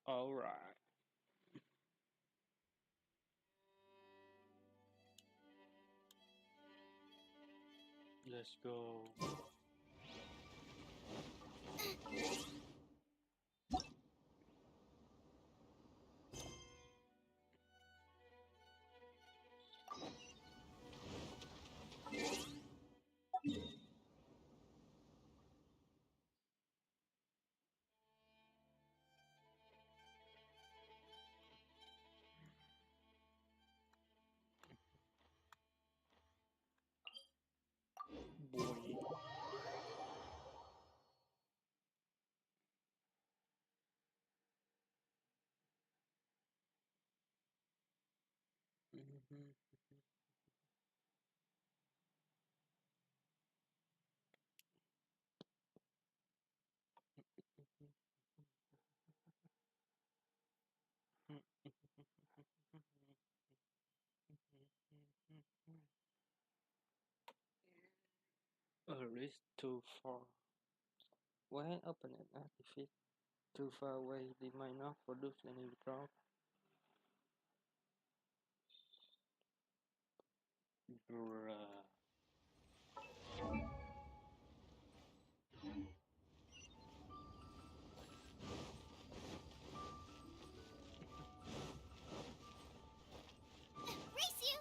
All right, let's go. Boy. A risk too far. When open an artifact too far away, they might not produce any drop. Bruh. Race you!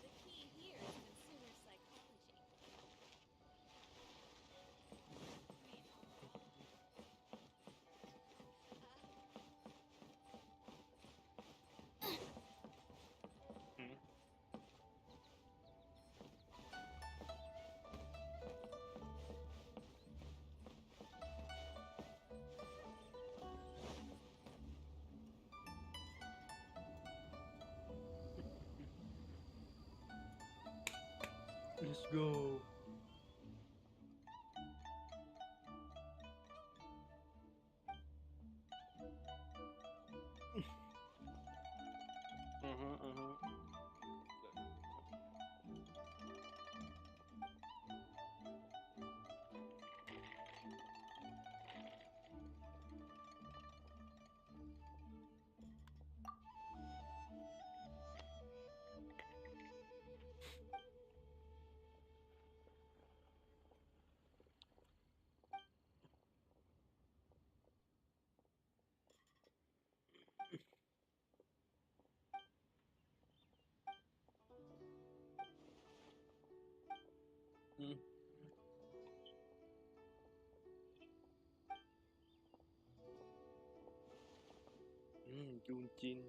The key here is consumer psychology. Hmm. Let's go. Uh-huh. Ừ. Genshin.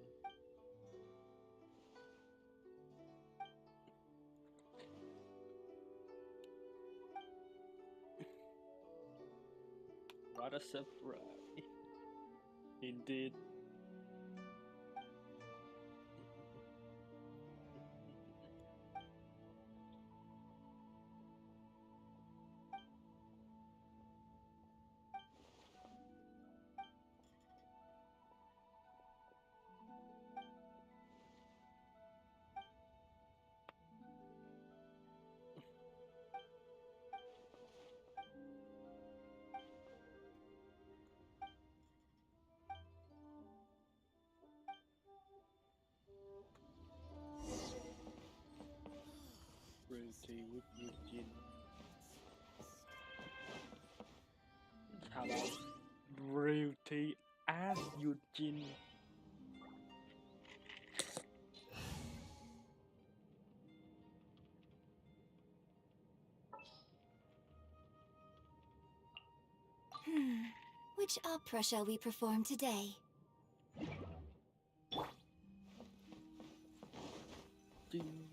What a surprise. Indeed. Realty with Eugene. How about Realty as Eugene? Which opera shall we perform today? Ding.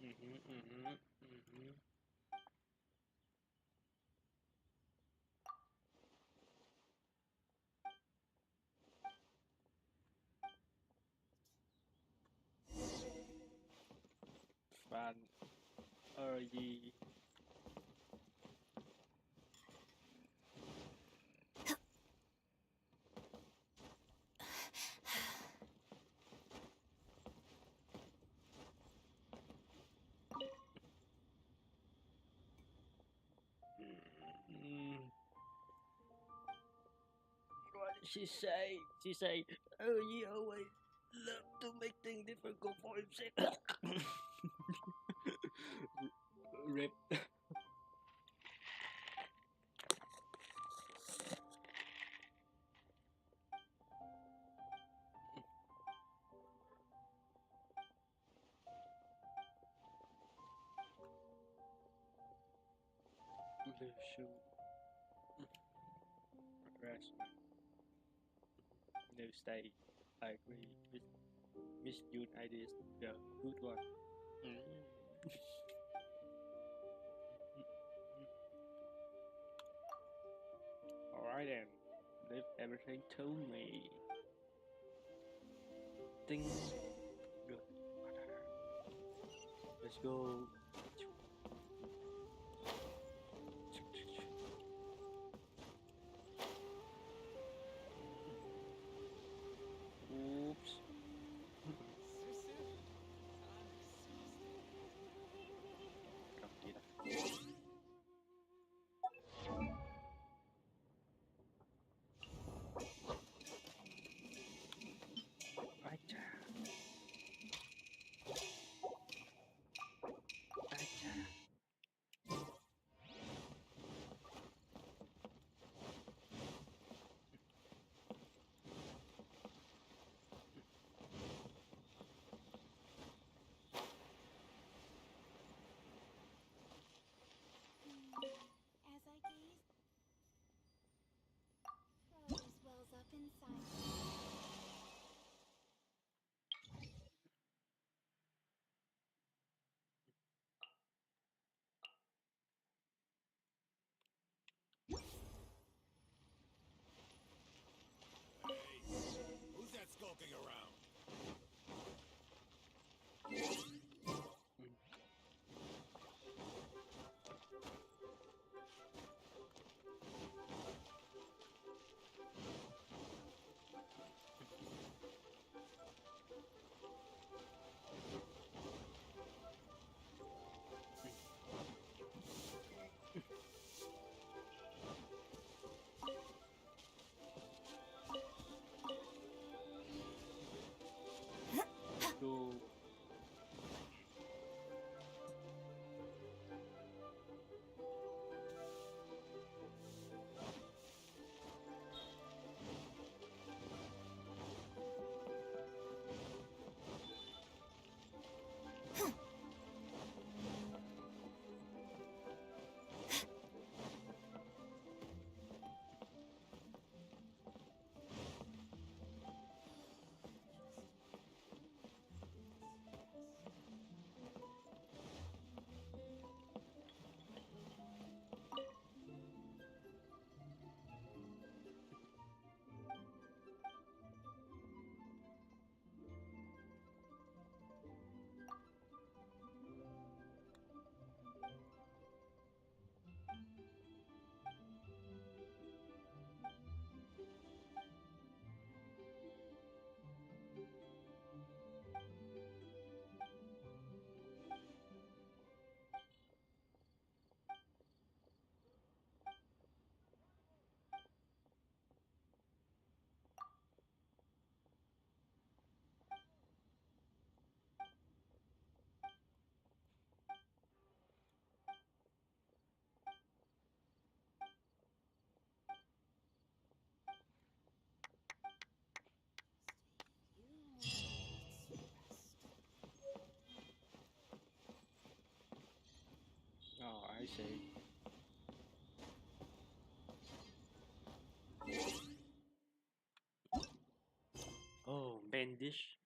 Mm-hmm. Fan early. Mm. What did she say? She say, "Oh, you always love to make things difficult for himself." Rip. Blue shoe. Harassment. No stay. I agree with Miss June ideas. The good one. Mm. Alright then. Leave everything to me. Ding. Good. Let's go. Oops. Cầm chị đã. Ai chà. I see. Oh, main dish.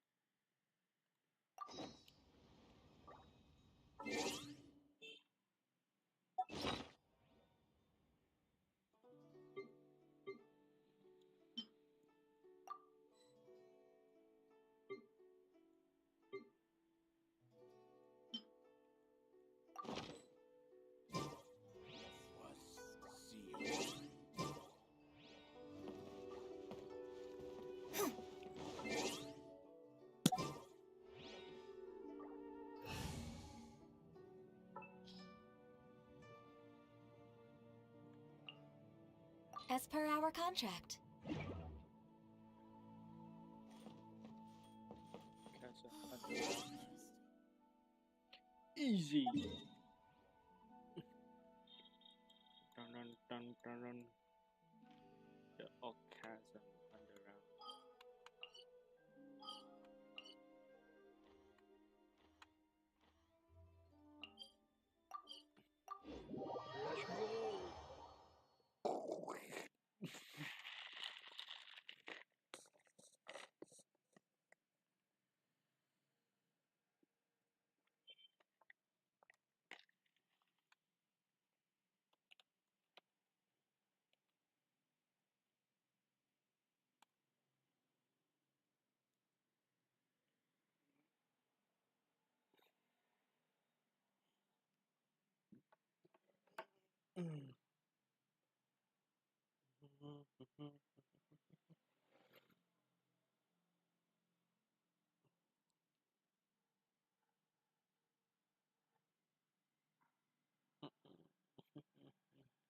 As per our contract. Castle underground. Easy. Dun dun dun dun dun. The Orchasm underground.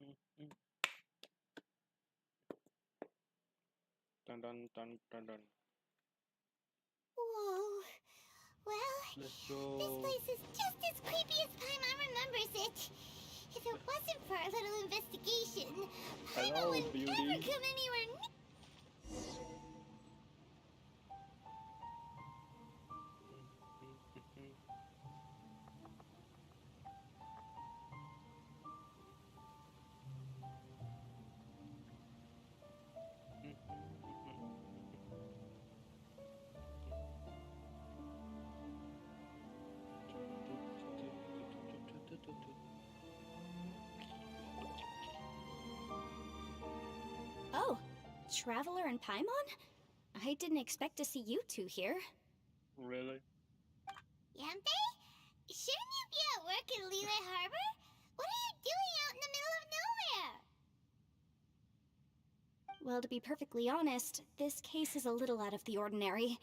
Let's go. Dun dun dun dun dun. Whoa. Well, Let's this go. place is just as creepy as Paimon remembers it. If it wasn't for our little investigation, Paimon Hello, would beauty. never come anywhere near. Oh, Traveler and Paimon? I didn't expect to see you two here. Really? Yampe? Shouldn't you be at work in Lille Harbor? What are you doing out in the middle of nowhere? Well, to be perfectly honest, this case is a little out of the ordinary.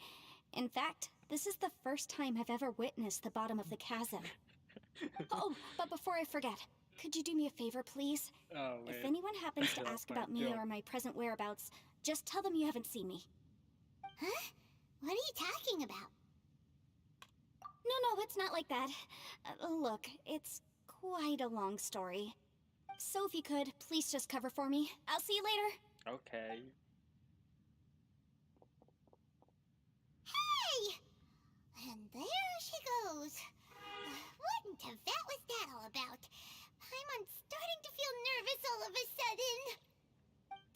In fact, this is the first time I've ever witnessed the bottom of the chasm. Oh, but before I forget, could you do me a favor, please? Oh If man. anyone happens to That's ask my about me job. or my present whereabouts, just tell them you haven't seen me. Huh? What are you talking about? No, it's not like that. Look, it's quite a long story. So if you could, please just cover for me. I'll see you later. Okay. Hey! And there she goes. What in Tibet was that all about? Paimon's starting to feel nervous all of a sudden.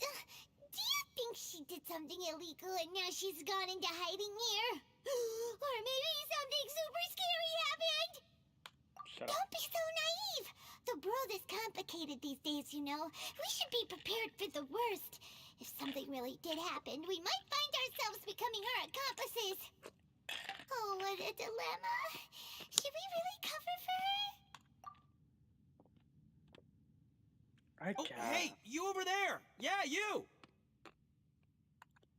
Do you think she did something illegal and now she's gone into hiding here? Or maybe something super scary happened? Shut up. Don't be so naive. The world is complicated these days, you know. We should be prepared for the worst. If something really did happen, we might find ourselves becoming her accomplices. Oh, what a dilemma. Should we really cover for her? I Oh, can't. hey, you over there! Yeah, you!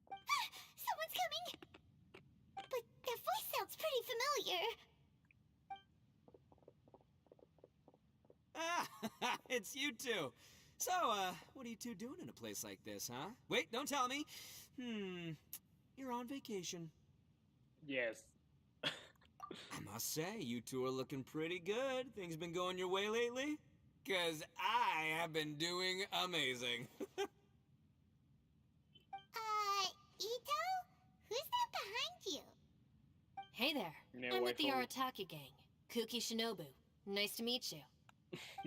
Someone's coming. But their voice sounds pretty familiar. Ah, it's you two. So, what are you two doing in a place like this, huh? Wait, don't tell me. You're on vacation. Yes. I must say, you two are looking pretty good. Things been going your way lately? 'Cause I have been doing amazing. Ito? Who's that behind you? Hey there. Yeah, I'm with the waifu. Arataki gang. Kuki Shinobu. Nice to meet you.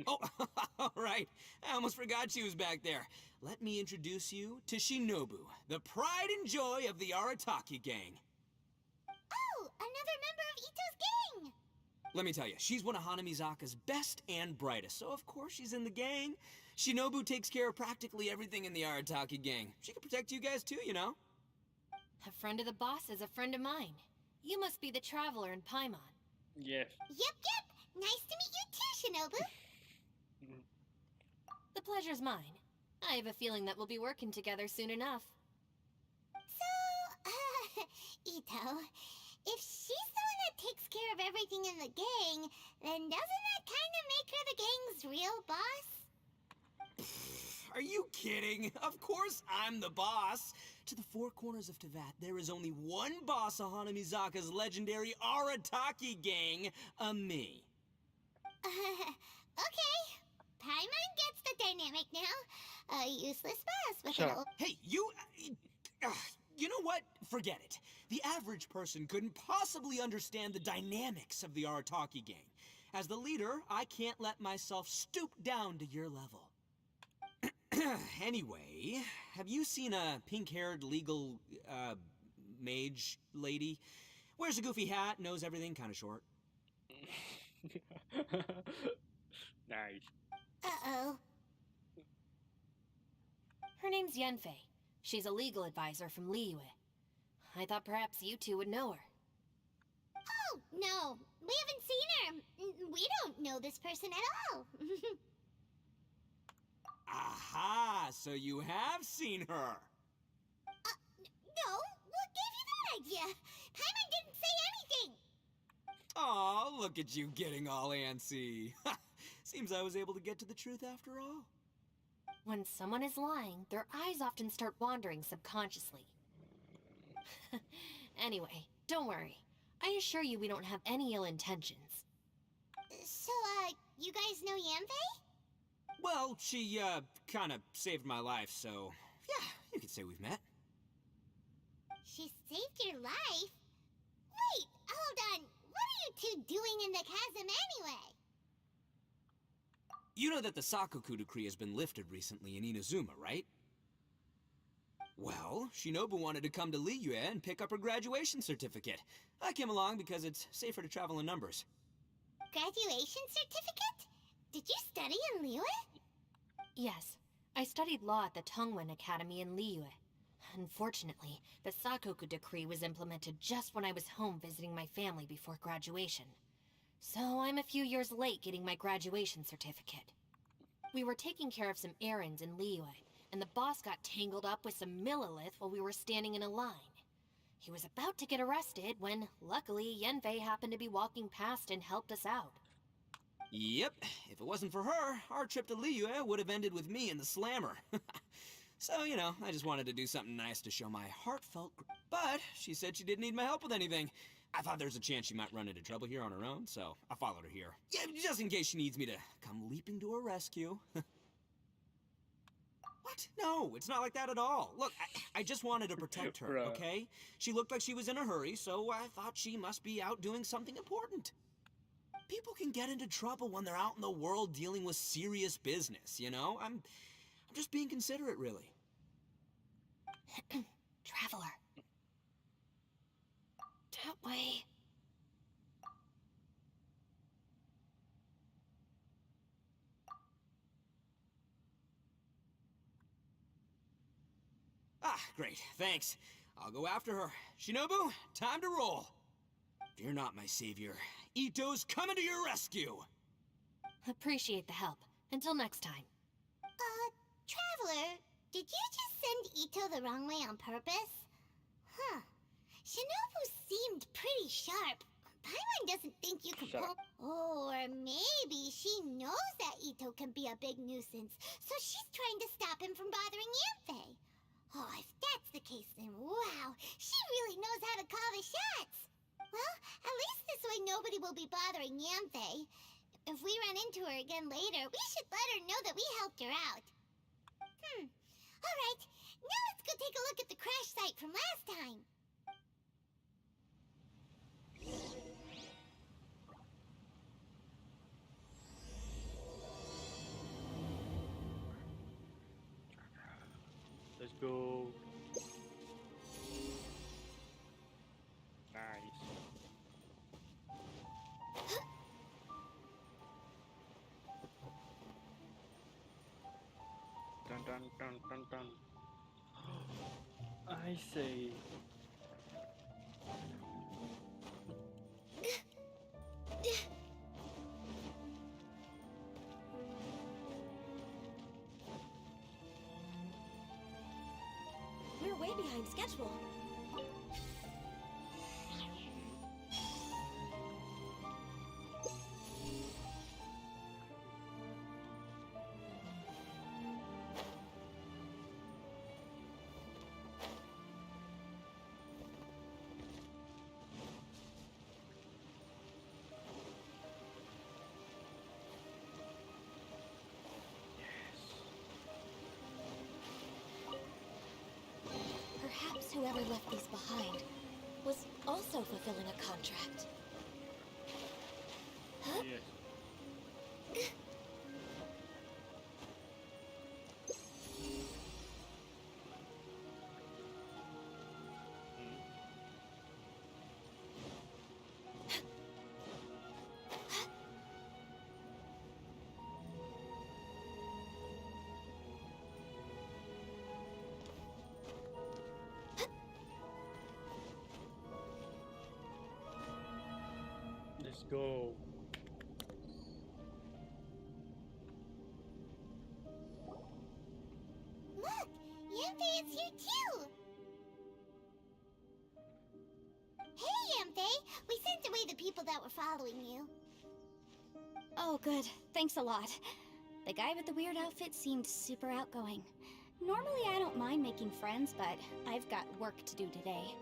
Oh, all right. I almost forgot she was back there. Let me introduce you to Shinobu, the pride and joy of the Arataki gang. Oh, another member of Ito's gang! Let me tell you, she's one of Hanamizaka's best and brightest, so of course she's in the gang. Shinobu takes care of practically everything in the Arataki gang. She can protect you guys too, you know? A friend of the boss is a friend of mine. You must be the traveler in Paimon. Yes. Yep. Nice to meet you too, Shinobu. The pleasure's mine. I have a feeling that we'll be working together soon enough. So, Ito, if she's the one that takes care of everything in the gang, then doesn't that kind of make her the gang's real boss? Are you kidding? Of course I'm the boss. To the four corners of Teyvat, there is only one boss of Hanamizaka's legendary Arataki gang, me. Okay. Paimon gets the dynamic now. A useless boss with Sure. an old... Hey, you know what? Forget it. The average person couldn't possibly understand the dynamics of the Arataki gang. As the leader, I can't let myself stoop down to your level. Anyway, have you seen a pink-haired legal, mage lady? Wears a goofy hat, knows everything, kinda short. Nice. Uh-oh. Her name's Yenfei. She's a legal advisor from Liyue. I thought perhaps you two would know her. Oh, no. We haven't seen her. We don't know this person at all. Aha! So you have seen her! No, what gave you that idea? Paimon didn't say anything. Aw, look at you getting all antsy. Seems I was able to get to the truth after all. When someone is lying, their eyes often start wandering subconsciously. Anyway, don't worry. I assure you we don't have any ill intentions. So, you guys know Yanfei? Well, she, kinda saved my life, so... yeah, you could say we've met. She saved your life? Wait, hold on. What are you two doing in the chasm anyway? You know that the Sakoku decree has been lifted recently in Inazuma, right? Well, Shinobu wanted to come to Liyue and pick up her graduation certificate. I came along because it's safer to travel in numbers. Graduation certificate? Did you study in Liyue? Yes, I studied law at the Tongwen Academy in Liyue. Unfortunately, the Sakoku decree was implemented just when I was home visiting my family before graduation. So I'm a few years late getting my graduation certificate. We were taking care of some errands in Liyue, and the boss got tangled up with some Millilith while we were standing in a line. He was about to get arrested when, luckily, Yenfei happened to be walking past and helped us out. Yep, if it wasn't for her, our trip to Liyue would have ended with me and the Slammer. So, you know, I just wanted to do something nice to show my heartfelt but she said she didn't need my help with anything. I thought there's a chance she might run into trouble here on her own, so I followed her here. Yeah, just in case she needs me to come leaping to her rescue. What? No, it's not like that at all. Look, I just wanted to protect her, Bruh. okay? She looked like she was in a hurry, so I thought she must be out doing something important. People can get into trouble when they're out in the world dealing with serious business, you know? I'm just being considerate, really. Traveler. That way. Ah, great, thanks. I'll go after her. Shinobu, time to roll. Fear not, my savior. Ito's coming to your rescue. Appreciate the help. Until next time. Traveler, did you just send Ito the wrong way on purpose? Huh. Shinobu seemed pretty sharp. Paimon doesn't think you can Shut pull... Or maybe she knows that Ito can be a big nuisance, so she's trying to stop him from bothering Yanfei. Oh, if that's the case, then wow, she really knows how to call the shots. Well, at least this way nobody will be bothering Yanfei. If we run into her again later, we should let her know that we helped her out. Alright, now let's go take a look at the crash site from last time. dun, dun, dun, dun. I see. We're way behind schedule. Perhaps whoever left these behind was also fulfilling a contract. Huh? Yes. Let's go. Look, Yunfei is here too. Hey, Yunfei, we sent away the people that were following you. Oh, good. Thanks a lot. The guy with the weird outfit seemed super outgoing. Normally, I don't mind making friends, but I've got work to do today.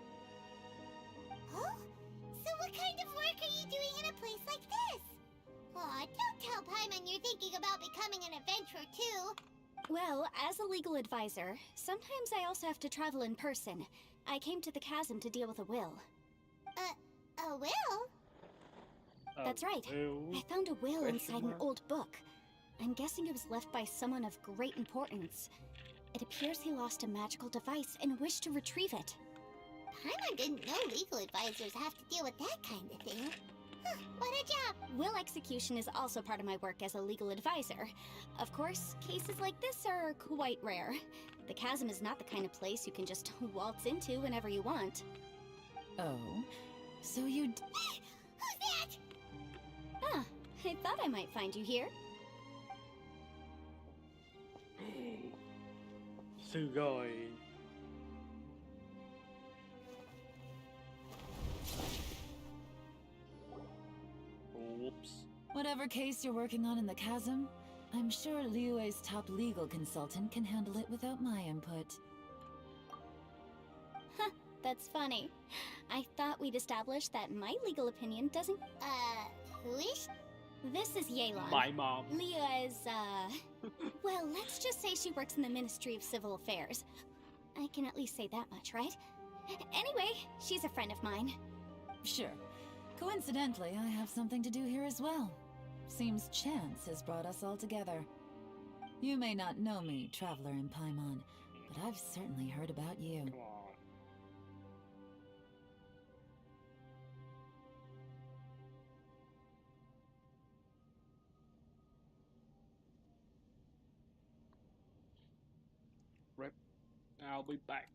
Huh? So what kind of work are you doing in a place like this? Aw, don't tell Paimon you're thinking about becoming an adventurer too. Well, as a legal advisor, sometimes I also have to travel in person. I came to the chasm to deal with a will. A will? That's right. Will. I found a will Question inside an mark? old book. I'm guessing it was left by someone of great importance. It appears he lost a magical device and wished to retrieve it. Paimon didn't know legal advisors have to deal with that kind of thing. Huh, what a job! Will execution is also part of my work as a legal advisor. Of course, cases like this are quite rare. The chasm is not the kind of place you can just waltz into whenever you want. Oh, so you Who's that? Ah, I thought I might find you here. Sugoi. Oops. whatever case you're working on in the chasm, I'm sure Liyue's top legal consultant can handle it without my input. That's funny. I thought we'd established that my legal opinion doesn't... Who is? This is Yelan. My mom. Leah is, well, let's just say she works in the Ministry of Civil Affairs. I can at least say that much, right? Anyway, she's a friend of mine. Sure. Coincidentally, I have something to do here as well. Seems chance has brought us all together. You may not know me, traveler in Paimon, but I've certainly heard about you. Come on. Rip. I'll be back.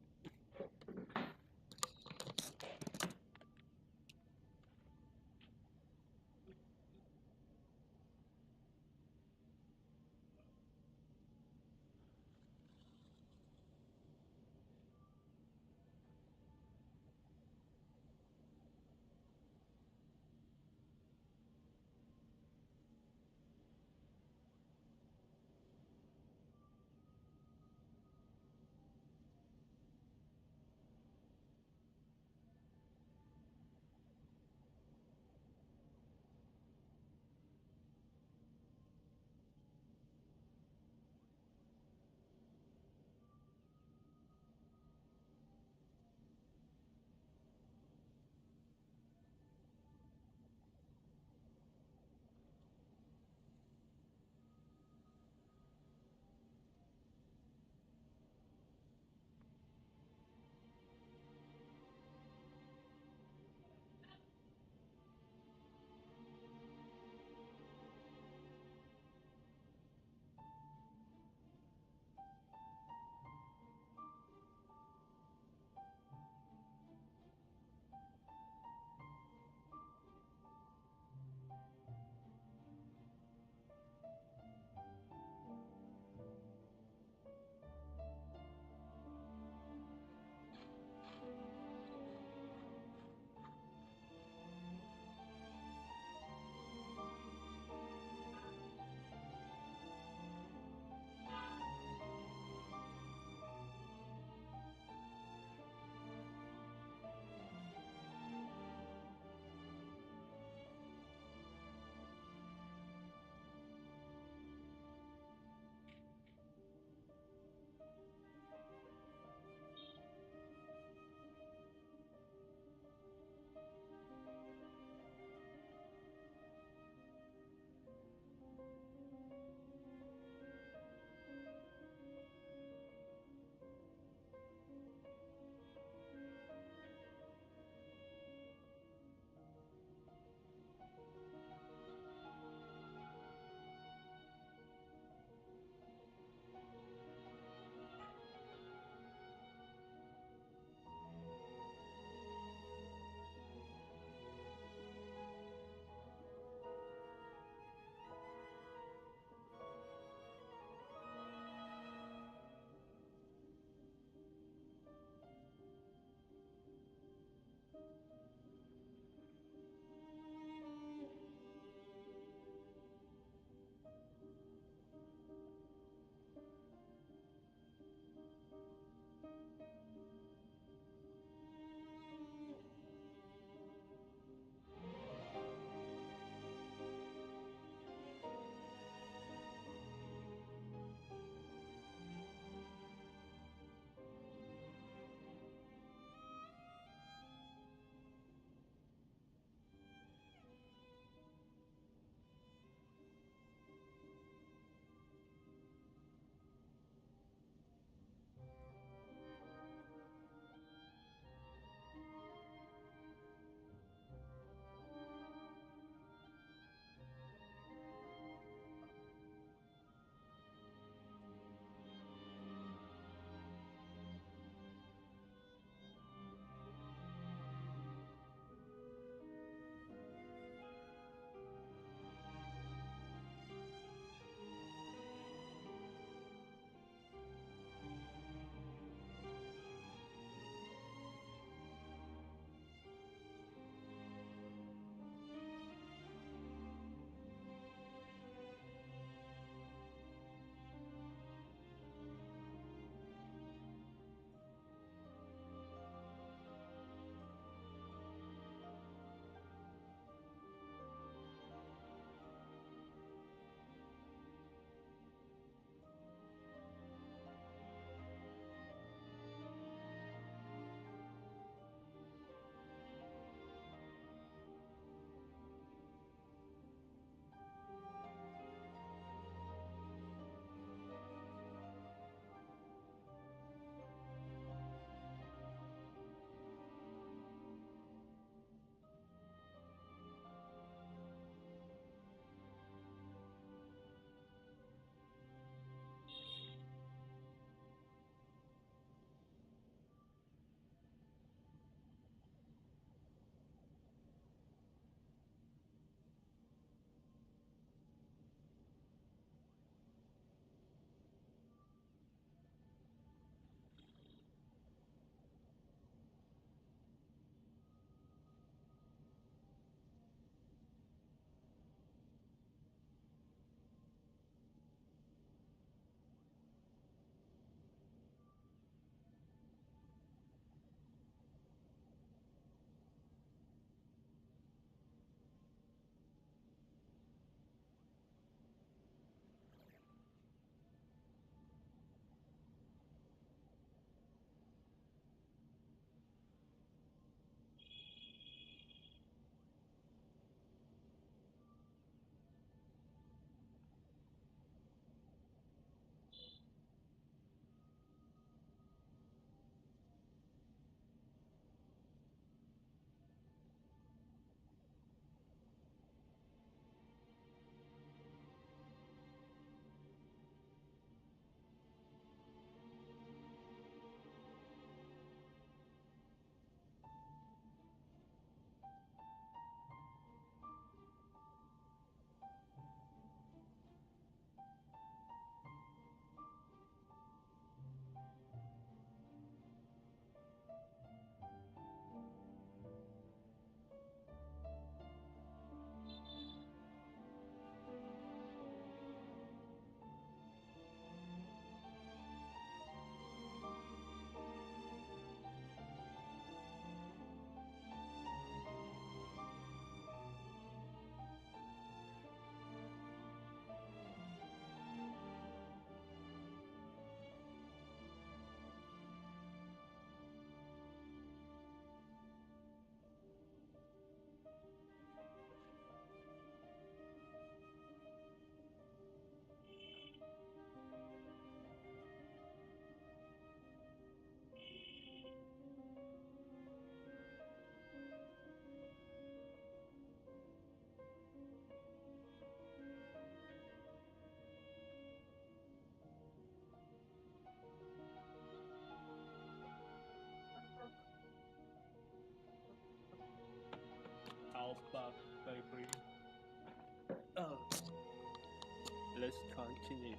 let's continue.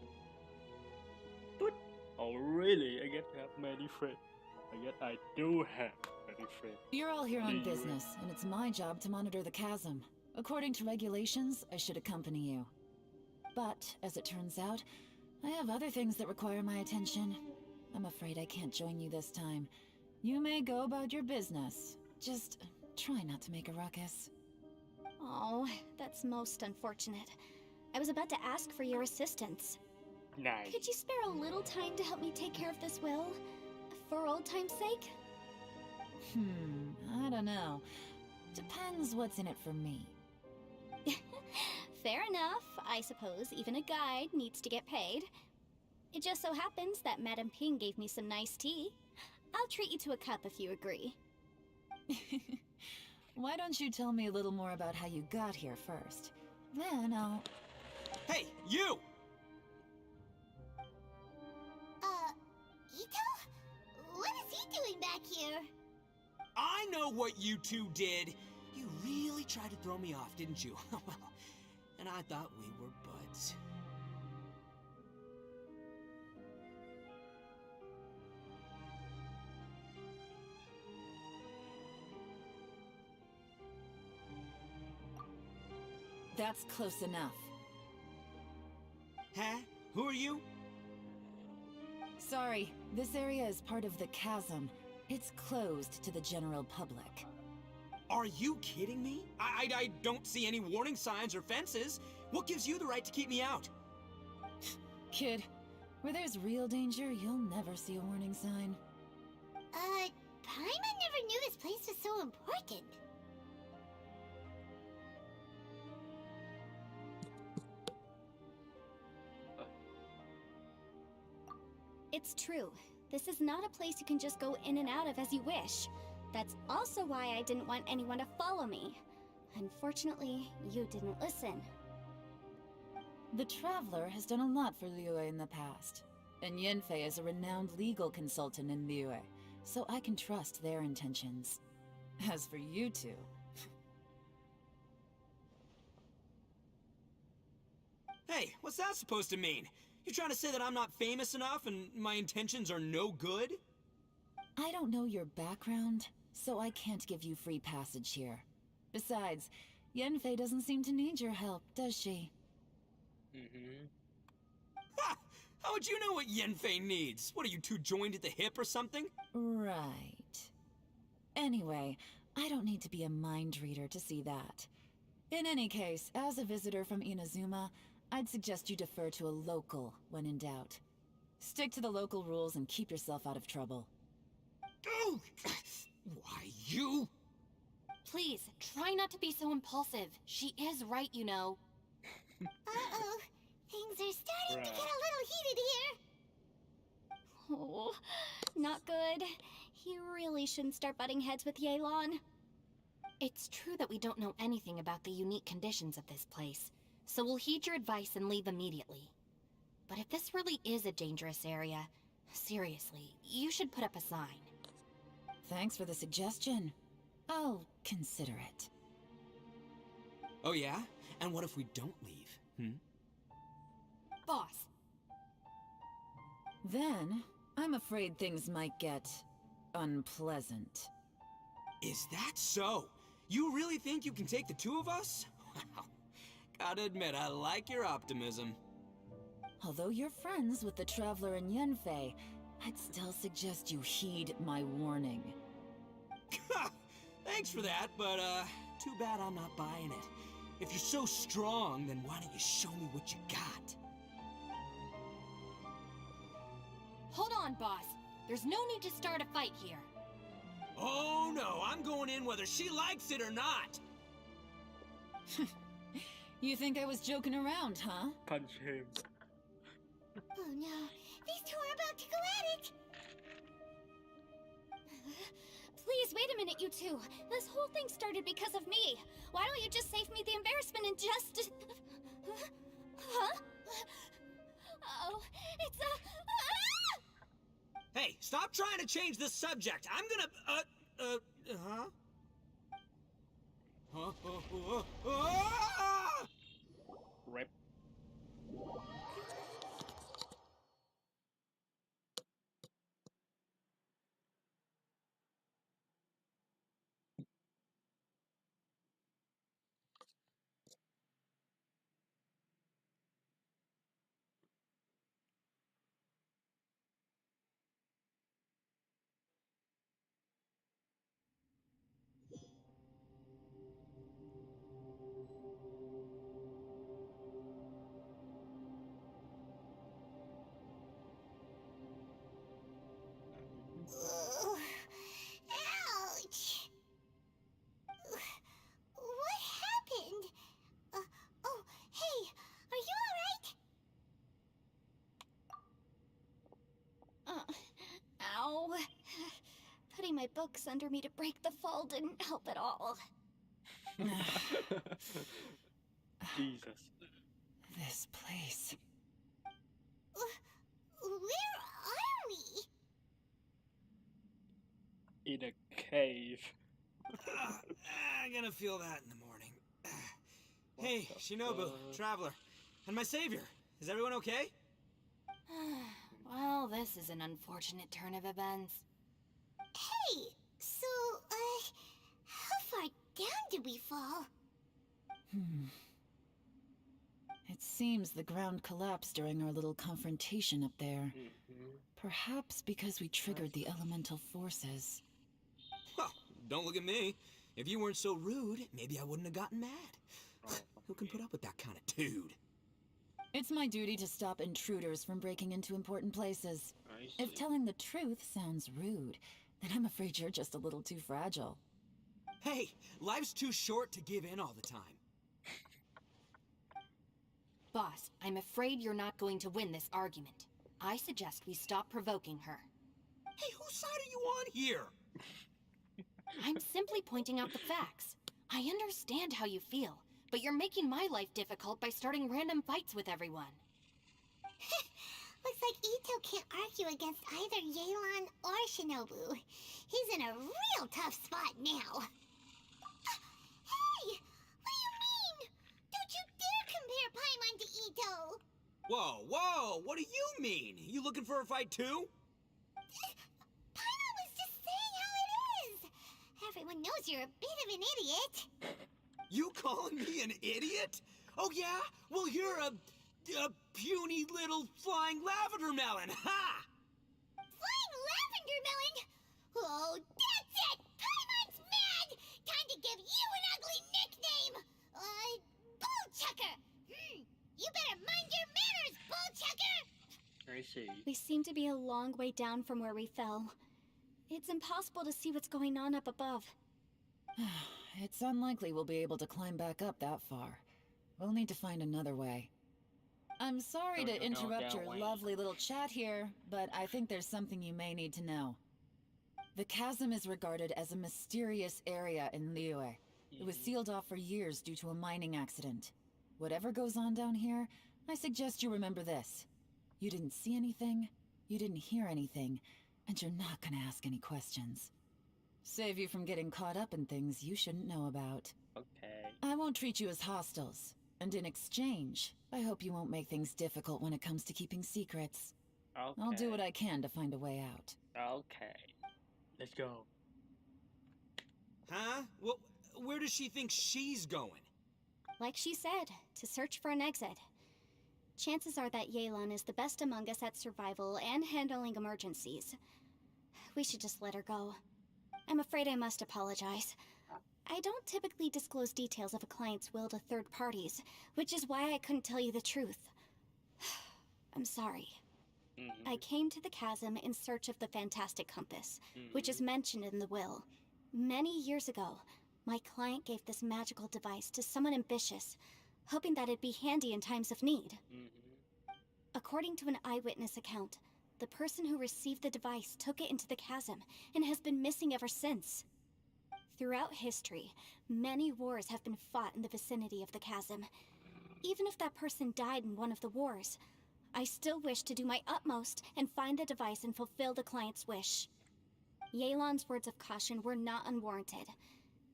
But oh really? I get to have many friends. I guess I do have many friends. You're all here on Liyue. business, and it's my job to monitor the chasm. According to regulations, I should accompany you. But, as it turns out, I have other things that require my attention. I'm afraid I can't join you this time. You may go about your business. Just try not to make a ruckus. Oh, that's most unfortunate. I was about to ask for your assistance. Nice. Could you spare a little time to help me take care of this will? For old time's sake? I don't know. Depends what's in it for me. Fair enough. I suppose even a guide needs to get paid. It just so happens that Madame Ping gave me some nice tea. I'll treat you to a cup if you agree. Why don't you tell me a little more about how you got here first? Then I'll... Hey, you! Ito? What is he doing back here? I know what you two did. You really tried to throw me off, didn't you? Well, and I thought we were buds. That's close enough. Huh? Who are you? Sorry, this area is part of the chasm. It's closed to the general public. Are you kidding me? I don't see any warning signs or fences. What gives you the right to keep me out? Kid, where there's real danger, you'll never see a warning sign. Paimon never knew this place was so important. It's true. This is not a place you can just go in and out of as you wish. That's also why I didn't want anyone to follow me. Unfortunately, you didn't listen. The Traveler has done a lot for Liyue in the past, and Yanfei is a renowned legal consultant in Liyue, so I can trust their intentions. As for you two... Hey, what's that supposed to mean? You trying to say that I'm not famous enough and my intentions are no good? I don't know your background, so I can't give you free passage here. Besides, Yanfei doesn't seem to need your help, does she? Ha! How would you know what Yanfei needs? What, are you two joined at the hip or something? Right. Anyway, I don't need to be a mind reader to see that. In any case, as a visitor from Inazuma, I'd suggest you defer to a local when in doubt. Stick to the local rules and keep yourself out of trouble. Oh, why, you? Please, try not to be so impulsive. She is right, you know. Uh-oh. Things are starting to get a little heated here. Oh, not good. He really shouldn't start butting heads with Yelan. It's true that we don't know anything about the unique conditions of this place, so we'll heed your advice and leave immediately. But if this really is a dangerous area, seriously, you should put up a sign. Thanks for the suggestion. I'll consider it. Oh yeah? And what if we don't leave? Boss, Then, I'm afraid things might get... unpleasant. Is that so? You really think you can take the two of us? Wow. Gotta admit, I like your optimism. Although you're friends with the Traveler and Yanfei, I'd still suggest you heed my warning. Thanks for that, but too bad I'm not buying it. If you're so strong, then why don't you show me what you got? hold on, boss. There's no need to start a fight here. Oh no, I'm going in whether she likes it or not. You think I was joking around, huh? Punch him. Oh no, these two are about to go at it! Please, wait a minute, you two. This whole thing started because of me. Why don't you just save me the embarrassment and just... Huh? Oh, it's a... Hey, stop trying to change the subject. I'm gonna, huh? Rip. books under me to break the fall didn't help at all. Jesus. This place. Where are we? In a cave. I'm gonna feel that in the morning. Hey, What the Shinobu, fuck? Traveler, and my savior. Is everyone okay? Well, this is an unfortunate turn of events. Hey, so, how far down did we fall? It seems the ground collapsed during our little confrontation up there. Perhaps because we triggered the elemental forces. Well, don't look at me. If you weren't so rude, maybe I wouldn't have gotten mad. Who can put up with that kind of dude? It's my duty to stop intruders from breaking into important places. I If see. telling the truth sounds rude, then I'm afraid you're just a little too fragile. Hey, life's too short to give in all the time. Boss, I'm afraid you're not going to win this argument. I suggest we stop provoking her. Hey, whose side are you on here? I'm simply pointing out the facts. I understand how you feel, but you're making my life difficult by starting random fights with everyone. Looks like Ito can't argue against either Yelan or Shinobu. He's in a real tough spot now. Hey! What do you mean? Don't you dare compare Paimon to Ito! Whoa, whoa, what do you mean? You looking for a fight too? Paimon was just saying how it is! Everyone knows you're a bit of an idiot. You calling me an idiot? Oh yeah? Well, you're a puny little flying lavender melon, ha! Flying lavender melon? Oh, that's it! Paimon's mad! Time to give you an ugly nickname! Bullchucker! You better mind your manners, Bullchucker! I see. We seem to be a long way down from where we fell. It's impossible to see what's going on up above. It's unlikely we'll be able to climb back up that far. We'll need to find another way. I'm sorry Don't to you know interrupt that your way? lovely little chat here, but I think there's something you may need to know. The chasm is regarded as a mysterious area in Liyue. It was sealed off for years due to a mining accident. Whatever goes on down here, I suggest you remember this. You didn't see anything, you didn't hear anything, and you're not gonna ask any questions. Save you from getting caught up in things you shouldn't know about. Okay. I won't treat you as hostiles, and in exchange, I hope you won't make things difficult when it comes to keeping secrets. Okay. I'll do what I can to find a way out. Okay. Let's go. Huh? Well, where does she think she's going? Like she said, to search for an exit. Chances are that Yelan is the best among us at survival and handling emergencies. We should just let her go. I'm afraid I must apologize. I don't typically disclose details of a client's will to third parties, which is why I couldn't tell you the truth. I'm sorry. I came to the chasm in search of the Fantastic Compass, which is mentioned in the will. Many years ago, my client gave this magical device to someone ambitious, hoping that it'd be handy in times of need. According to an eyewitness account, the person who received the device took it into the chasm and has been missing ever since. Throughout history, many wars have been fought in the vicinity of the chasm. Even if that person died in one of the wars, I still wish to do my utmost and find the device and fulfill the client's wish. Yelan's words of caution were not unwarranted.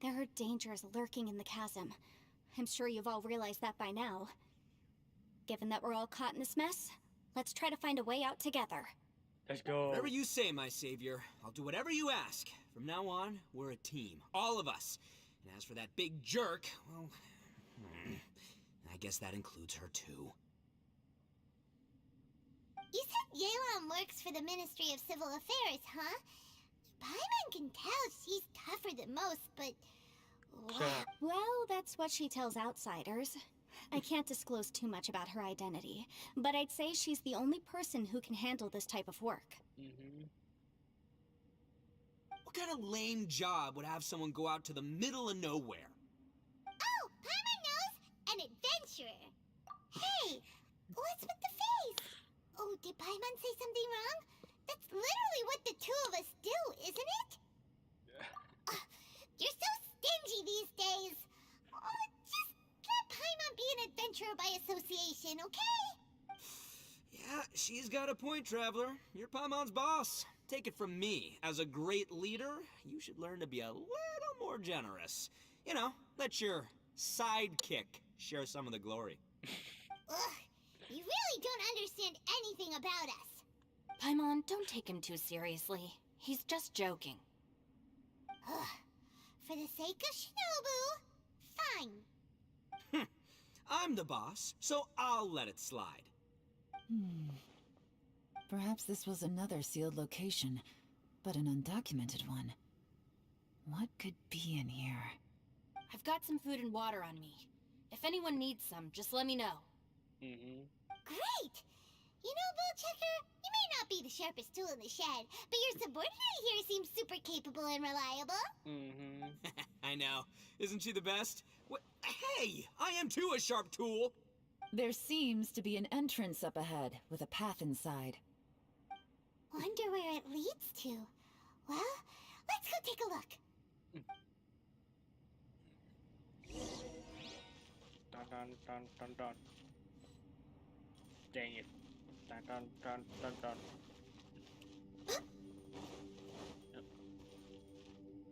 There are dangers lurking in the chasm. I'm sure you've all realized that by now. Given that we're all caught in this mess, let's try to find a way out together. Let's go. Whatever you say, my savior. I'll do whatever you ask. From now on, we're a team. All of us. And as for that big jerk, well, I guess that includes her too. You said Yelan works for the Ministry of Civil Affairs, huh? Paimon can tell she's tougher than most, but... wow. Well, that's what she tells outsiders. I can't disclose too much about her identity, but I'd say she's the only person who can handle this type of work. What kind of lame job would have someone go out to the middle of nowhere? Oh, Paimon knows! An adventurer! Hey, what's with the face? Oh, did Paimon say something wrong? That's literally what the two of us do, isn't it? captain, okay? Yeah, she's got a point, Traveler. You're Paimon's boss. Take it from me. As a great leader, you should learn to be a little more generous. You know, let your sidekick share some of the glory. Ugh, you really don't understand anything about us. Paimon, don't take him too seriously. He's just joking. Ugh, for the sake of Shinobu, fine. I'm the boss, so I'll let it slide. Perhaps this was another sealed location, but an undocumented one. What could be in here? I've got some food and water on me. If anyone needs some, just let me know. Great! You know, Bullchecker, you may not be the sharpest tool in the shed, but your subordinate here seems super capable and reliable. I know. Isn't she the best? Hey, I am too a sharp tool. There seems to be an entrance up ahead, with a path inside. Wonder where it leads to. Well, let's go take a look. Dun dun dun dun dun. Dang it. Dun dun dun dun dun. Yep.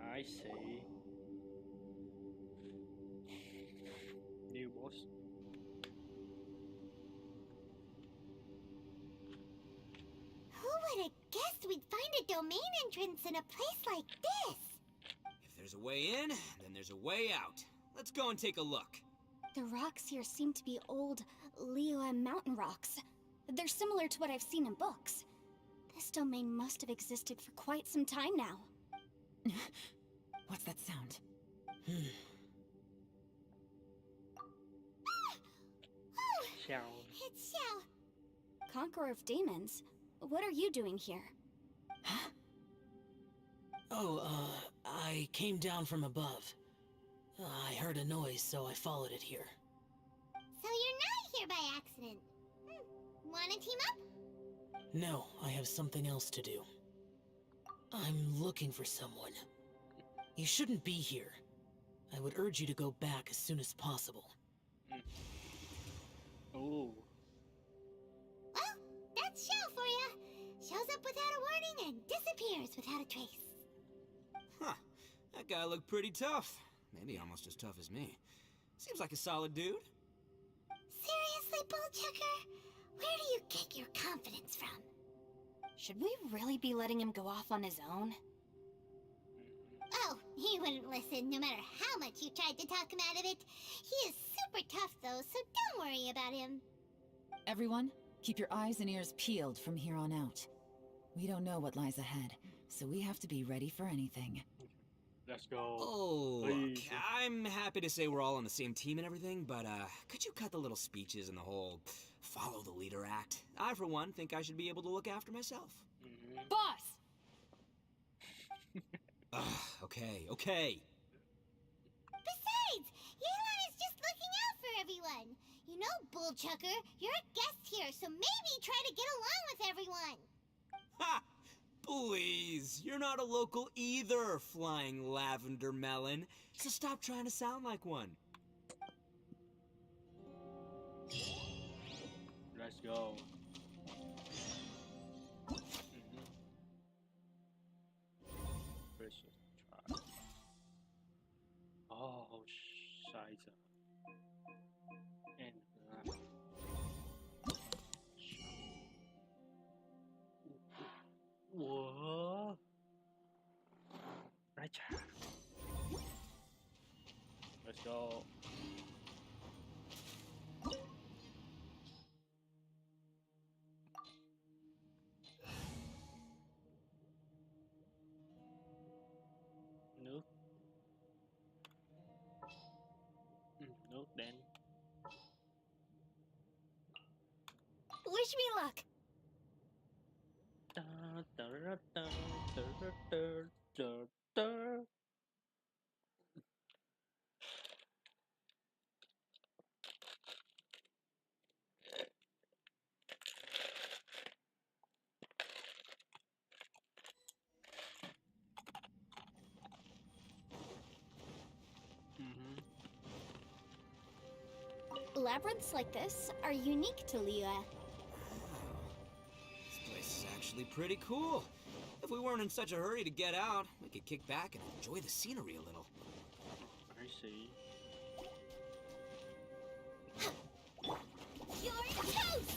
I see. New boss. Who would have guessed we'd find a domain entrance in a place like this? If there's a way in, then there's a way out. Let's go and take a look. The rocks here seem to be old Liyue mountain rocks. They're similar to what I've seen in books. This domain must have existed for quite some time now. What's that sound? Oh, Xiao. it's Xiao. Conqueror of Demons, what are you doing here? I came down from above. I heard a noise, so I followed it here. So you're not here by accident. Wanna team up? No, I have something else to do. I'm looking for someone. You shouldn't be here. I would urge you to go back as soon as possible. Ooh. Well, that's Xiao for ya. Shows up without a warning and disappears without a trace. Huh. That guy looked pretty tough. Maybe almost as tough as me. Seems like a solid dude. Seriously, Bullchecker? Where do you get your confidence from? Should we really be letting him go off on his own? Oh, he wouldn't listen no matter how much you tried to talk him out of it. He is super tough though, so don't worry about him. Everyone, keep your eyes and ears peeled from here on out. We don't know what lies ahead, so we have to be ready for anything. Let's go. Oh, look, Please. I'm happy to say we're all on the same team and everything, but could you cut the little speeches and the whole follow the leader act? I, for one, think I should be able to look after myself. Boss! Okay. Besides, Yelan is just looking out for everyone. You know, Bullchucker, you're a guest here, so maybe try to get along with everyone. Ha! Please, you're not a local either, flying lavender melon, so stop trying to sound like one. Let's go. Precious try. Oh, Scheiße. And Whoa. Right. Let's go. No. No, then. Wish me luck! Da, da, da, da, da, da, da, da. Labyrinths like this are unique to Liyue. Wow. This place is actually pretty cool. If we weren't in such a hurry to get out, we could kick back and enjoy the scenery a little. I see. You're toast!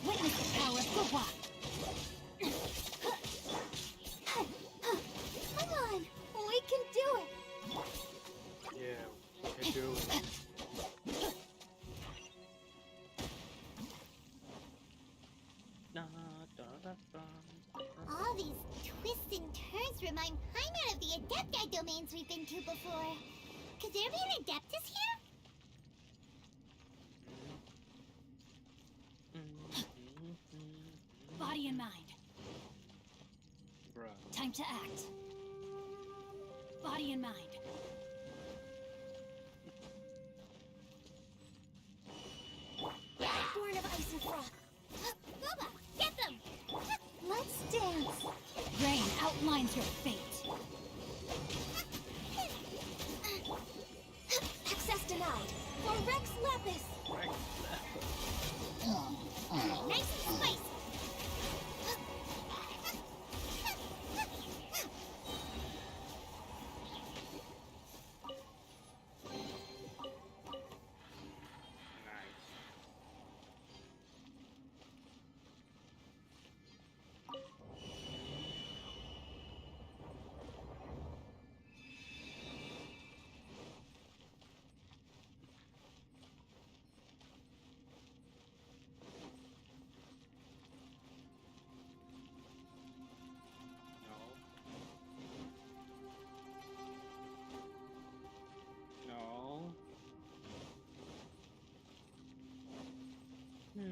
Witness the power of Goooo. Come on, we can do it! Yeah, we can do it. Da, da, da, da. All these twists and turns remind Paimon of the Adepti domains we've been to before. Could there be an Adeptus here? Body and mind. Bruh. Time to act. Body and mind. Born of ice and frost. Gooba, get them! Let's dance. Rain outlines your fate. Access denied. For Rex Lapis. Nice and spicy. Nice. No. No.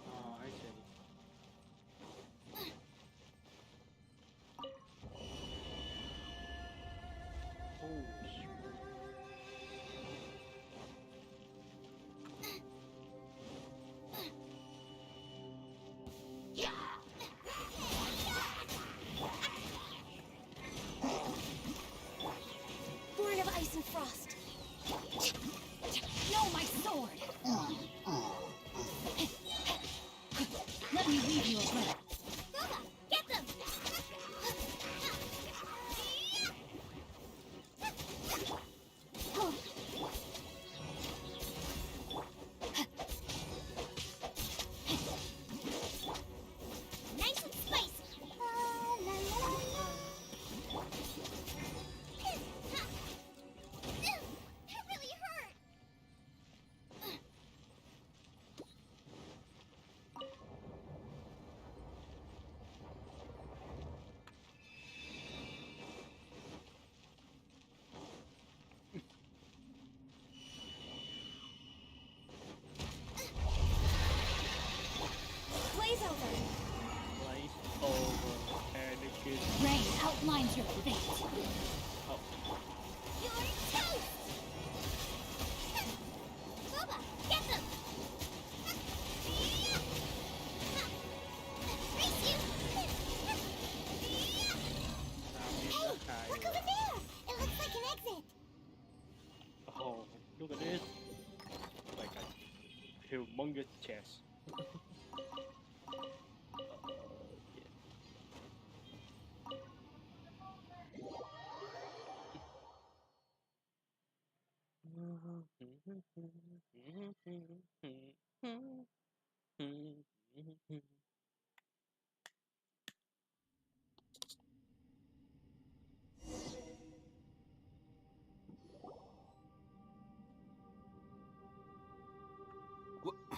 Oh, I see. Oh, shoot. Born of ice and frost. No, my sword! Let me weave you a web. Gooba, get them! Nice and spicy. La, la, la, la. That really hurt. Blaze over. Blaze over and it gets Rain outlines your fate. up. You're toast! Gooba, get them! Race you! Hey, look over there! It looks like an exit. Oh, look at this. Like a humongous chest.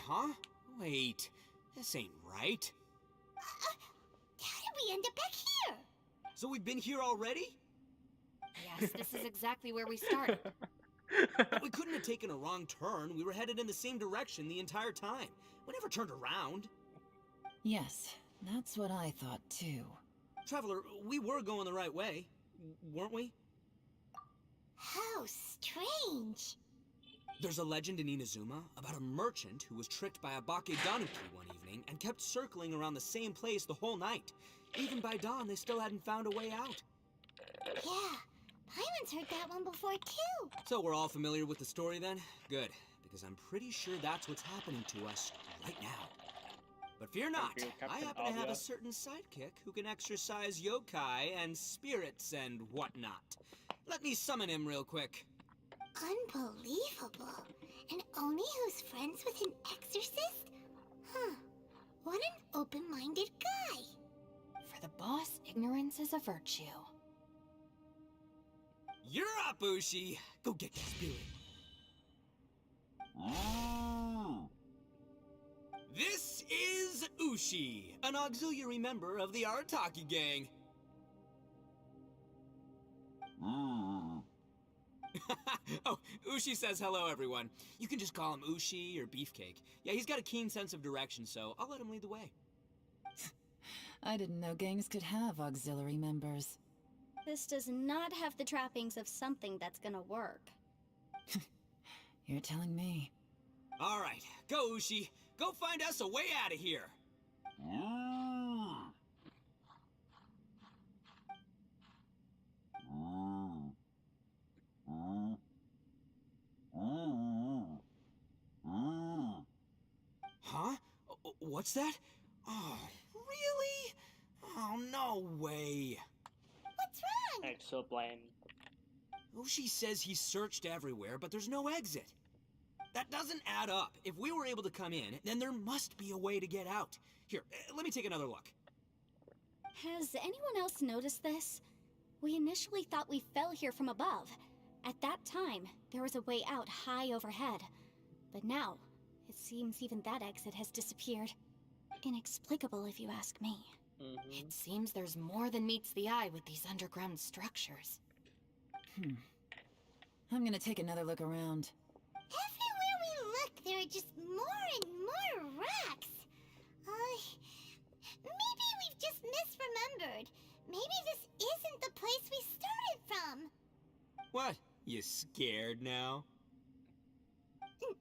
Huh? Wait, this ain't right. That we end up back here? So we've been here already? Yes, this is exactly where we started. But we couldn't have taken a wrong turn. We were headed in the same direction the entire time. We never turned around. Yes, that's what I thought too. Traveler, we were going the right way, weren't we? How strange. There's a legend in Inazuma about a merchant who was tricked by a Bakedanuki one evening and kept circling around the same place the whole night. Even by dawn, they still hadn't found a way out. Yeah, Paimon's heard that one before too. So we're all familiar with the story then? Good, because I'm pretty sure that's what's happening to us right now. But fear not, you, I Captain happen to have a Obvious. certain sidekick who can exercise yokai and spirits and whatnot. Let me summon him real quick. Unbelievable. And Oni who's friends with an exorcist? Huh. What an open-minded guy. For the boss, ignorance is a virtue. You're up, Ushi! Go get that spirit. This is Ushi, an auxiliary member of the Arataki gang. Oh, Ushi says hello, everyone. You can just call him Ushi or Beefcake. Yeah, he's got a keen sense of direction, so I'll let him lead the way. I didn't know gangs could have auxiliary members. This does not have the trappings of something that's gonna work. You're telling me. All right, go, Ushi. Go find us a way out of here. Huh? What's that? Oh, really? Oh, no way. What's wrong? Exoplanet. Ushi says he searched everywhere, but there's no exit. That doesn't add up. If we were able to come in, then there must be a way to get out. Here, let me take another look. Has anyone else noticed this? We initially thought we fell here from above. At that time, there was a way out high overhead. But now, it seems even that exit has disappeared. Inexplicable, if you ask me. It seems there's more than meets the eye with these underground structures. I'm gonna take another look around. Everywhere we look, there are just more and more rocks. Maybe we've just misremembered. Maybe this isn't the place we started from. What? You scared now?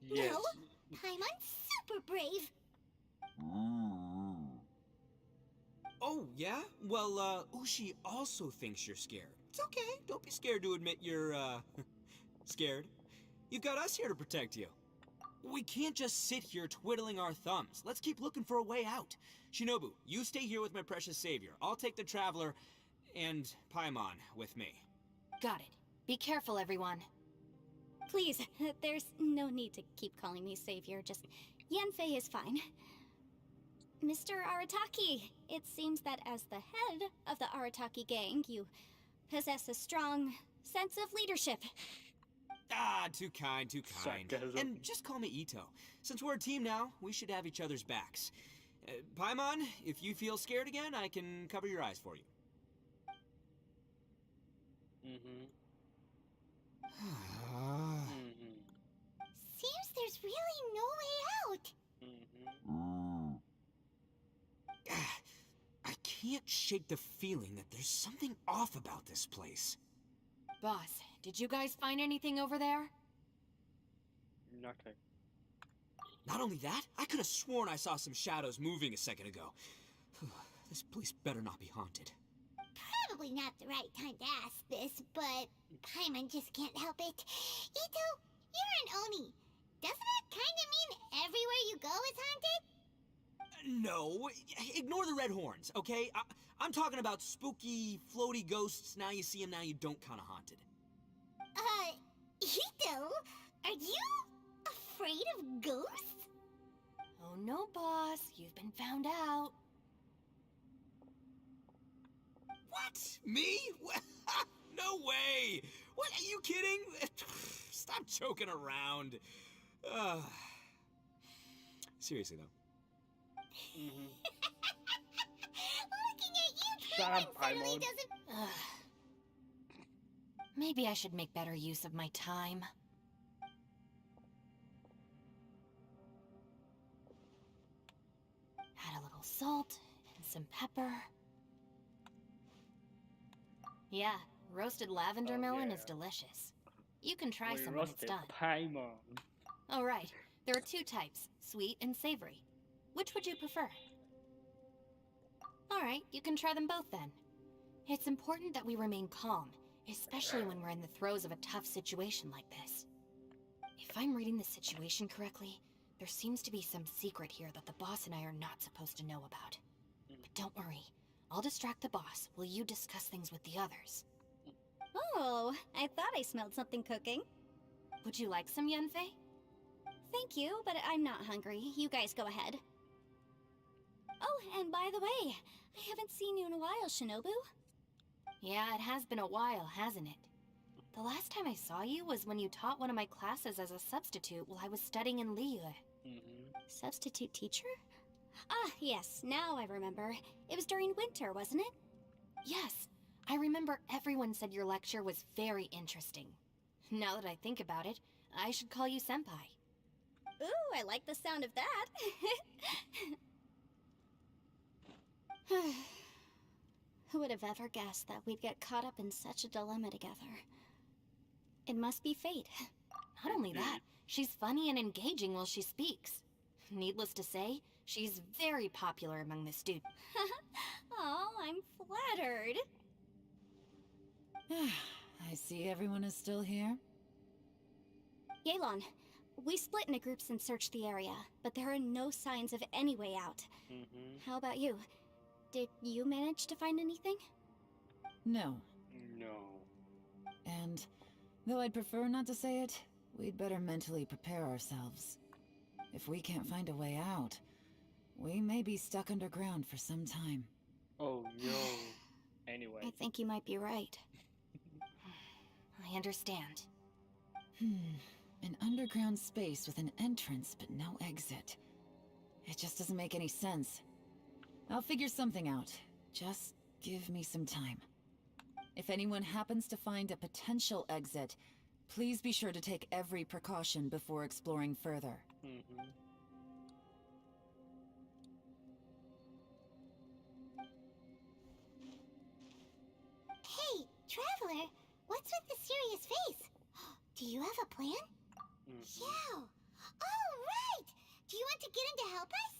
Yes. No, Paimon's super brave. Oh, yeah? Well, Ushi also thinks you're scared. It's okay. Don't be scared to admit you're, scared. You've got us here to protect you. We can't just sit here twiddling our thumbs. Let's keep looking for a way out. Shinobu, you stay here with my precious savior. I'll take the Traveler and Paimon with me. Got it. Be careful, everyone. Please, there's no need to keep calling me savior, just Yanfei is fine. Mr. Arataki, it seems that as the head of the Arataki gang, you possess a strong sense of leadership. Ah, too kind, too kind. Sarcasm. And just call me Ito. Since we're a team now, we should have each other's backs. Paimon, if you feel scared again, I can cover your eyes for you. Seems there's really no way out. I can't shake the feeling that there's something off about this place. Boss, did you guys find anything over there? Nothing. Not only that, I could have sworn I saw some shadows moving a second ago. This place better not be haunted. Probably not the right time to ask this, but Paimon just can't help it. Ito, you're an Oni. Doesn't that kind of mean everywhere you go is haunted? No, ignore the red horns, okay? I'm talking about spooky, floaty ghosts. Now you see them, now you don't kind of haunted. Ito, are you afraid of ghosts? Oh no, boss. You've been found out. What? Me? No way! What, are you kidding? Stop joking around. Seriously, though. Looking at you, Paimon certainly Paimon. doesn't. Ugh. Maybe I should make better use of my time. Add a little salt and some pepper. Yeah, roasted lavender Oh, melon yeah. is delicious. You can try We some when it's roasted done. Paimon. Oh, right. There are two types, sweet and savory. Which would you prefer? Alright, you can try them both then. It's important that we remain calm, especially when we're in the throes of a tough situation like this. If I'm reading the situation correctly, there seems to be some secret here that the boss and I are not supposed to know about. But don't worry, I'll distract the boss while you discuss things with the others. Oh, I thought I smelled something cooking. Would you like some Yenfei? Thank you, but I'm not hungry. You guys go ahead. Oh, and by the way, I haven't seen you in a while, Shinobu. Yeah, it has been a while, hasn't it? The last time I saw you was when you taught one of my classes as a substitute while I was studying in Liyue. Substitute teacher? Ah, yes, now I remember. It was during winter, wasn't it? Yes, I remember everyone said your lecture was very interesting. Now that I think about it, I should call you Senpai. Ooh, I like the sound of that. Who would have ever guessed that we'd get caught up in such a dilemma together? It must be fate. Not only that, she's funny and engaging while she speaks. Needless to say, she's very popular among the students. Oh, I'm flattered. I see everyone is still here. Yelan, we split into groups and searched the area, but there are no signs of any way out. How about you? Did you manage to find anything? No. No. And though I'd prefer not to say it, we'd better mentally prepare ourselves. If we can't find a way out, we may be stuck underground for some time. Oh no. Anyway. I think you might be right. I understand. An underground space with an entrance but no exit. It just doesn't make any sense. I'll figure something out. Just give me some time. If anyone happens to find a potential exit, please be sure to take every precaution before exploring further. Hey, Traveler, what's with the serious face? Do you have a plan? Yeah. All right. Do you want to get in to help us?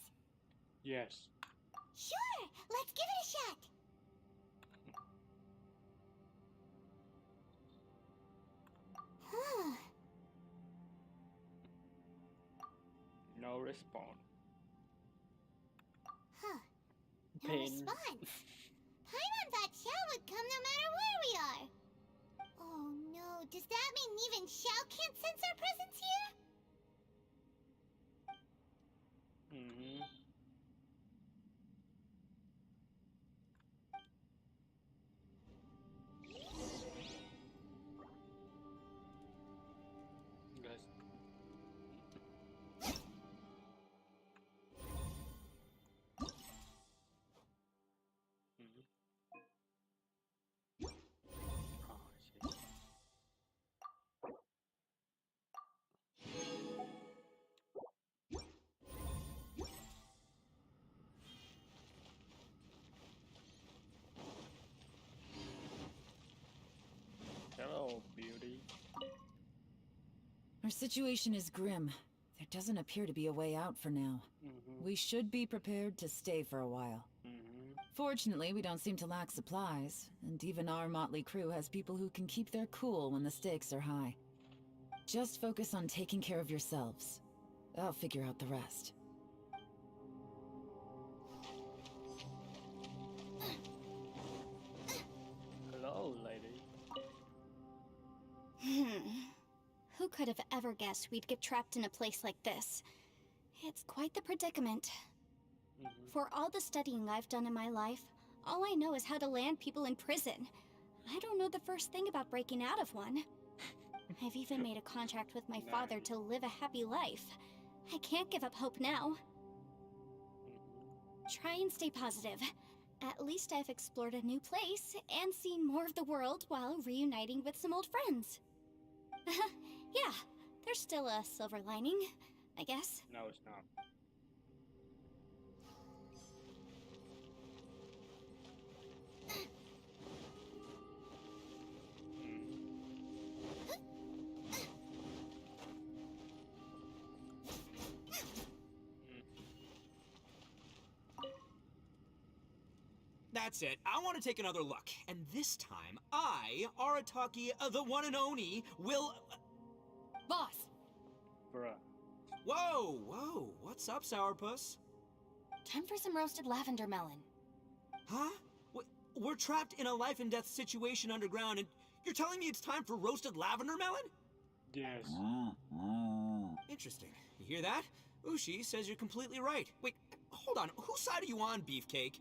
Yes. Sure. Let's give it a shot. Huh. No response. Huh. No Pain. response. Paimon thought Xiao would come no matter where we are. Oh no, does that mean even Xiao can't sense our presence here? Guys. Oh, shit. Hello, beauty. Our situation is grim. There doesn't appear to be a way out for now. We should be prepared to stay for a while. Fortunately, we don't seem to lack supplies, and even our motley crew has people who can keep their cool when the stakes are high. Just focus on taking care of yourselves. I'll figure out the rest. Hello, lady. Who could have ever guessed we'd get trapped in a place like this? It's quite the predicament. For all the studying I've done in my life, all I know is how to land people in prison. I don't know the first thing about breaking out of one. I've even made a contract with my father to live a happy life. I can't give up hope now. Try and stay positive. At least I've explored a new place and seen more of the world while reuniting with some old friends. Yeah, there's still a silver lining, I guess. No, it's not. That's it. I want to take another look. And this time, I, Arataki, the one and only, will... Boss, Bruh. Whoa, whoa. What's up, Sourpuss? time for some roasted lavender melon. Huh? We're trapped in a life and death situation underground, and you're telling me it's time for roasted lavender melon? Yes. Interesting. You hear that? Ushi says you're completely right. Wait, hold on. Whose side are you on, Beefcake?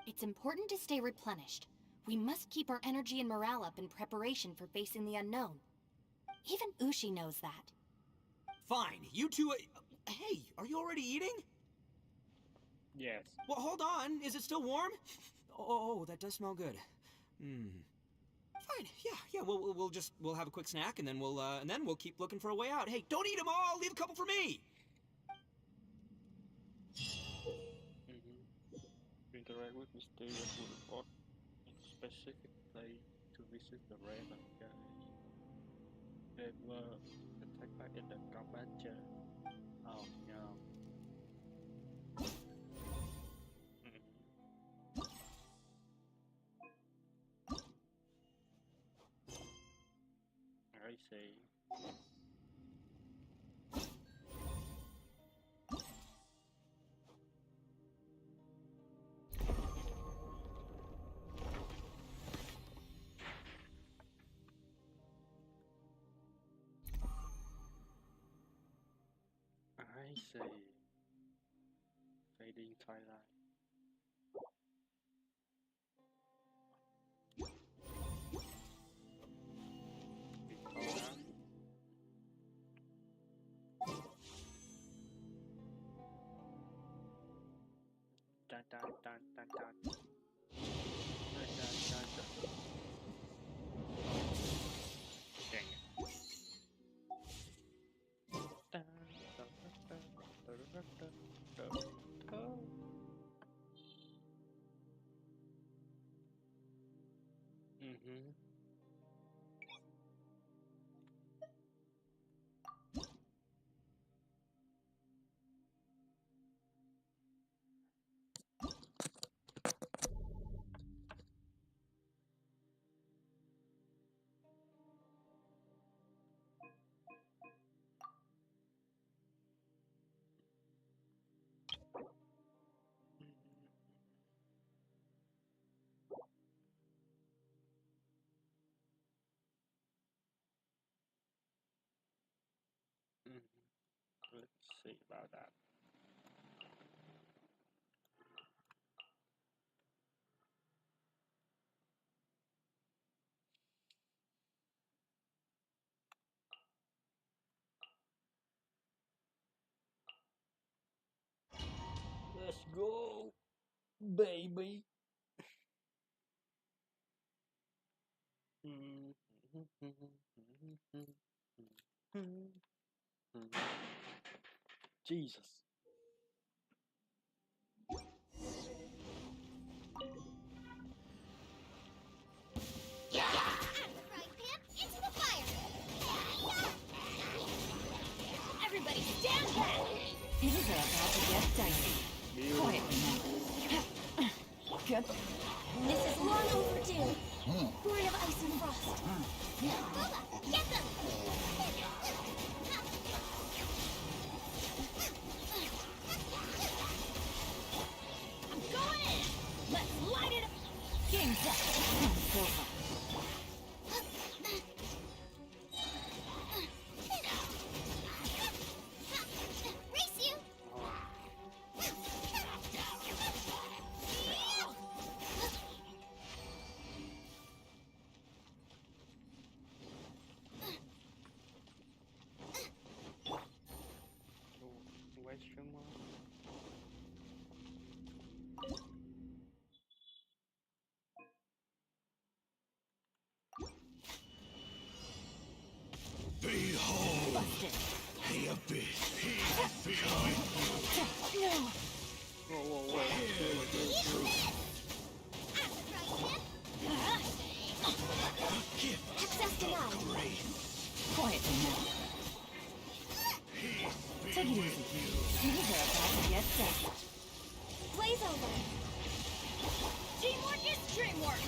It's important to stay replenished. We must keep our energy and morale up in preparation for facing the unknown. Even Ushi knows that. Fine, you two... hey, are you already eating? Yes. Well, hold on. Is it still warm? Oh, that does smell good. Fine. Yeah. We'll have a quick snack, and then we'll keep looking for a way out. Hey, don't eat them all. Leave a couple for me. Interact with mysterious wood in a specific place to visit the raven guys. They were attacked by in the combat chair. Oh no. I see. I see. Fading twilight. Dun dun dun dun dun. Dun dun dun dun. Dang it. Dun, dun, dun, dun, dun, dun, dun, dun, dun. Let's see about that. Let's go, baby. Jesus. Frying pan into the fire! Everybody stand back! Things are about to get dicey. Quietly now. Good. This is long overdue. Born of ice and frost. Booba, get them! I'm going in! Let's light it up! Game's up. It's over. Race you! Question mark? Behold! Busted. The abyss is behind you! No! Whoa, whoa, whoa. Gift Access denied. of grace! Quietly now. Take it easy. These are about to get set. Blaze over. Teamwork is dreamwork!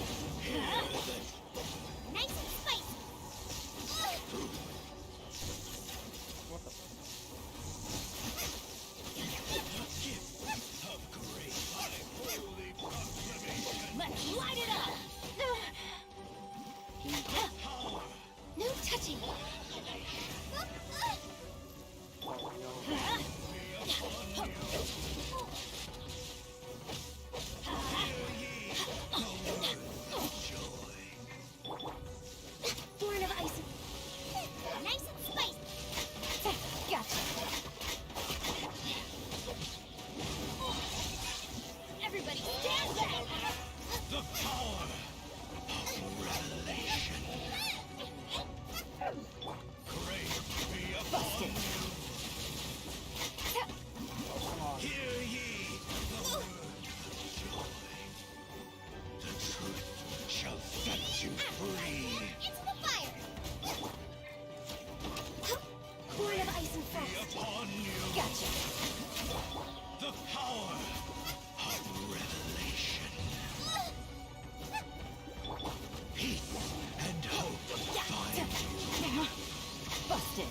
Nice and spicy. What the Gift of grace! By holy proclamation! Let's light it up! No touching. Born of ice. Nice and spicy. Gotcha. Everybody stand back! The power of revelation! Grace be upon you! Hear ye the word of joy! The truth shall set you free! Into the fire. Born of ice and Be frost. upon you! Gotcha. The power of revelation! Peace and hope find you! Busted.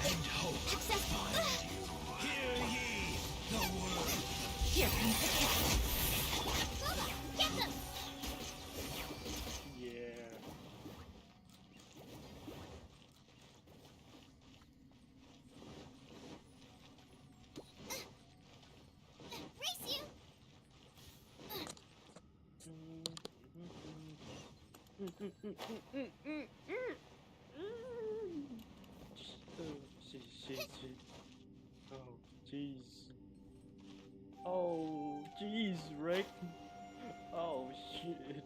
And hope Access. find you! Hear ye the word! Here comes the cat. Get them. Yeah. Race you. Shit. Oh, jeez. Oh, jeez, Rick. Oh, shit.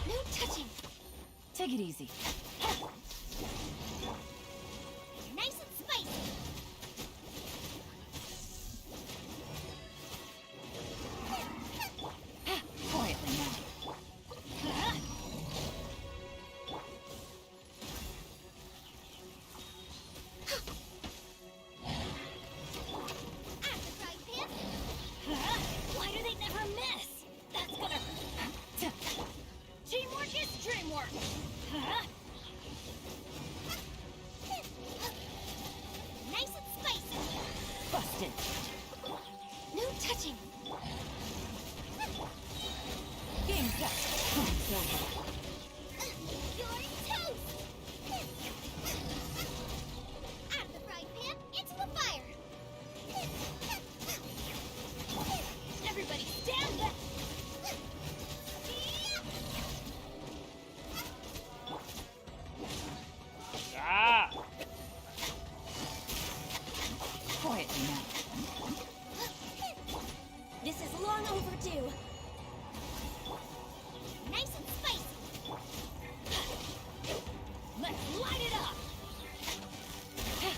No touching. Take it easy. Nice and spicy. Quietly now. At the fry pan. Why do they never miss? That's gonna hurt. Teamwork is dreamwork! Nice and spicy. Busted. No touching. Game set. Time's over. You're toast. Out of the fry pan, into the fire. Everybody stand back! Ah! Quietly now. This is long overdue. Nice and spicy. Let's light it up! Yeah.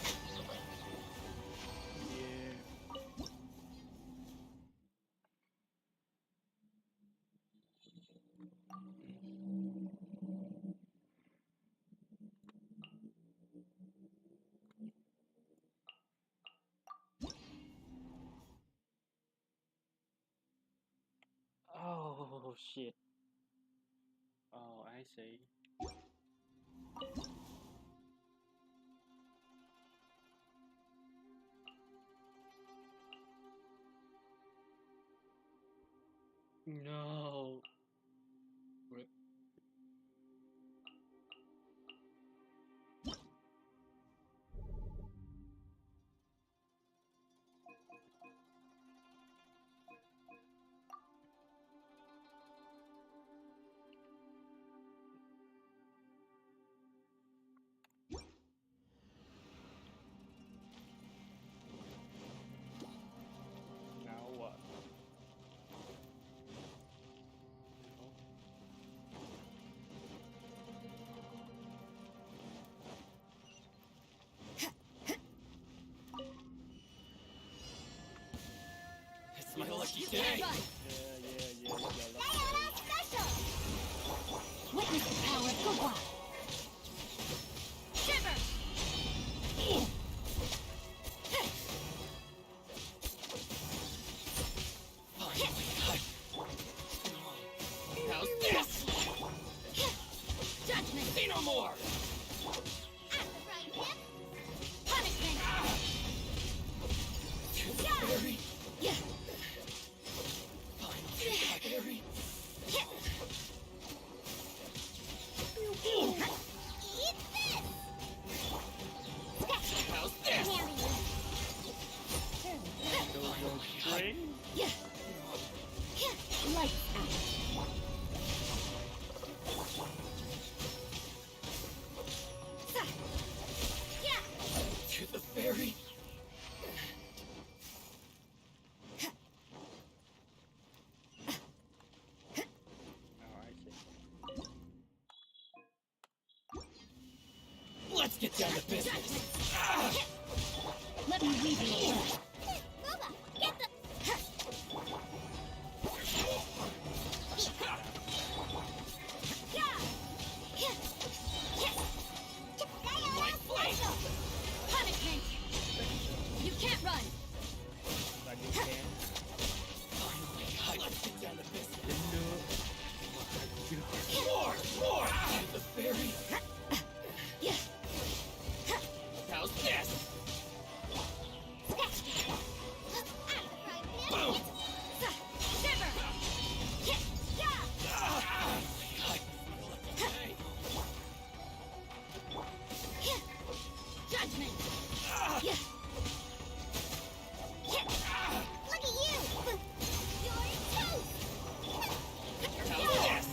Oh, shit. Oh, I see. No. Rip. lucky You day. can't run. Yeah. Diana Special! Witness the power of Goooo. Shiver. How's this? Judgment. Say no more. At the right hip! Punishment. To the fairy. Yeah. Final to the fairy. Eat this! How's this? Handing you. Go string. Yeah. Lights out. To the fairy. Oh, I see. Let's get down to business. Let me weave you a web. Booba, get the... My blade. Punishment. You can't run. But you can. Finally, let's get down to business. No. More. To the fairy. Yeah. How's this? Boom. Shiver. Judgment. Yeah. Look at you! You're toast! How's this?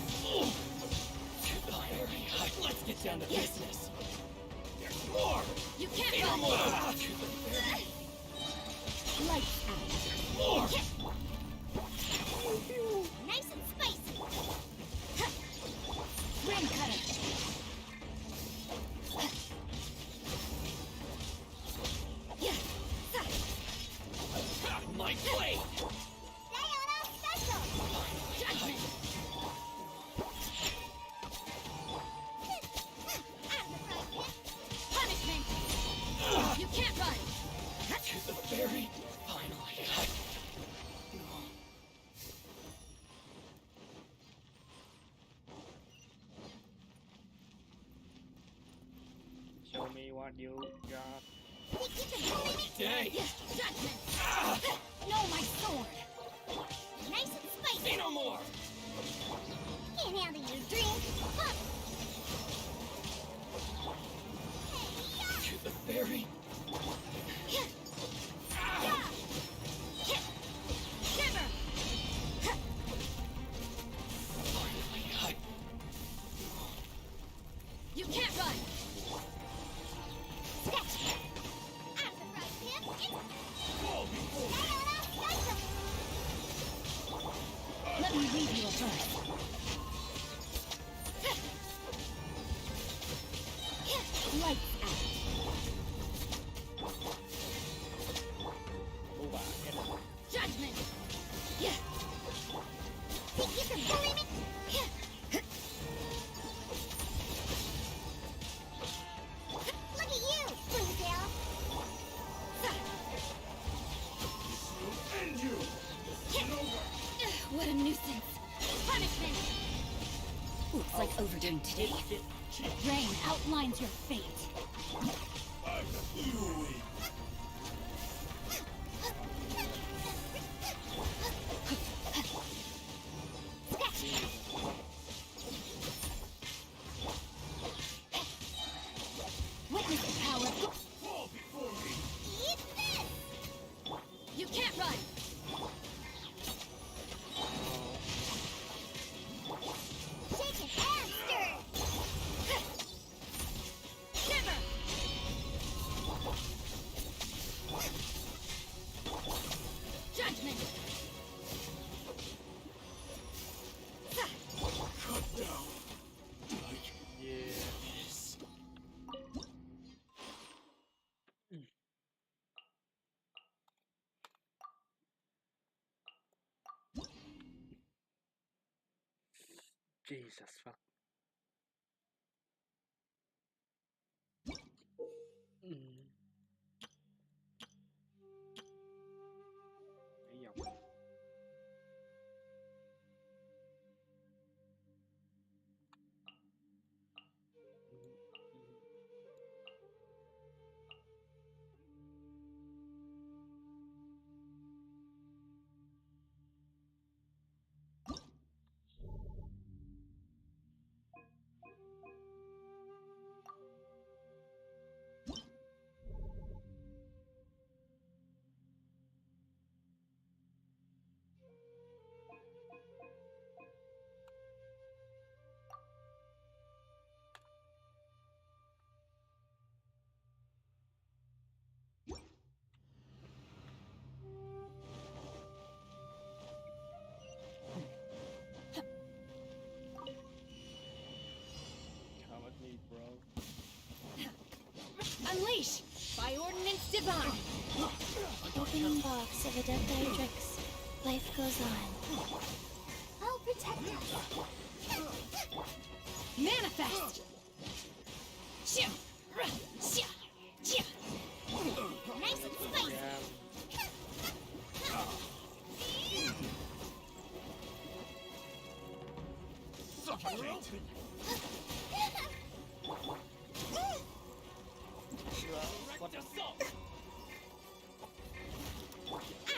To the fairy. Let's get down to business. There's more. You can't Say no run. more. To the fairy. Lights out. More. Nice and spicy! Ring cutter. Yeah. My blade. Diana Special! Judgment. At the right hip! Punishment. You can't run. To the fairy. Finally. Show me what you got. Day. Judgment. No, my sword. Nice and Say spicy! no more. Can't handle your drink! Huh. To the fairy. Shiver. Finally. You can't run. At the right hip! Diana Special! Let me weave you a verse. Lights out. Booba, get it. Judgment. Yeah. Think you can bully me? Look at you, Bluetail! What a nuisance. Punishment. Looks like overdoing today. Rain outlines your fate. Witness the power of Eat this! You can't run. Shake it and stir! Shiver. Jesus fuck. Mm. Thấy dòng. Come with me, bro. Unleash! By ordinance divine! Opening box of Adepti-Trix. Life goes on. I'll protect us. Manifest! Shia! Shia! Shia! Nice and spicy. What the Out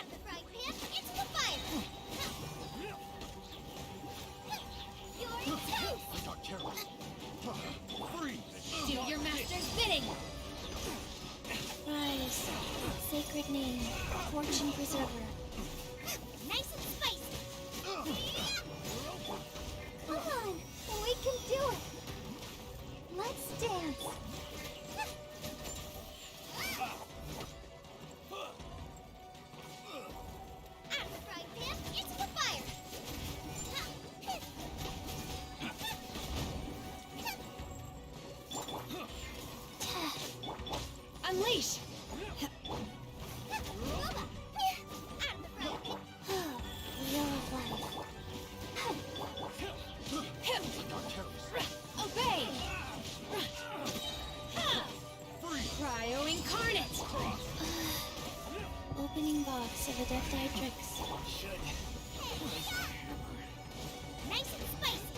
of the frying pan, into the fire. You're toast. Do your master's bidding! Rise, sacred name, fortune preserver. Nice and spicy. Come on, we can do it. Let's dance. Out of the frying pan, into the fire. Unleash! Wheel of life. Obey! Cryo incarnate! Opening box of Adepti-Trix. Nice and spicy.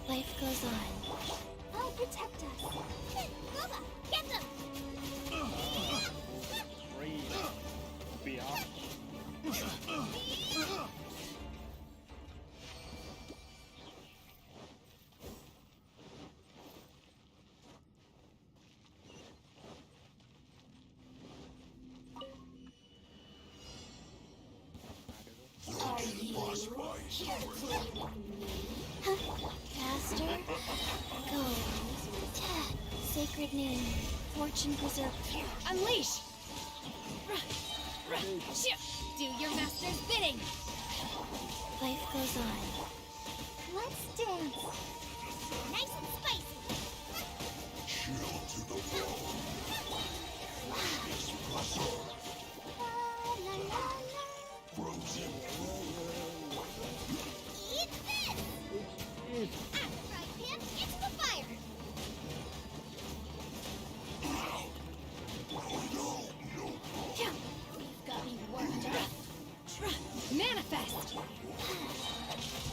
Life goes on. I'll protect us. Gooba, get them! free? Be off. Faster. Go. Sacred name. Fortune preserver. Unleash! Do your master's bidding! Life goes on. Let's dance. Nice and spicy. Chill to the bone. La, la, la, la. Frozen. Eat this! Out of the frying pan, into the fire. You've got me worked up. Manifest!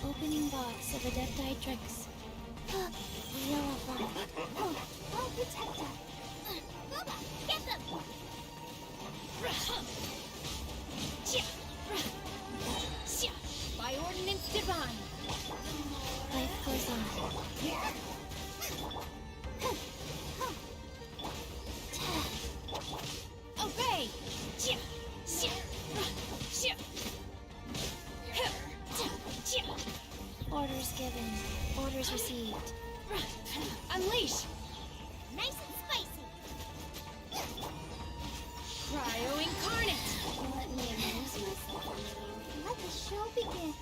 Opening box of Adepti-Trix. Wheel of life. I'll protect us. Gooba, get them! By ordinance divine! Life goes on. Obey! Orders given. Orders received. Unleash! Nice and spicy. Cryo incarnate! Let me amuse myself. Let the show begin.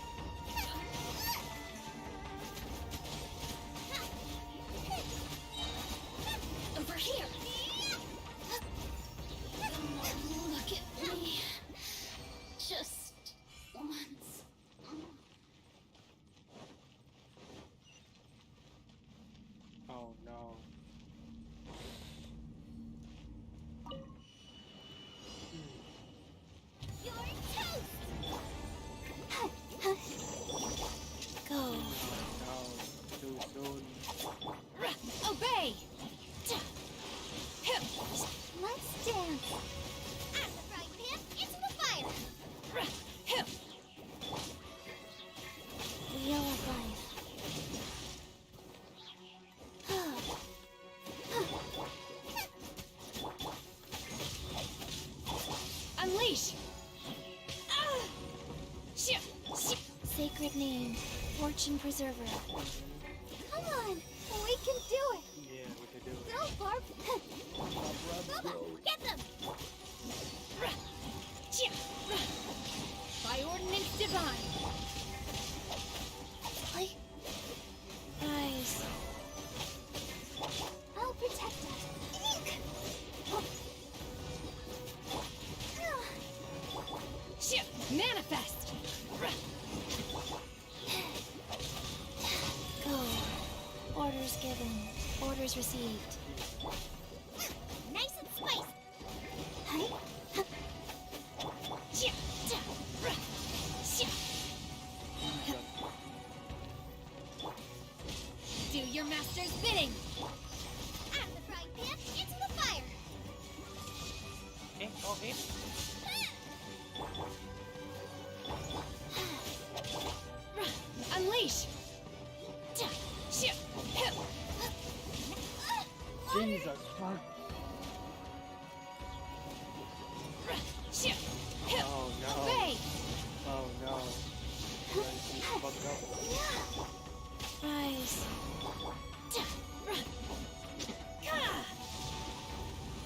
Fortune Preserver. Come on, we can do it. Yeah, we can do it. Go, Barb. Go, get them. By ordinance divine. Rise. I'll protect us. Manifest. Go. Orders given. Orders received. Nice and spicy. Do your master's bidding. Out of the frying pan, into the fire. Okay, okay. Unleash. Jesus fuck. Oh no. Obey. Oh no. He's fucked up. Rise.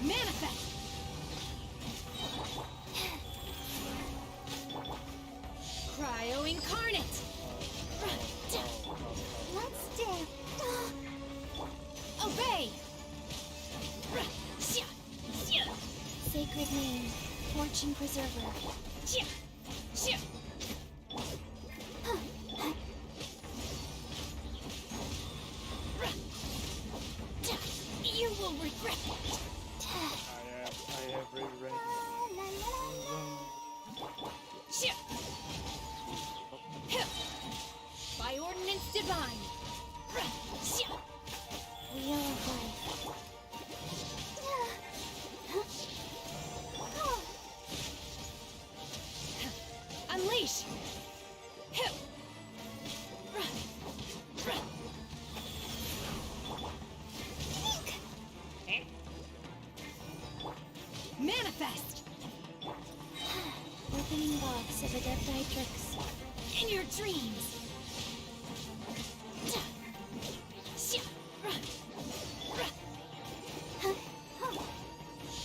Manifest. Cryo incarnate. Let's dance. Obey. Sacred name. Fortune Preserver. You will regret it. I have read. By ordinance divine. Wheel of Life. Unleash. Manifest. Opening box of Adepti In your dreams.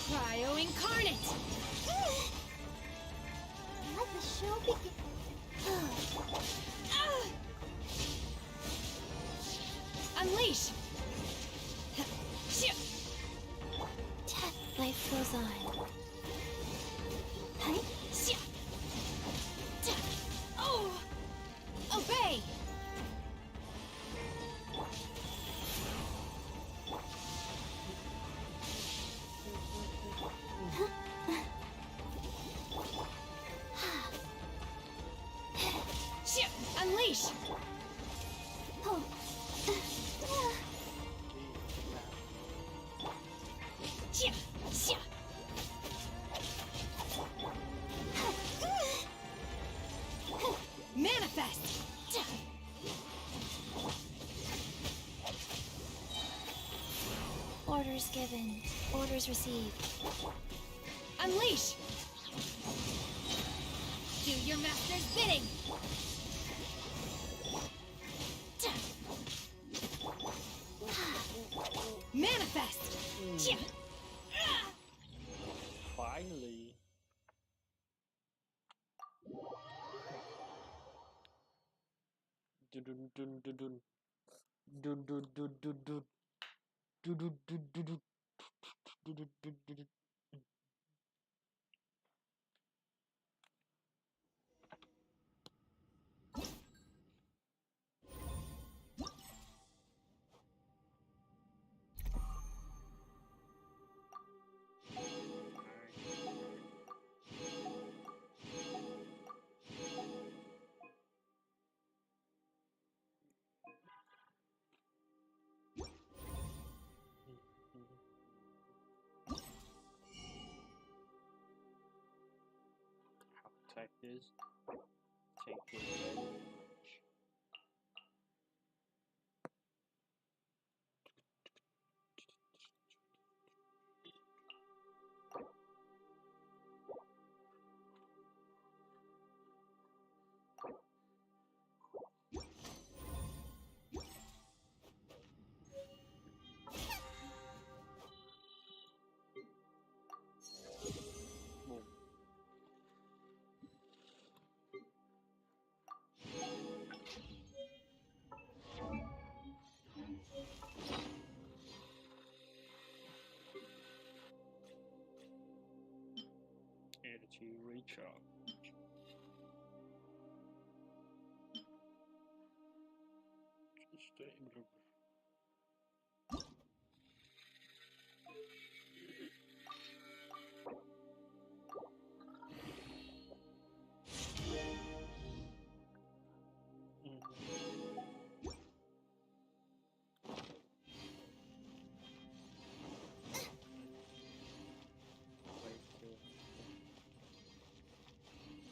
Cryo incarnate. Let the show begin. Unleash. Life goes on. Oh! Obey! Unleash! Manifest! Orders given. Orders received. Unleash! Do your master's bidding! Manifest! Finally. Dun dun dun dun dun. Dun dun dun dun dun. Dun dun dun dun dun. Dun dun dun dun dun. Attack this. Take it. Good job. Stay in the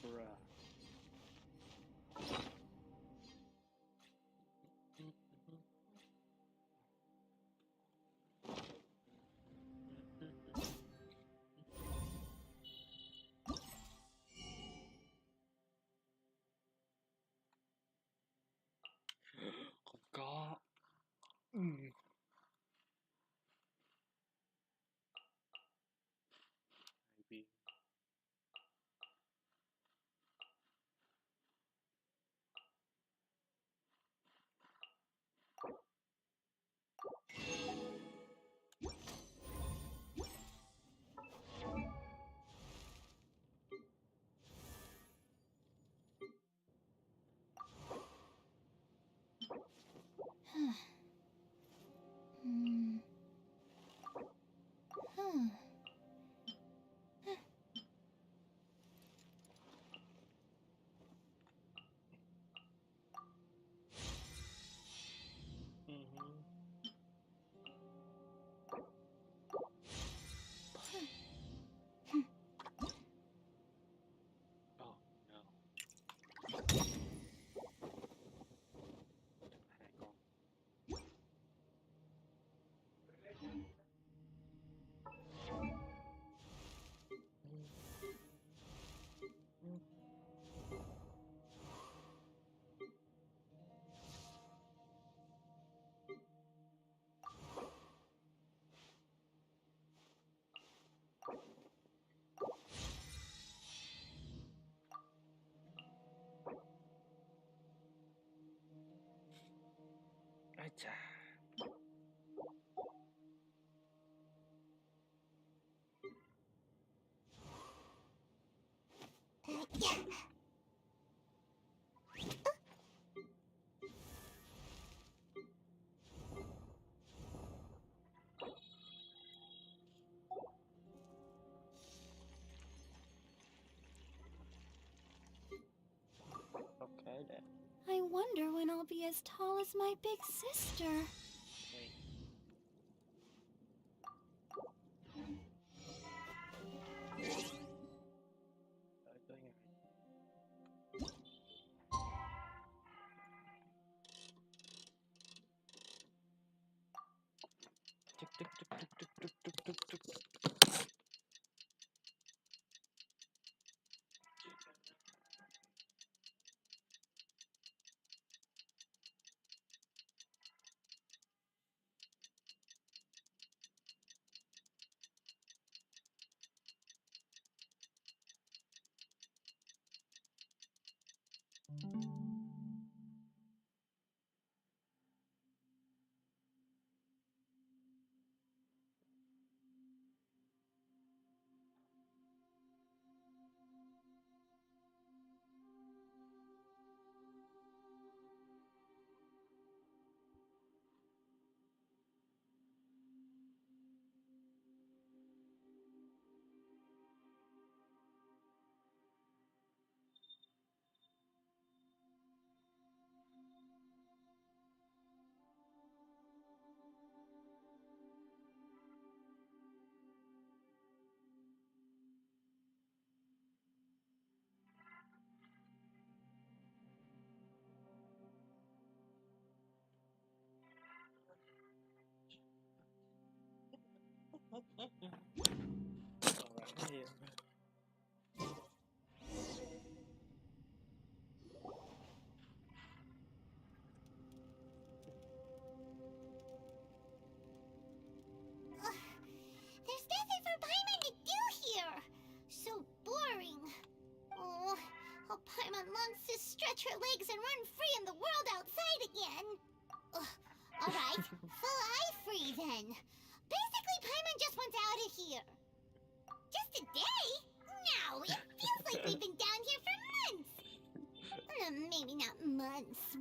bruh. Không có. Hai viên. Oh no. Hai con. Ai chà. Okay then. I wonder when I'll be as tall as my big sister. Wait. Đợi tôi ngại. Tuk tuk tuk tuk tuk tuk tuk tuk tuk.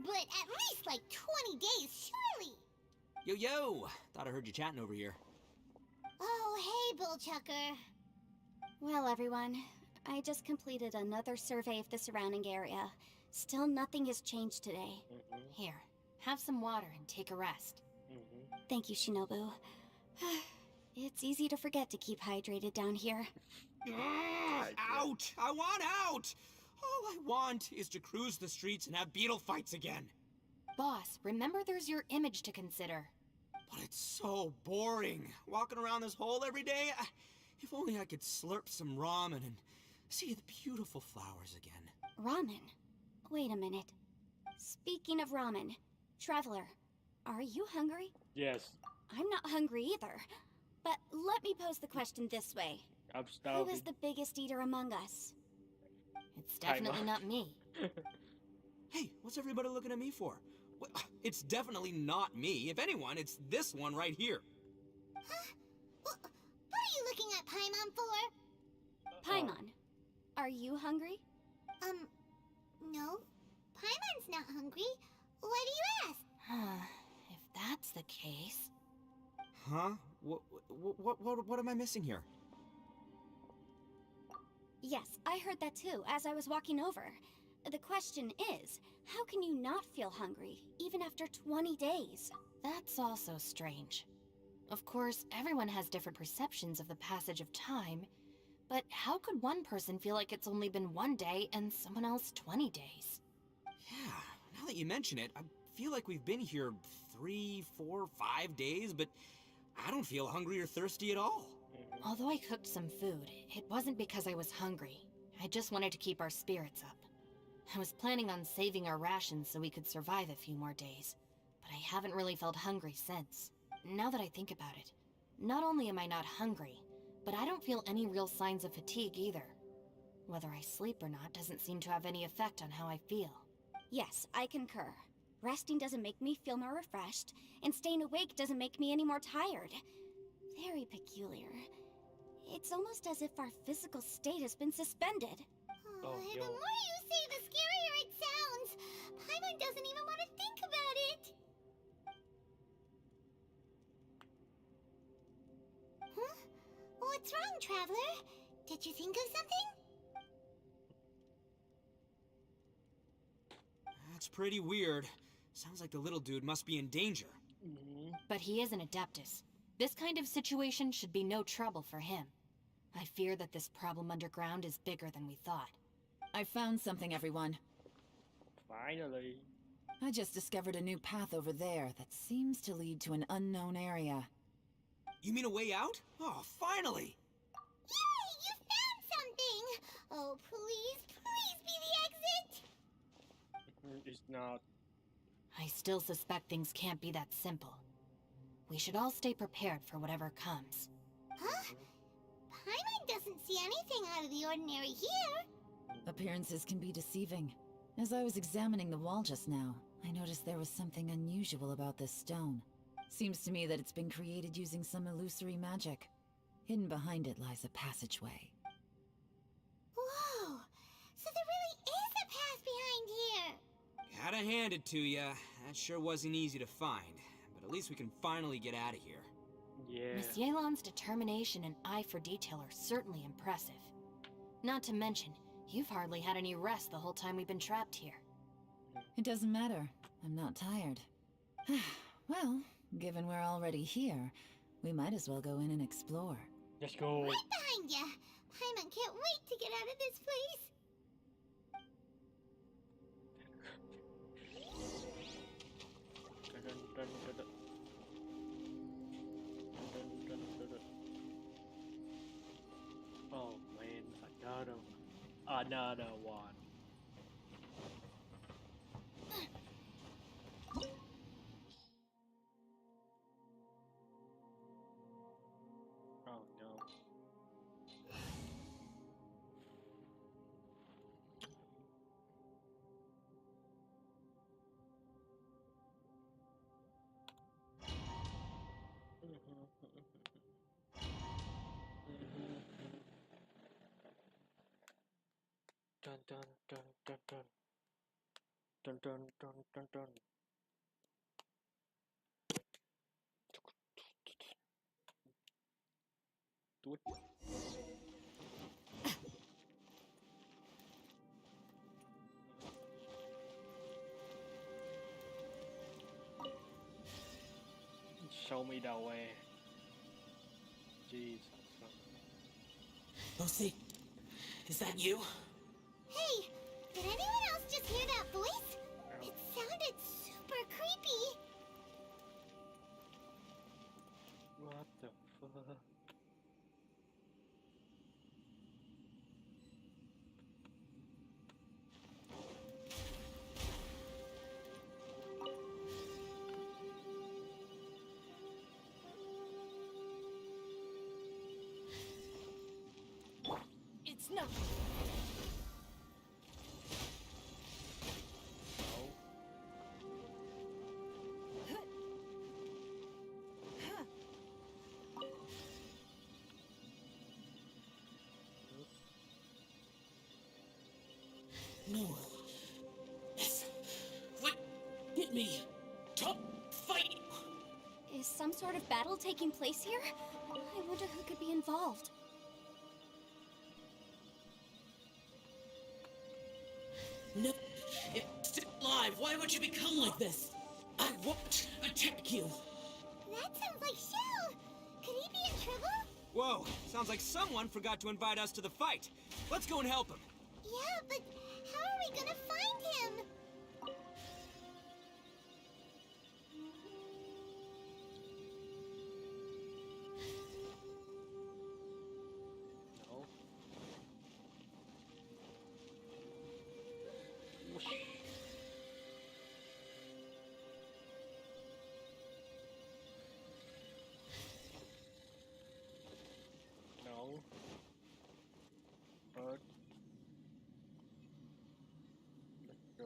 but at least like 20 days, surely. Yo, yo! Thought I heard you chatting over here. Oh, hey, Bullchucker. Well, everyone, I just completed another survey of the surrounding area. Still nothing has changed today. Here, have some water and take a rest. Thank you, Shinobu. It's easy to forget to keep hydrated down here. Out! I want out! All I want is to cruise the streets and have beetle fights again. Boss, remember there's your image to consider. But it's so boring, walking around this hole every day. If only I could slurp some ramen and see the beautiful flowers again. Ramen? Wait a minute. Speaking of ramen, Traveler, are you hungry? Yes, I'm not hungry either. But let me pose the question this way. I'm Who starving. is the biggest eater among us? It's definitely not me. Hey, what's everybody looking at me for? It's definitely not me. If anyone, it's this one right here. Huh? What are you looking at Paimon for? Paimon, are you hungry? No. Paimon's not hungry. Why do you ask? If that's the case... Huh? What am I missing here? Yes, I heard that too, as I was walking over. The question is, how can you not feel hungry, even after 20 days? That's also strange. Of course, everyone has different perceptions of the passage of time, but how could one person feel like it's only been 1 day and someone else 20 days? Yeah, now that you mention it, I feel like we've been here 3, 4, 5 days, but I don't feel hungry or thirsty at all. Although I cooked some food, it wasn't because I was hungry. I just wanted to keep our spirits up. I was planning on saving our rations so we could survive a few more days, but I haven't really felt hungry since. Now that I think about it, not only am I not hungry, but I don't feel any real signs of fatigue either. Whether I sleep or not doesn't seem to have any effect on how I feel. Yes, I concur. Resting doesn't make me feel more refreshed, and staying awake doesn't make me any more tired. Very peculiar. It's almost as if our physical state has been suspended. Oh, The yo. more you say, the scarier it sounds. Paimon doesn't even want to think about it. Huh? What's wrong, Traveler? Did you think of something? That's pretty weird. Sounds like the little dude must be in danger. But he is an Adeptus. This kind of situation should be no trouble for him. I fear that this problem underground is bigger than we thought. I found something, everyone. Finally. I just discovered a new path over there that seems to lead to an unknown area. You mean a way out? Oh, finally! Yay! You found something! Oh, please, please be the exit! It's not. I still suspect things can't be that simple. We should all stay prepared for whatever comes. Huh? Paimon doesn't see anything out of the ordinary here. Appearances can be deceiving. As I was examining the wall just now, I noticed there was something unusual about this stone. Seems to me that it's been created using some illusory magic. Hidden behind it lies a passageway. Whoa! So there really is a path behind here! Gotta hand it to ya. That sure wasn't easy to find. But at least we can finally get out of here. Yeah. Miss Yelan's determination and eye for detail are certainly impressive. Not to mention, you've hardly had any rest the whole time we've been trapped here. It doesn't matter. I'm not tired. Well, given we're already here, we might as well go in and explore. Let's go. Right behind ya! Paimon can't wait to get out of this place! Dun, dun, dun, dun, dun. Dun, dun, dun, dun. Oh man, another one. Oh no. Dun dun dun dun dun. Dun dun dun dun dun. Túi. Show me the way. Jesus. Lucy, is that you? Hey, did anyone else just hear that voice? It sounded super creepy. What the fuck? It's nothing. No. Yes. What? Get me. Top fight. Is some sort of battle taking place here? I wonder who could be involved. No. It's still alive. Why would you become like this? I won't attack you. That sounds like Shell. Could he be in trouble? Whoa, sounds like someone forgot to invite us to the fight. Let's go and help him. Yeah, but how are we gonna find him? No. Whoosh. No. Bird. Let's go.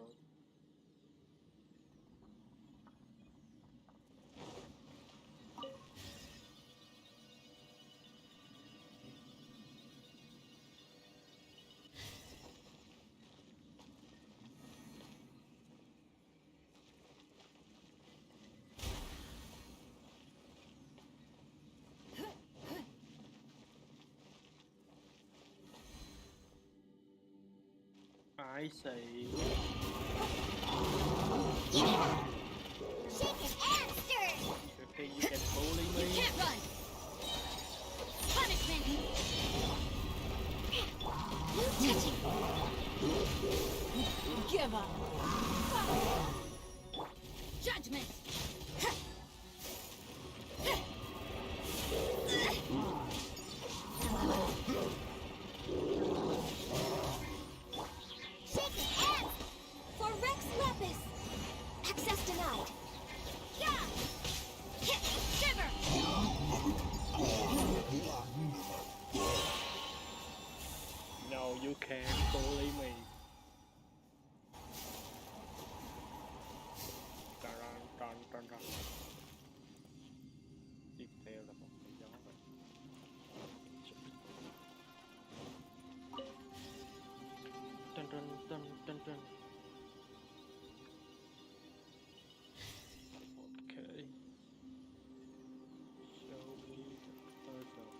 I say. Shaken and stirred. You think you can bully You me? can't run! Punishment! You touching! Give up. Judgment! Shaken and For Rex Lapis! Access denied. Yeah! Shiver! No, you can't bully me. Dun dun dun dun. Tiếp theo là một cái gió vậy. Dun dun dun dun dun. Okay. Show me the puzzle.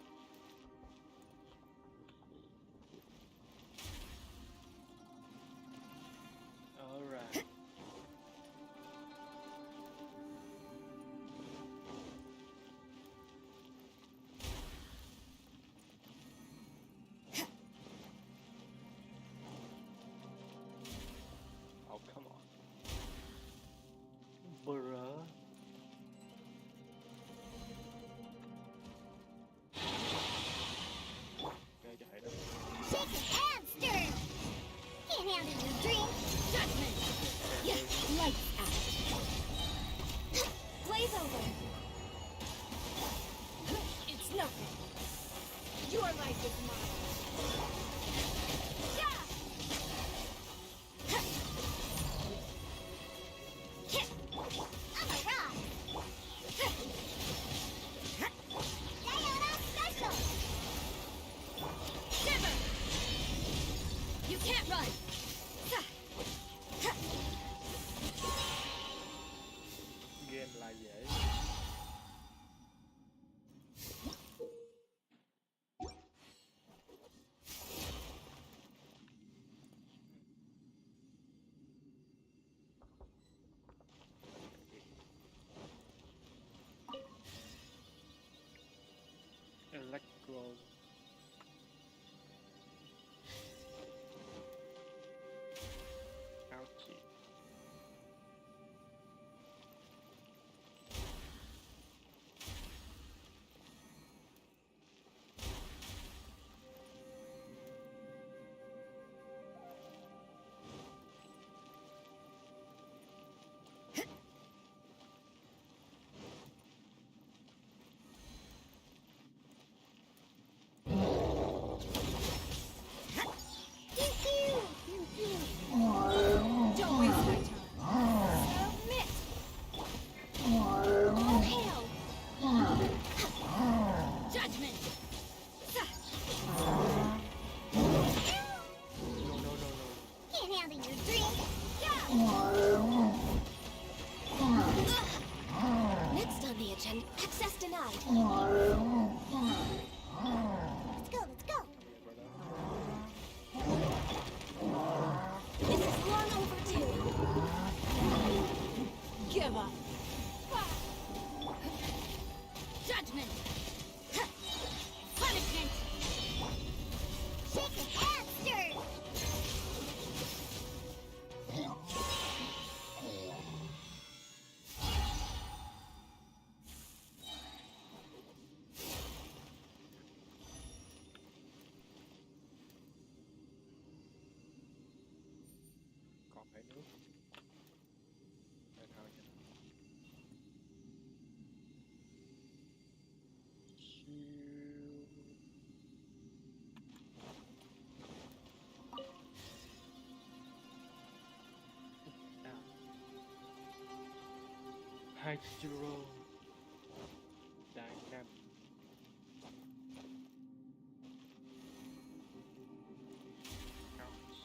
Scroll. Ouchie. Don't waste my time. Submit! All hail! Judgment! No. Can't handle your drink. Next on the agenda, access denied. Let's go, let's go. This is long overdue. Give up. Judgment! Punishment! Shake it and stir. Còn phải nước. Để thao cho nó. Chiêu. Nào. Hydro. Dynamic. Ouch.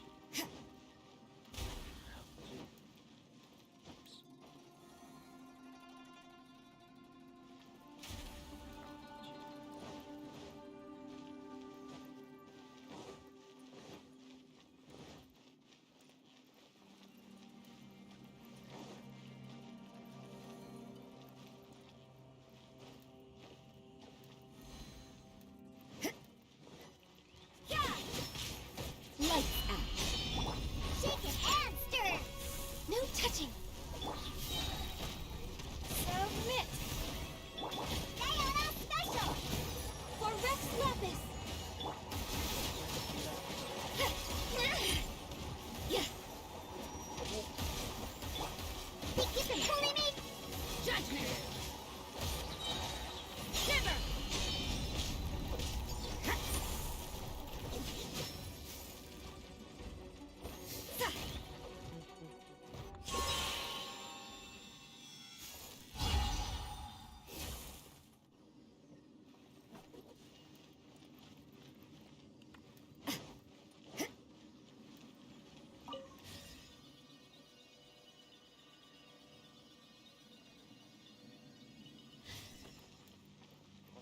Lights out. Shake it and stir. No touching. Submit! Diana special. For Rex Lapis! Yeah. Think you can bully me? Judgment! Shiver!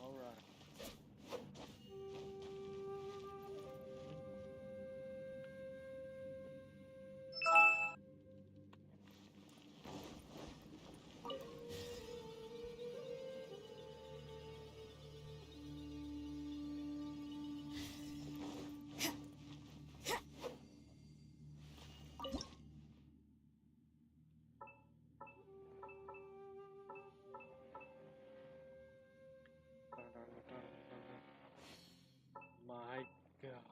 Alright. My God.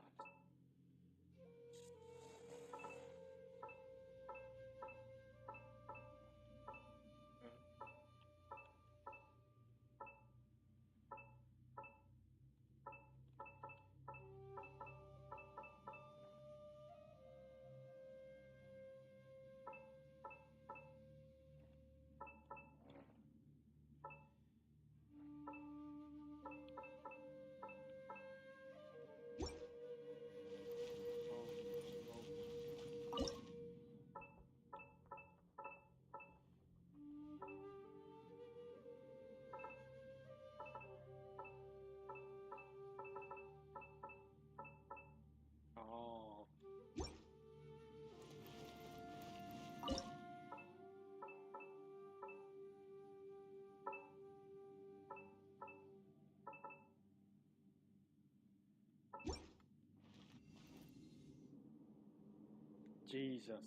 Jesus.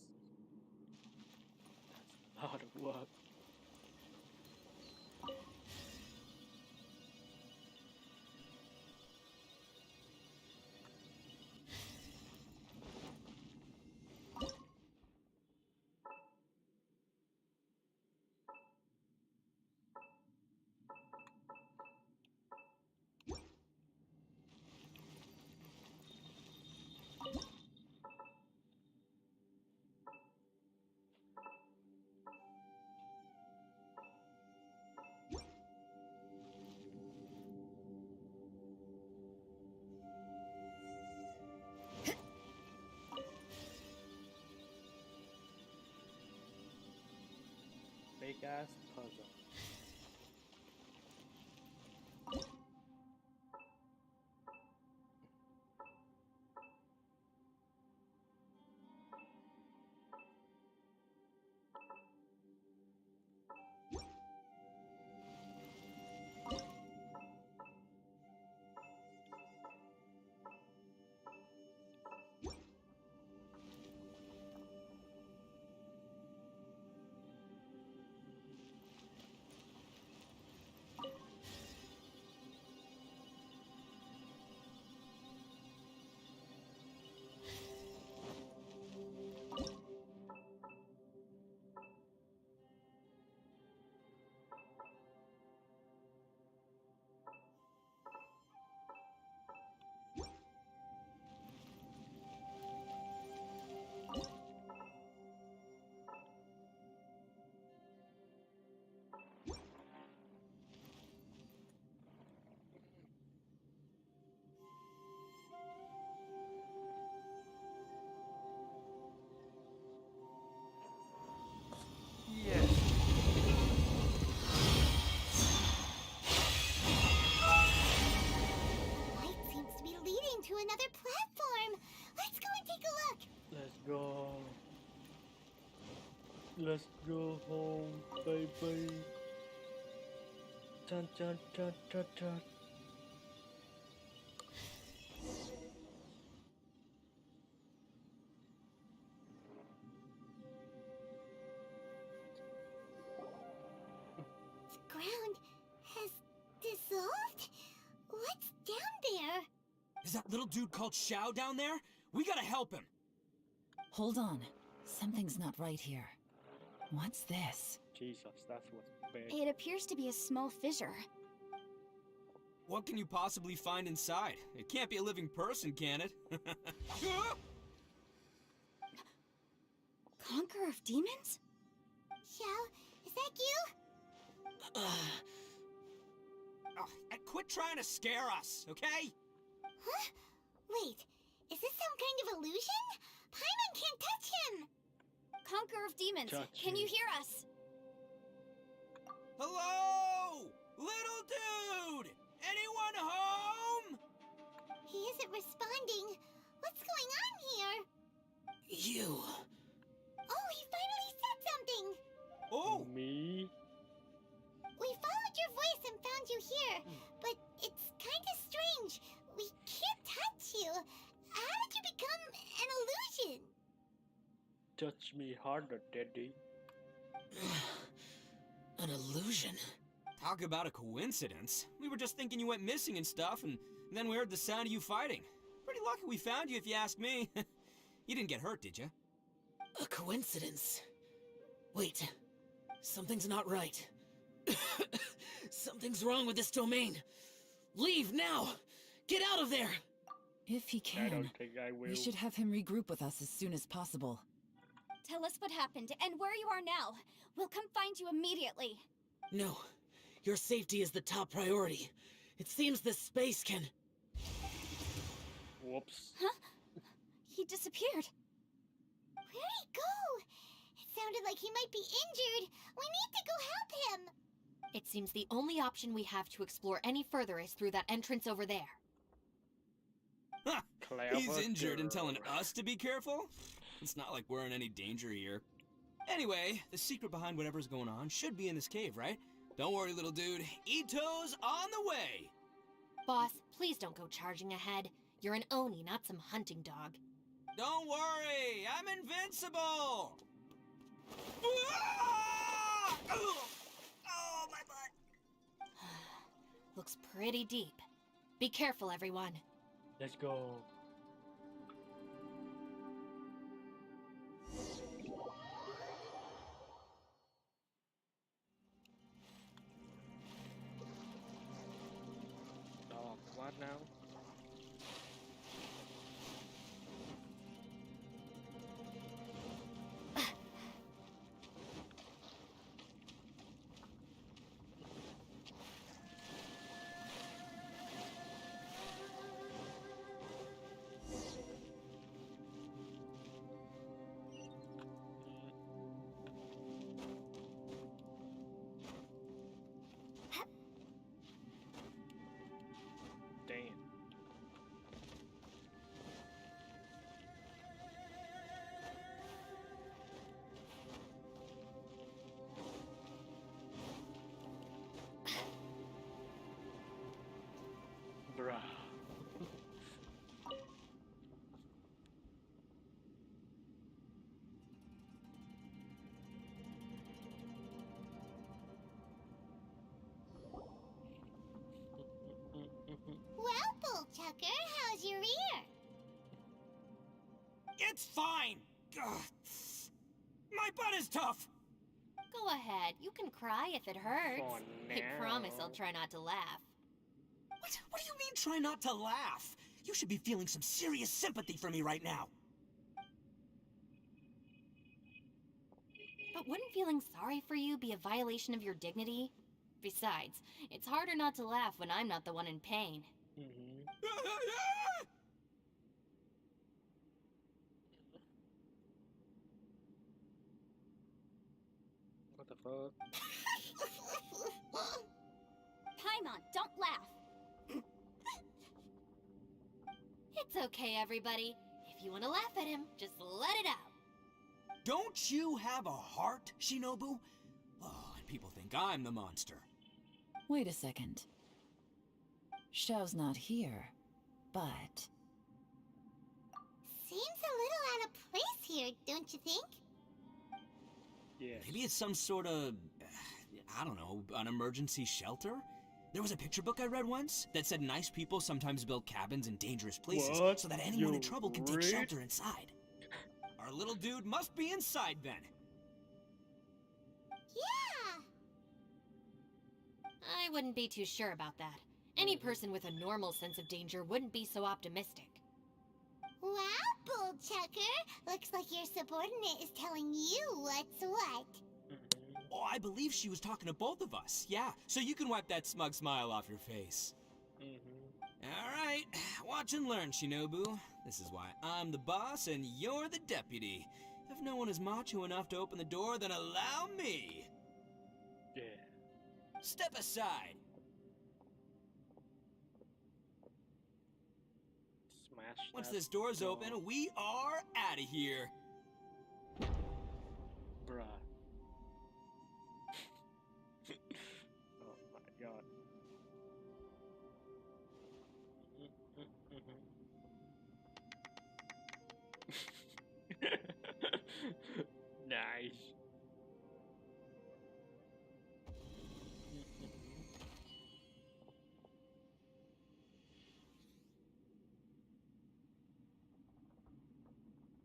That's a lot of work. Big ass puzzle. Yes. Light seems to be leading to another platform. Let's go and take a look. Let's go. Let's go home, baby. Dun dun dun dun dun. The ground has dissolved? What's down there? Is that little dude called Xiao down there? We gotta help him. Hold on. Something's not right here. What's this? Jesus, that's what's big. It appears to be a small fissure. What can you possibly find inside? It can't be a living person, can it? Conqueror of demons? Xiao, is that you? Oh, and quit trying to scare us, okay? Huh? Wait, is this some kind of illusion? Paimon can't touch him! Conqueror of demons, Touch can me. you hear us? Hello? Little dude! Anyone home? He isn't responding. What's going on here? You. Oh, he finally said something! Oh! Me? We followed your voice and found you here, but it's kind of strange. We can't touch you. How did you become an illusion? Touch me harder, Daddy. An illusion? Talk about a coincidence. We were just thinking you went missing and stuff, and then we heard the sound of you fighting. Pretty lucky we found you, if you ask me. You didn't get hurt, did you? A coincidence? Wait. Something's not right. Something's wrong with this domain. Leave now! Get out of there! If he I can, don't think I will. we should have him regroup with us as soon as possible. Tell us what happened and where you are now. We'll come find you immediately. No. Your safety is the top priority. It seems this space can... Whoops. He disappeared. Where'd he go? It sounded like he might be injured. We need to go help him. It seems the only option we have to explore any further is through that entrance over there. Huh. Clever He's injured and telling girl. us to be careful? It's not like we're in any danger here. Anyway, the secret behind whatever's going on should be in this cave, right? Don't worry, little dude. Ito's on the way! Boss, please don't go charging ahead. You're an Oni, not some hunting dog. Don't worry, I'm invincible! Oh, my butt! Looks pretty deep. Be careful, everyone. Let's go. Dog, what now? Damn. Bruh. Well, Bullchucker, how's your ear? It's fine! Ugh. My butt is tough! Go ahead, you can cry if it hurts. For I promise now. I'll try not to laugh. What do you mean, try not to laugh? You should be feeling some serious sympathy for me right now. But wouldn't feeling sorry for you be a violation of your dignity? Besides, it's harder not to laugh when I'm not the one in pain. Mm-hmm. What the fuck? Paimon, don't laugh. It's okay, everybody. If you want to laugh at him, just let it out. Don't you have a heart, Shinobu? Oh, and people think I'm the monster. Wait a second. Xiao's not here, but... Seems a little out of place here, don't you think? Yes. Maybe it's some sort of, I don't know, an emergency shelter? There was a picture book I read once that said nice people sometimes build cabins in dangerous places What? so that anyone in You trouble can take read? shelter inside. Our little dude must be inside then. Yeah! I wouldn't be too sure about that. Any person with a normal sense of danger wouldn't be so optimistic. Wow, Bullchucker! Looks like your subordinate is telling you what's what. Mm-hmm. Oh, I believe she was talking to both of us. Yeah, so you can wipe that smug smile off your face. Mm-hmm. All right, watch and learn, Shinobu. This is why I'm the boss and you're the deputy. If no one is macho enough to open the door, then allow me. Yeah. Step aside. Smash Once that this door's door. open, we are out of here. Bruh. Oh my god. Nice.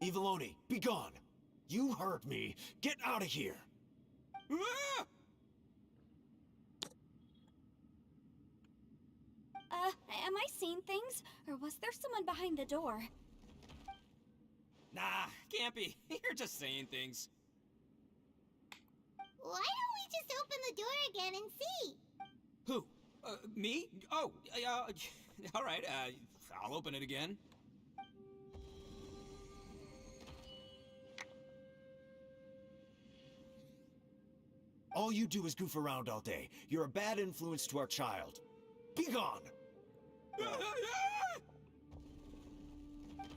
Eviloni, be gone! You heard me! Get out of here! Ah! Am I seeing things? Or was there someone behind the door? Nah, can't be. You're just saying things. Why don't we just open the door again and see? Who? Me? Oh, all right, I'll open it again. All you do is goof around all day. You're a bad influence to our child. Be gone!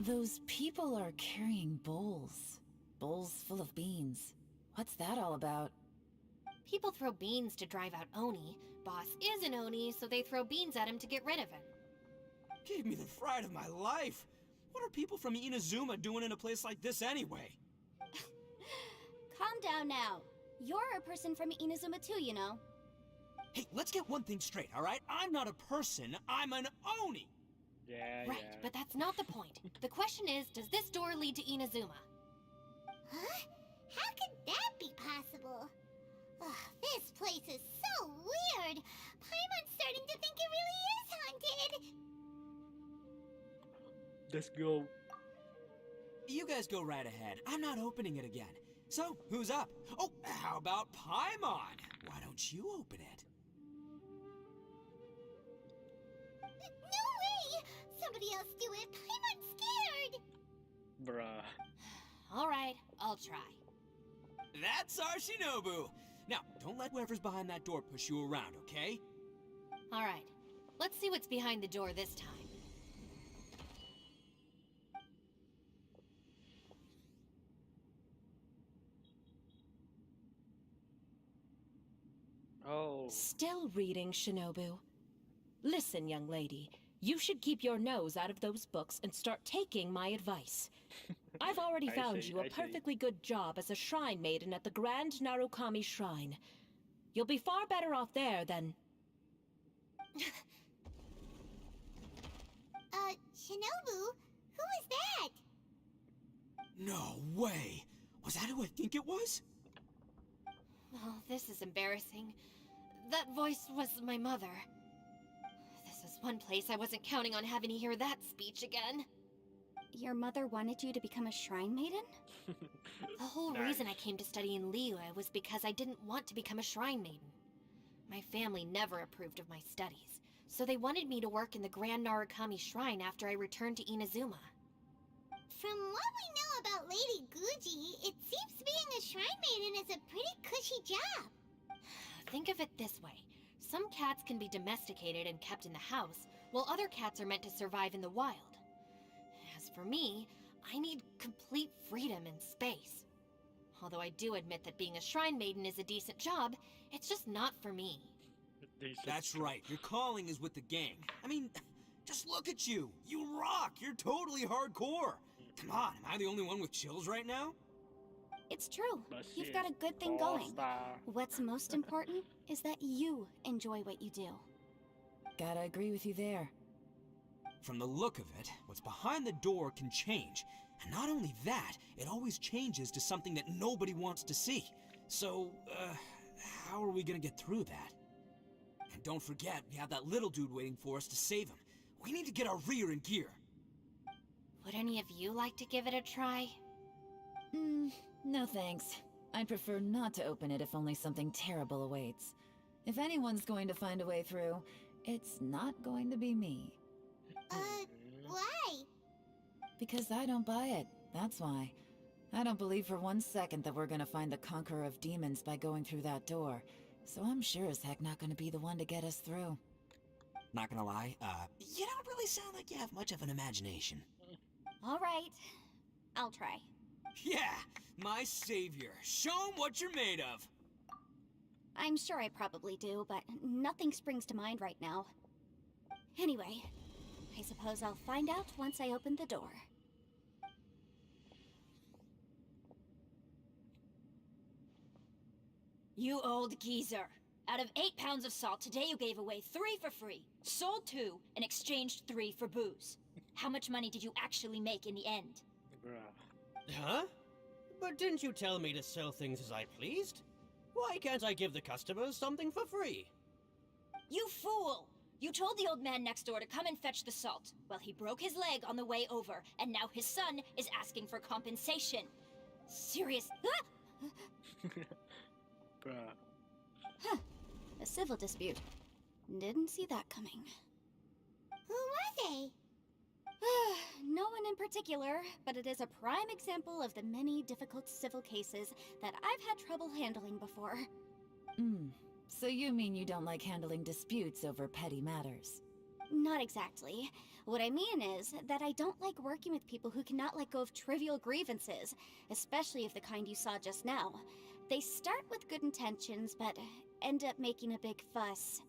Those people are carrying bowls. Bowls full of beans. What's that all about? People throw beans to drive out Oni. Boss is an Oni, so they throw beans at him to get rid of him. Gave me the fright of my life. What are people from Inazuma doing in a place like this anyway? Calm down now. You're a person from Inazuma too, you know. Hey, let's get one thing straight, all right? I'm not a person, I'm an Oni! Yeah, Right, yeah. but that's not the point. The question is, does this door lead to Inazuma? Huh? How could that be possible? Ugh, this place is so weird. Paimon's starting to think it really is haunted. Let's go. You guys go right ahead. I'm not opening it again. So, who's up? Oh, how about Paimon? Why don't you open it? No way! Somebody else do it. Paimon's scared. Bruh. Alright, I'll try. That's our Shinobu! Now, don't let whoever's behind that door push you around, okay? Alright, let's see what's behind the door this time. Oh. Still reading, Shinobu. Listen, young lady. You should keep your nose out of those books and start taking my advice. I've already I found see, you a I see. perfectly good job as a shrine maiden at the Grand Narukami Shrine. You'll be far better off there than... Shinobu? Who is that? No way! Was that who I think it was? Oh, this is embarrassing. That voice was my mother. This is one place I wasn't counting on having to hear that speech again. Your mother wanted you to become a shrine maiden? The whole Nice. reason I came to study in Liyue was because I didn't want to become a shrine maiden. My family never approved of my studies, so they wanted me to work in the Grand Narukami Shrine after I returned to Inazuma. From what we know about Lady Guji, it seems being a shrine maiden is a pretty cushy job. Think of it this way. Some cats can be domesticated and kept in the house, while other cats are meant to survive in the wild. As for me, I need complete freedom and space. Although I do admit that being a shrine maiden is a decent job, it's just not for me. That's right, your calling is with the gang. I mean, just look at you. You rock, you're totally hardcore. Come on, am I the only one with chills right now? It's true. But You've she got is a good thing all going. star. What's most important is that you enjoy what you do. Gotta agree with you there. From the look of it, what's behind the door can change. And not only that, it always changes to something that nobody wants to see. So, how are we gonna get through that? And don't forget, we have that little dude waiting for us to save him. We need to get our rear in gear. Would any of you like to give it a try? No thanks. I'd prefer not to open it if only something terrible awaits. If anyone's going to find a way through, it's not going to be me. Why? Because I don't buy it, that's why. I don't believe for one second that we're gonna find the Conqueror of Demons by going through that door. So I'm sure as heck not gonna be the one to get us through. Not gonna lie, you don't really sound like you have much of an imagination. All right, I'll try. Yeah, my savior. Show 'em what you're made of. I'm sure I probably do, but nothing springs to mind right now. Anyway, I suppose I'll find out once I open the door. You old geezer. Out of 8 pounds of salt, today you gave away 3 for free, sold 2, and exchanged 3 for booze. How much money did you actually make in the end? Bruh. Huh? But didn't you tell me to sell things as I pleased? Why can't I give the customers something for free? You fool! You told the old man next door to come and fetch the salt. Well, he broke his leg on the way over, and now his son is asking for compensation. Serious... Ah! Bruh. A civil dispute. Didn't see that coming. Who were they? No one in particular, but it is a prime example of the many difficult civil cases that I've had trouble handling before. So you mean you don't like handling disputes over petty matters? Not exactly. What I mean is that I don't like working with people who cannot let go of trivial grievances, especially of the kind you saw just now. They start with good intentions, but end up making a big fuss.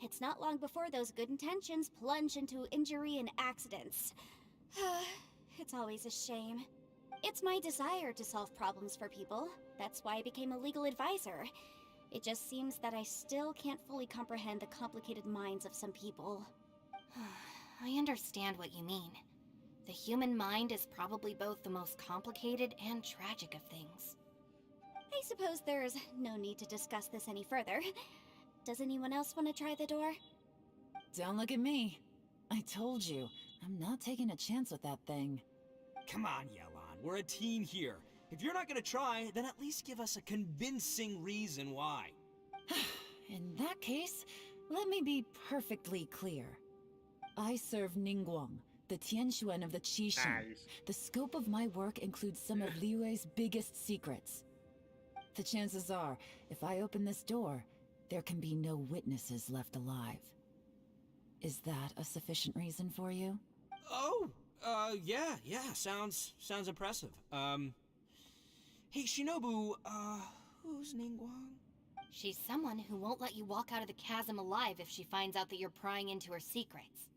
It's not long before those good intentions plunge into injury and accidents. It's always a shame. It's my desire to solve problems for people. That's why I became a legal advisor. It just seems that I still can't fully comprehend the complicated minds of some people. I understand what you mean. The human mind is probably both the most complicated and tragic of things. I suppose there's no need to discuss this any further. Does anyone else want to try the door? Don't look at me. I told you, I'm not taking a chance with that thing. Come on, Yelan. We're a team here. If you're not gonna try, then at least give us a convincing reason why. In that case, let me be perfectly clear. I serve Ningguang, the Tianxuan of the Qixing. Nice. The scope of my work includes some of Liyue's biggest secrets. The chances are, if I open this door, there can be no witnesses left alive. Is that a sufficient reason for you? Oh, yeah, sounds impressive. Hey, Shinobu, who's Ningguang? She's someone who won't let you walk out of the chasm alive if she finds out that you're prying into her secrets.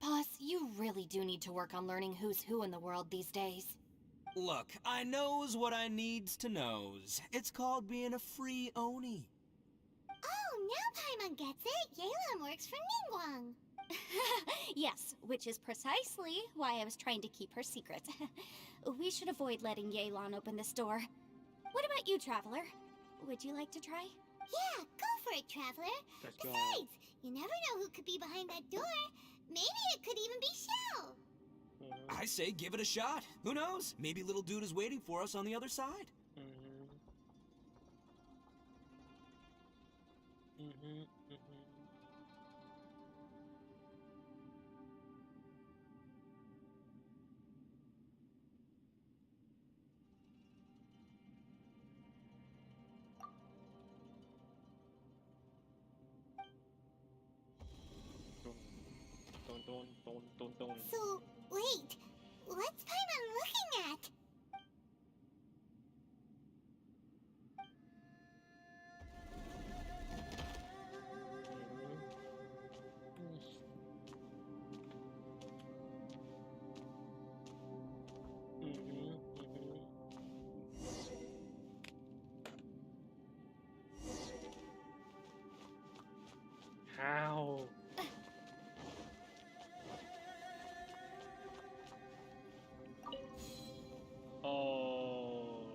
Boss, you really do need to work on learning who's who in the world these days. Look, I knows what I needs to knows. It's called being a free Oni. Oh, now Paimon gets it. Yelan works for Ningguang. Yes, which is precisely why I was trying to keep her secret. We should avoid letting Yelan open this door. What about you, Traveler? Would you like to try? Yeah, go for it, Traveler. Let's go. Besides, you never know who could be behind that door. Maybe it could even be Shell. I say give it a shot. Who knows? Maybe little dude is waiting for us on the other side. So, wait. What's Paimon looking at? How? Oh.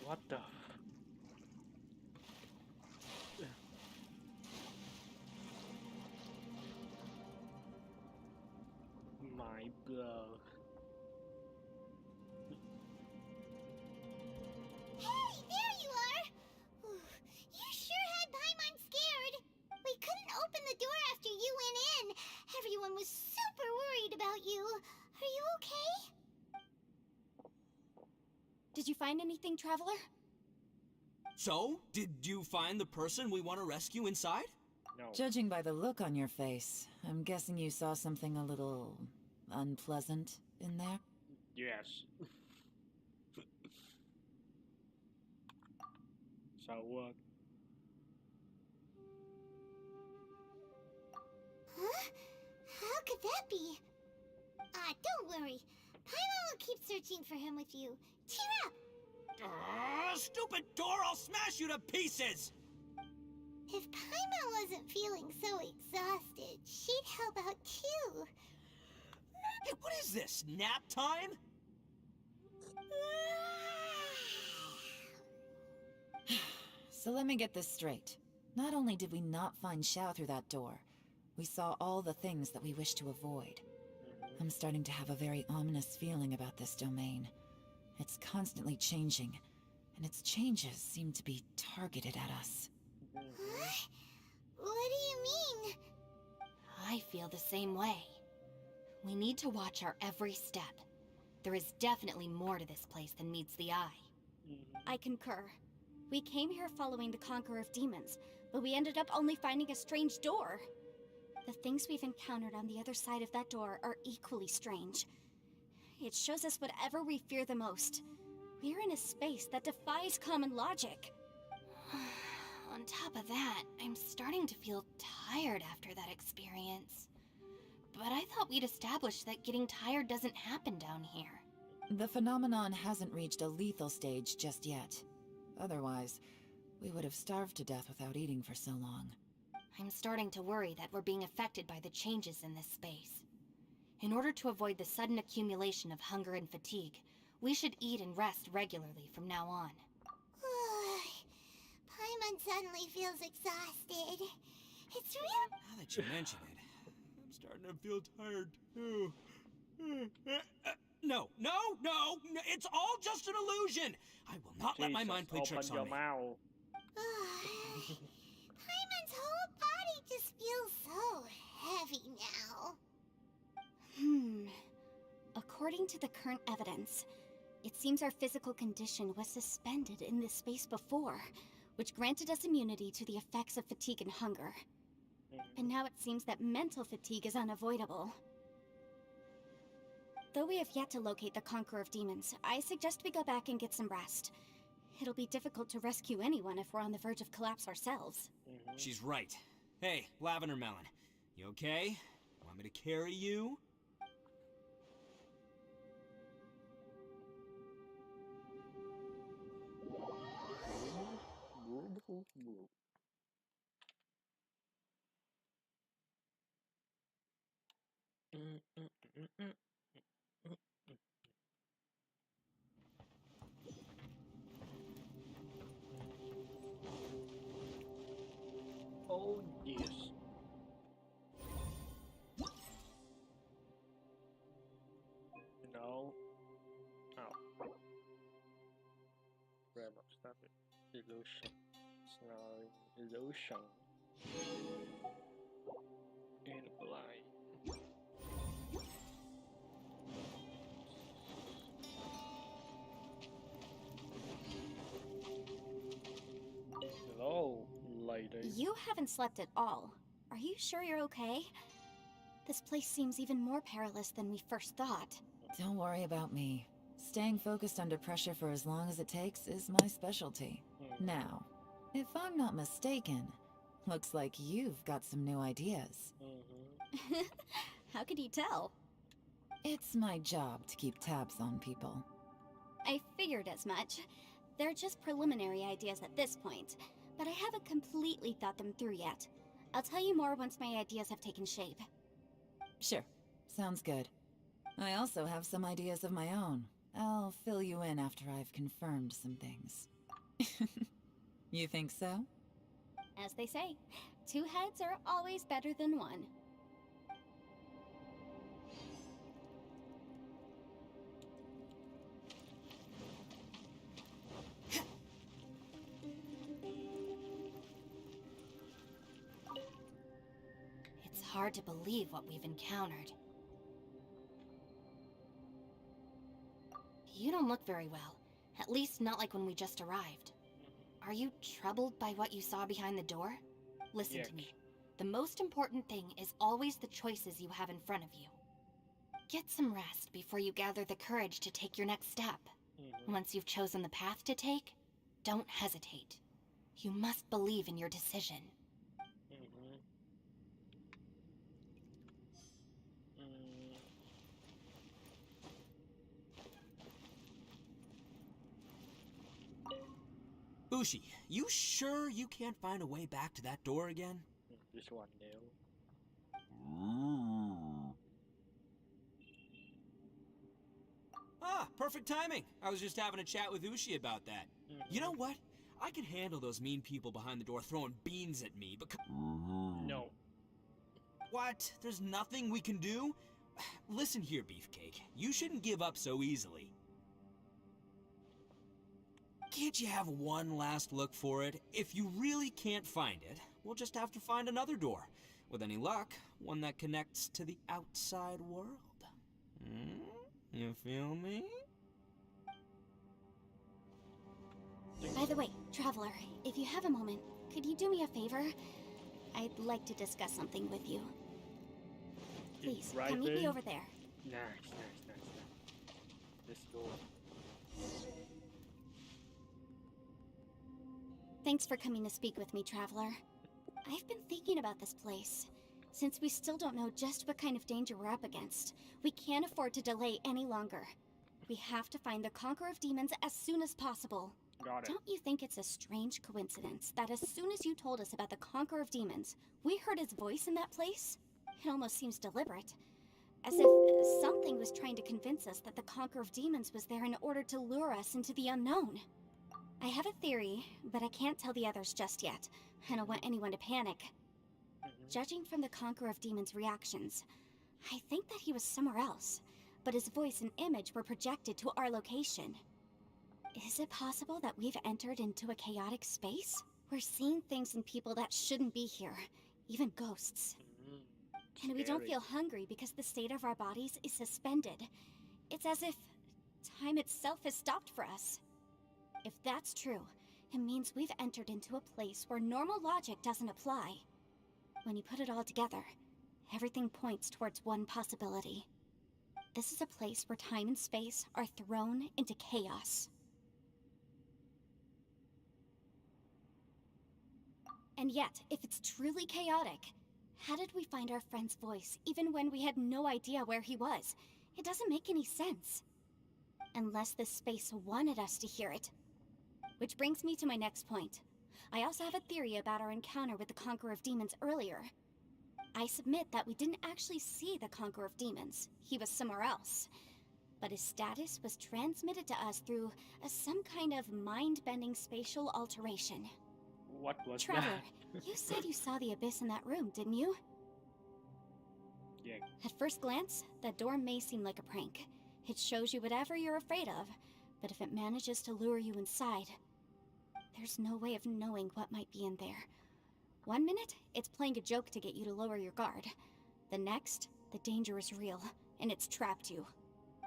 What the? My blow. Hey, there you are! You sure had Paimon scared. We couldn't open the door after you went in. Everyone was super worried about you. Are you okay? Did you find anything, Traveler? So, did you find the person we want to rescue inside? No. Judging by the look on your face, I'm guessing you saw something a little unpleasant in there? Yes. So what? Huh? How could that be? Don't worry. Paimon will keep searching for him with you. Cheer up! Stupid door! I'll smash you to pieces! If Paimon wasn't feeling so exhausted, she'd help out too. Hey, what is this? Nap time? So let me get this straight. Not only did we not find Xiao through that door, we saw all the things that we wish to avoid. I'm starting to have a very ominous feeling about this domain. It's constantly changing, and its changes seem to be targeted at us. Huh? What do you mean? I feel the same way. We need to watch our every step. There is definitely more to this place than meets the eye. I concur. We came here following the Conqueror of Demons, but we ended up only finding a strange door. The things we've encountered on the other side of that door are equally strange. It shows us whatever we fear the most. We're in a space that defies common logic. On top of that, I'm starting to feel tired after that experience. But I thought we'd established that getting tired doesn't happen down here. The phenomenon hasn't reached a lethal stage just yet. Otherwise, we would have starved to death without eating for so long. I'm starting to worry that we're being affected by the changes in this space. In order to avoid the sudden accumulation of hunger and fatigue, we should eat and rest regularly from now on. Paimon suddenly feels exhausted. It's real. Now that you mention it, I'm starting to feel tired too. No, it's all just an illusion! I will not let my mind play tricks on me. Mouth. Paimon's whole body just feels so heavy now. According to the current evidence, it seems our physical condition was suspended in this space before, which granted us immunity to the effects of fatigue and hunger. And now it seems that mental fatigue is unavoidable. Though we have yet to locate the Conqueror of Demons, I suggest we go back and get some rest. It'll be difficult to rescue anyone if we're on the verge of collapse ourselves. She's right. Hey, Lavender Melon, you okay? Want me to carry you? Oh yes. No. Oh. Grab up stuff. Illusion. It's not illusion. And blind. Hello, lady. You haven't slept at all. Are you sure you're okay? This place seems even more perilous than we first thought. Don't worry about me. Staying focused under pressure for as long as it takes is my specialty. Now, if I'm not mistaken, looks like you've got some new ideas. How could you tell? It's my job to keep tabs on people. I figured as much. They're just preliminary ideas at this point, but I haven't completely thought them through yet. I'll tell you more once my ideas have taken shape. Sure, sounds good. I also have some ideas of my own. I'll fill you in after I've confirmed some things. You think so? As they say, 2 heads are always better than 1. It's hard to believe what we've encountered. You don't look very well. At least not like when we just arrived. Are you troubled by what you saw behind the door? Listen to me. The most important thing is always the choices you have in front of you. Get some rest before you gather the courage to take your next step. Once you've chosen the path to take, don't hesitate. You must believe in your decision. Bushi, you sure you can't find a way back to that door again? This one now. Ah, perfect timing. I was just having a chat with Ushi about that. You know what? I can handle those mean people behind the door throwing beans at me, but... No. What? There's nothing we can do? Listen here, Beefcake. You shouldn't give up so easily. Can't you have one last look for it? If you really can't find it, we'll just have to find another door. With any luck, one that connects to the outside world. You feel me? By the way, Traveler, if you have a moment, could you do me a favor? I'd like to discuss something with you. Please, Right come meet me then. over there. Nice. Let's go. Thanks for coming to speak with me, Traveler. I've been thinking about this place. Since we still don't know just what kind of danger we're up against, we can't afford to delay any longer. We have to find the Conqueror of Demons as soon as possible. Got it. Don't you think it's a strange coincidence that as soon as you told us about the Conqueror of Demons, we heard his voice in that place? It almost seems deliberate. As if something was trying to convince us that the Conqueror of Demons was there in order to lure us into the unknown. I have a theory, but I can't tell the others just yet. I don't want anyone to panic. Judging from the Conqueror of Demons' reactions, I think that he was somewhere else, but his voice and image were projected to our location. Is it possible that we've entered into a chaotic space? We're seeing things and people that shouldn't be here, even ghosts. And we don't Scary. feel hungry because the state of our bodies is suspended. It's as if time itself has stopped for us. If that's true, it means we've entered into a place where normal logic doesn't apply. When you put it all together, everything points towards one possibility. This is a place where time and space are thrown into chaos. And yet, if it's truly chaotic, how did we find our friend's voice even when we had no idea where he was? It doesn't make any sense. Unless this space wanted us to hear it. Which brings me to my next point. I also have a theory about our encounter with the Conqueror of Demons earlier. I submit that we didn't actually see the Conqueror of Demons. He was somewhere else. But his status was transmitted to us through some kind of mind-bending spatial alteration. What was Traveler, that? you said you saw the abyss in that room, didn't you? Yeah. At first glance, that door may seem like a prank. It shows you whatever you're afraid of, but if it manages to lure you inside, there's no way of knowing what might be in there. One minute, it's playing a joke to get you to lower your guard. The next, the danger is real, and it's trapped you.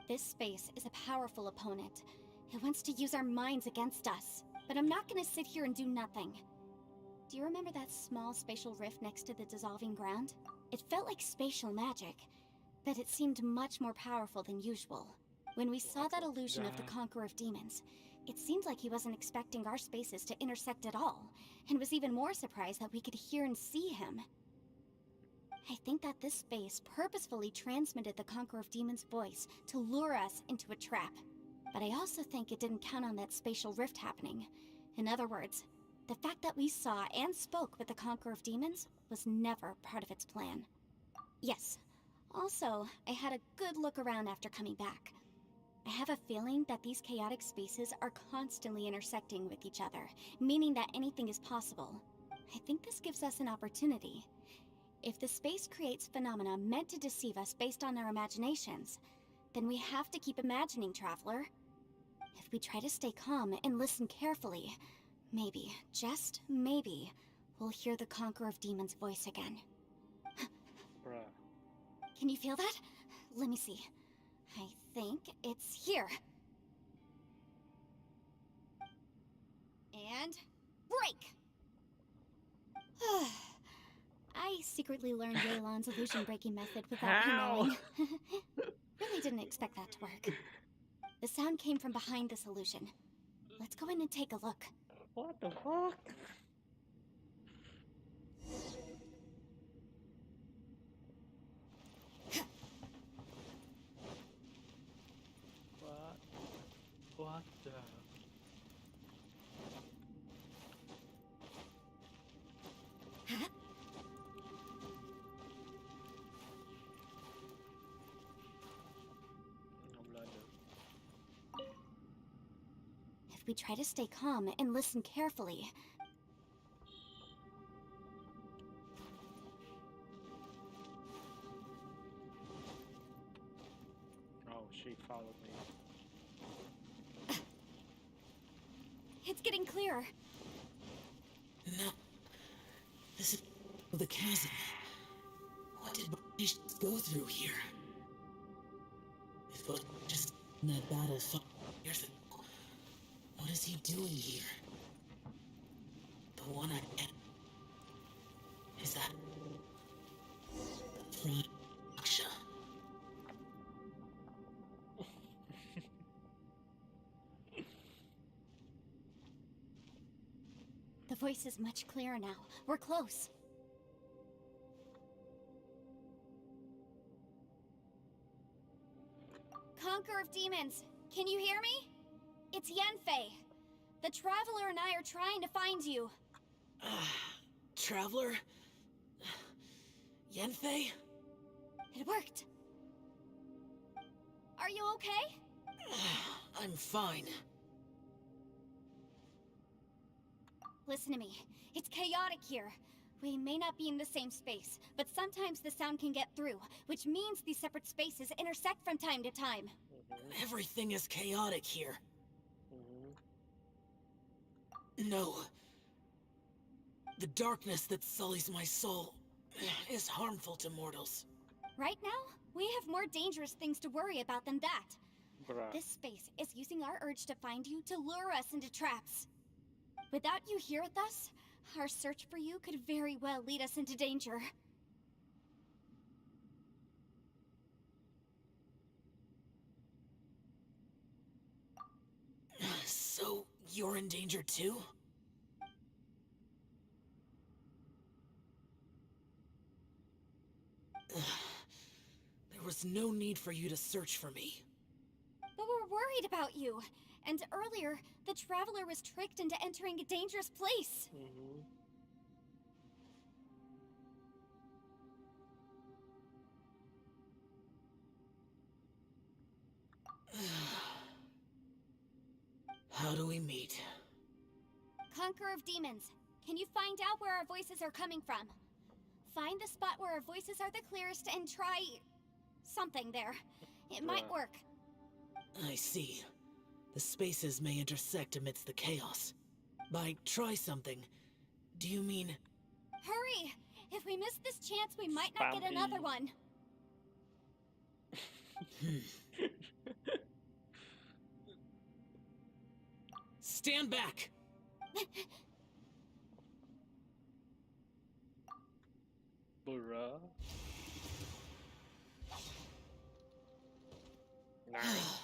This space is a powerful opponent. It wants to use our minds against us. But I'm not gonna sit here and do nothing. Do you remember that small spatial rift next to the dissolving ground? It felt like spatial magic, but it seemed much more powerful than usual. When we saw that illusion of the Conqueror of Demons, it seemed like he wasn't expecting our spaces to intersect at all, and was even more surprised that we could hear and see him. I think that this space purposefully transmitted the Conqueror of Demons' voice to lure us into a trap. But I also think it didn't count on that spatial rift happening. In other words, the fact that we saw and spoke with the Conqueror of Demons was never part of its plan. Yes. Also, I had a good look around after coming back. I have a feeling that these chaotic spaces are constantly intersecting with each other, meaning that anything is possible. I think this gives us an opportunity. If the space creates phenomena meant to deceive us based on our imaginations, then we have to keep imagining, Traveler. If we try to stay calm and listen carefully, maybe, just maybe, we'll hear the Conqueror of Demons' voice again. Bruh. Can you feel that? Let me see. I think it's here. And break! I secretly learned Yelan's illusion-breaking method without her How? knowing. Really didn't expect that to work. The sound came from behind this illusion. Let's go in and take a look. What the fuck? What the? If we try to stay calm and listen carefully, Oh, she followed me. it's getting clearer. No. This is the chasm. What did British go through here? If it was just that bad as fuck years ago, what is he doing here? The one I get. Is that from Aksha? The voice is much clearer now. We're close. Conqueror of Demons, can you hear me? It's Yenfei. The Traveler and I are trying to find you. Traveler? Yenfei? It worked. Are you okay? I'm fine. Listen to me. It's chaotic here. We may not be in the same space, but sometimes the sound can get through, which means these separate spaces intersect from time to time. Everything is chaotic here. Mm-hmm. No. The darkness that sullies my soul is harmful to mortals. Right now, we have more dangerous things to worry about than that. Bruh. This space is using our urge to find you to lure us into traps. Without you here with us, our search for you could very well lead us into danger. So, you're in danger too? There was no need for you to search for me. But we're worried about you. And earlier, the Traveler was tricked into entering a dangerous place. Mm-hmm. How do we meet? Conqueror of Demons, can you find out where our voices are coming from? Find the spot where our voices are the clearest and try... something there. It might Right. work. I see. The spaces may intersect amidst the chaos. By try something, do you mean... Hurry! If we miss this chance, we might not get Spam another E. one. Stand back! Bruh. Nice.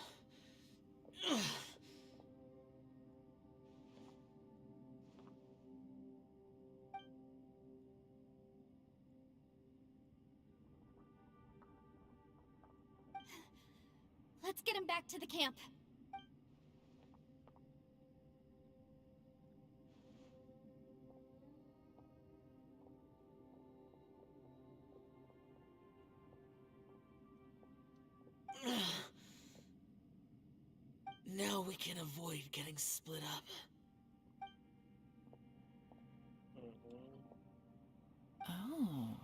Let's get him back to the camp. Now we can avoid getting split up. Mm-hmm. Oh.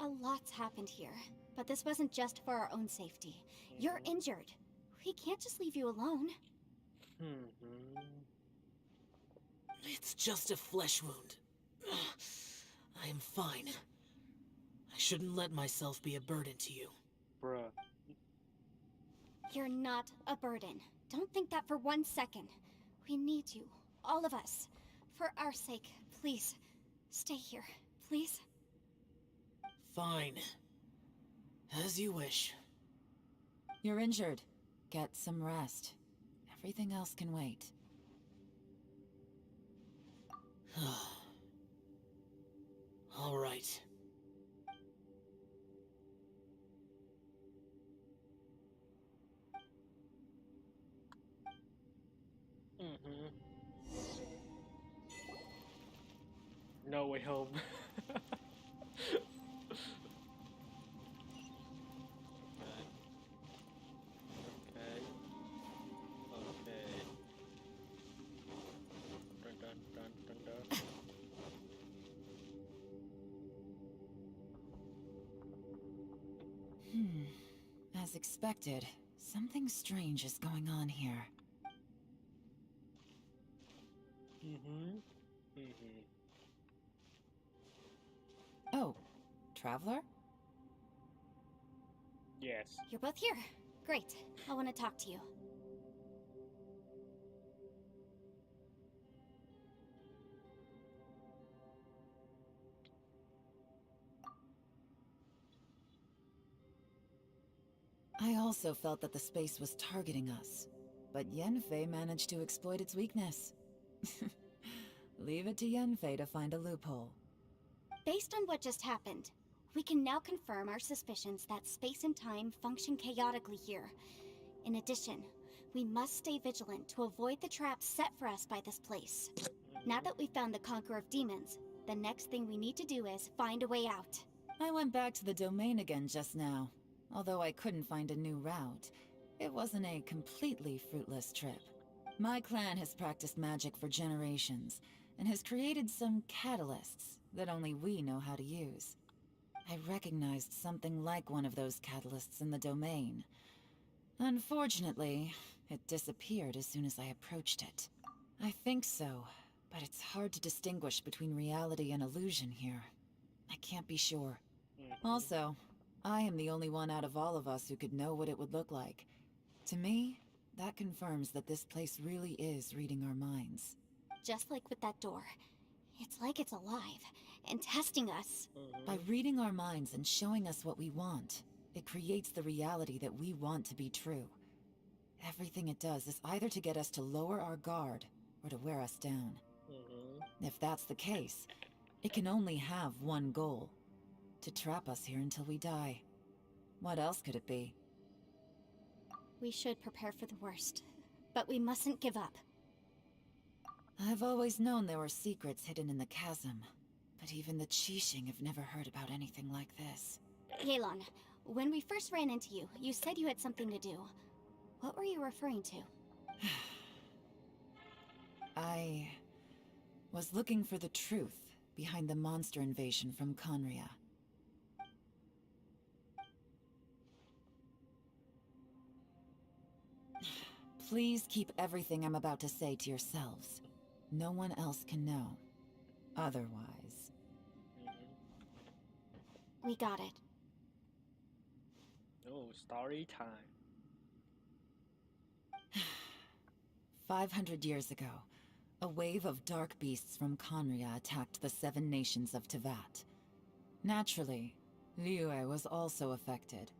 A lot's happened here, but this wasn't just for our own safety. You're injured. We can't just leave you alone. Mm-hmm. It's just a flesh wound. I am fine. I shouldn't let myself be a burden to you. Bruh. You're not a burden. Don't think that for 1 second. We need you, all of us. For our sake, please, stay here, please. Fine. As you wish. You're injured. Get some rest. Everything else can wait. All right. Mm-hmm. No way home. Okay. Dun dun dun dun dun. As expected, something strange is going on here. Mm-hmm. Mm-hmm. Oh, Traveler? Yes. You're both here. Great. I want to talk to you. I also felt that the space was targeting us. but Yenfei managed to exploit its weakness. Leave it to Yenfei to find a loophole. Based on what just happened, we can now confirm our suspicions that space and time function chaotically here. In addition, we must stay vigilant to avoid the traps set for us by this place. Now that we've found the Conqueror of Demons, the next thing we need to do is find a way out. I went back to the domain again just now. Although I couldn't find a new route, it wasn't a completely fruitless trip. My clan has practiced magic for generations, and has created some catalysts that only we know how to use. I recognized something like one of those catalysts in the domain. Unfortunately, it disappeared as soon as I approached it. I think so, but it's hard to distinguish between reality and illusion here. I can't be sure. Also, I am the only one out of all of us who could know what it would look like. To me, that confirms that this place really is reading our minds. Just like with that door. It's like it's alive, and testing us. By reading our minds and showing us what we want, it creates the reality that we want to be true. Everything it does is either to get us to lower our guard, or to wear us down. If that's the case, it can only have one goal. To trap us here until we die. What else could it be? We should prepare for the worst, but we mustn't give up. I've always known there were secrets hidden in the chasm, but even the Qixing have never heard about anything like this. Yelan, when we first ran into you, you said you had something to do. What were you referring to? I was looking for the truth behind the monster invasion from Conria. Please keep everything I'm about to say to yourselves. No one else can know. Otherwise. We got it. Oh, story time. 500 years ago, a wave of dark beasts from Conria attacked the 7 nations of Tevat. Naturally, Liyue was also affected.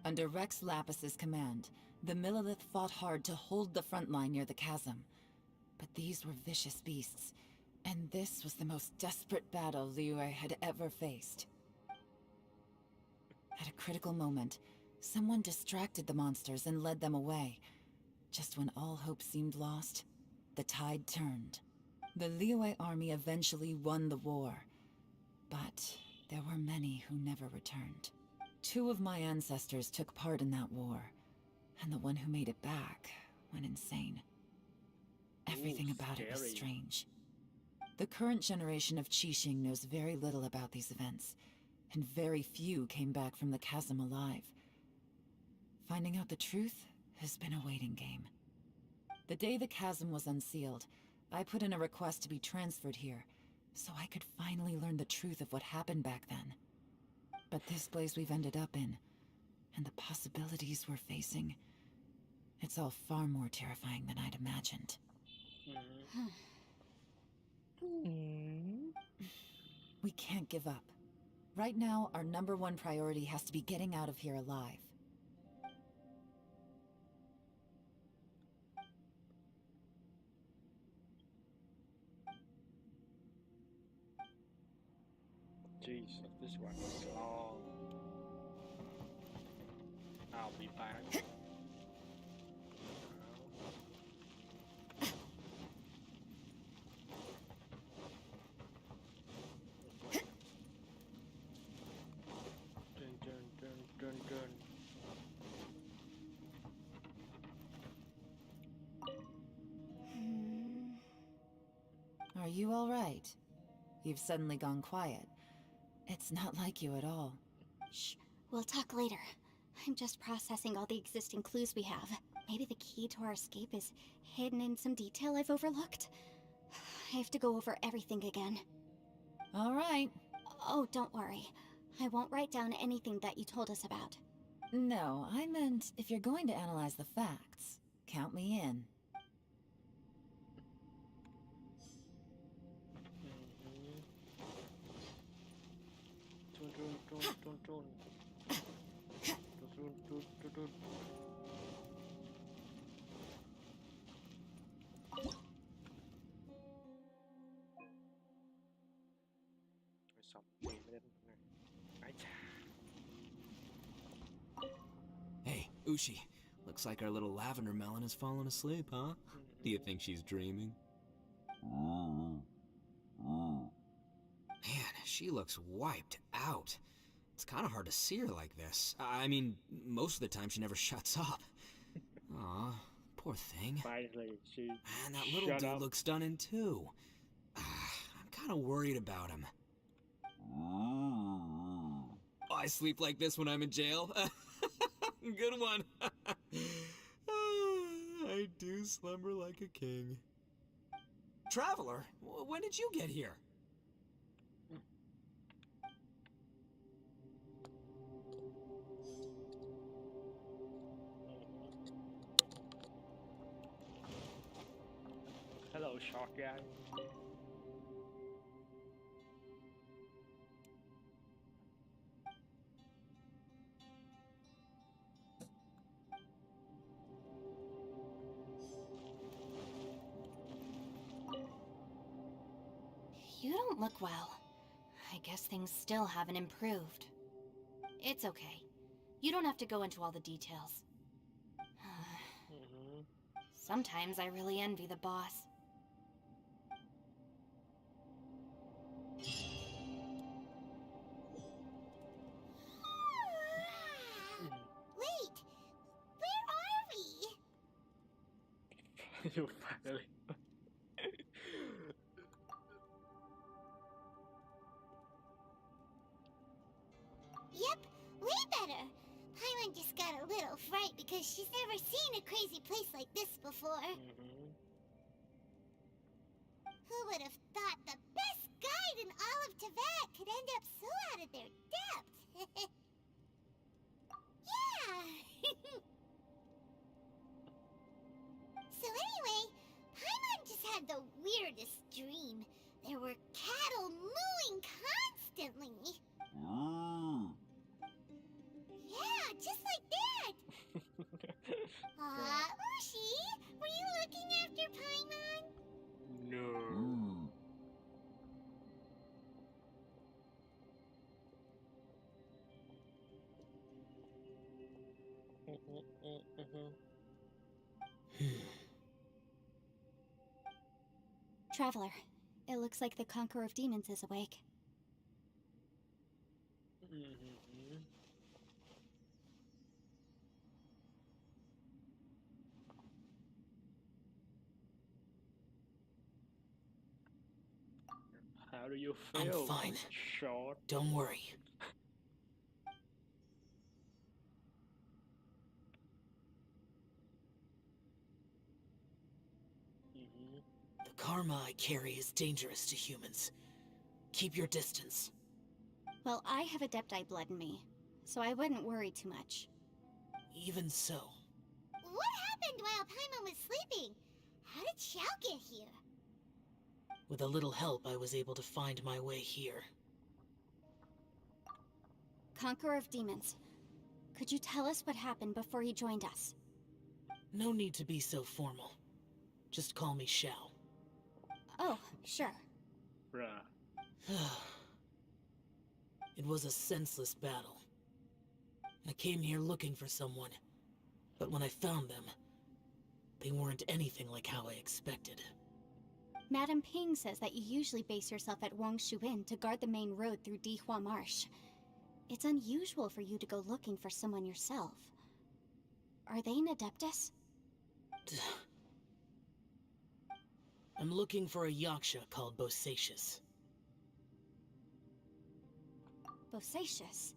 Under Rex Lapis's command, the Millelith fought hard to hold the front line near the chasm. But these were vicious beasts, and this was the most desperate battle Liyue had ever faced. At a critical moment, someone distracted the monsters and led them away. Just when all hope seemed lost, the tide turned. The Liyue army eventually won the war, but there were many who never returned. 2 of my ancestors took part in that war, and the one who made it back went insane. Everything about it was scary. strange. The current generation of Qixing knows very little about these events, and very few came back from the chasm alive. Finding out the truth has been a waiting game. The day the chasm was unsealed, I put in a request to be transferred here, so I could finally learn the truth of what happened back then. But this place we've ended up in, and the possibilities we're facing, it's all far more terrifying than I'd imagined. We can't give up. Right now, our #1 priority has to be getting out of here alive. Jesus, this one was long. I'll be back. Dun, dun, dun, dun, dun. Are you all right? You've suddenly gone quiet. It's not like you at all. Shh, we'll talk later. I'm just processing all the existing clues we have. Maybe the key to our escape is hidden in some detail I've overlooked. I have to go over everything again. All right. Oh, don't worry. I won't write down anything that you told us about. No, I meant if you're going to analyze the facts, count me in. Dun, dun, dun, dun, dun. Dun, dun, dun, dun, dun. Fushi. Looks like our little lavender melon has fallen asleep, huh? Do you think she's dreaming? Man, she looks wiped out. It's kind of hard to see her like this. I mean, most of the time she never shuts up. Aw, poor thing. Finally, she And that little shut dude up. looks stunning too. I'm kind of worried about him. Oh, I sleep like this when I'm in jail. Good one. I do slumber like a king. Traveler, when did you get here? Hello, short guy. You don't look well. I guess things still haven't improved. It's okay. You don't have to go into all the details. Sometimes I really envy the boss. Wait, where are we? You finally. Yep, way better. Paimon just got a little fright because she's never seen a crazy place like this before. Who would have thought the best guide in all of Teyvat could end up so out of their depth? Yeah! So anyway, Paimon just had the weirdest dream. There were cattle mooing constantly. Yeah, just like that. Ushi, were you looking after Paimon? No. Traveler, it looks like the Conqueror of Demons is awake. How do you I'm feel? fine. Short. Don't worry. The karma I carry is dangerous to humans. Keep your distance. Well, I have Adepti blood in me, so I wouldn't worry too much. Even so, What happened while Paimon was sleeping? How did Xiao get here? with a little help, I was able to find my way here. Conqueror of Demons, could you tell us what happened before you joined us? No need to be so formal. Just call me Xiao. Oh, sure. Bruh. It was a senseless battle. I came here looking for someone, but when I found them, they weren't anything like how I expected. Madame Ping says that you usually base yourself at Wangshuin to guard the main road through Dihua Marsh. It's unusual for you to go looking for someone yourself. Are they an Adeptus? I'm looking for a yaksha called Bosacius. Bosacius?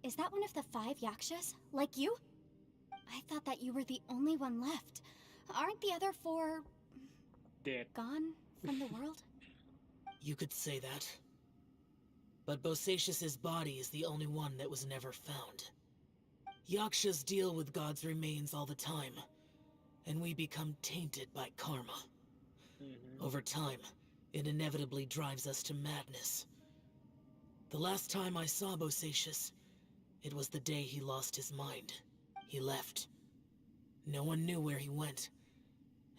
Is that one of the 5 Yakshas? Like you? I thought that you were the only one left. Aren't the other 4... Dead. gone from the world? You could say that. But Bosacius's body is the only one that was never found. Yakshas deal with God's remains all the time, and we become tainted by karma. Over time, it inevitably drives us to madness. The last time I saw Bosacius, it was the day he lost his mind. He left. No one knew where he went,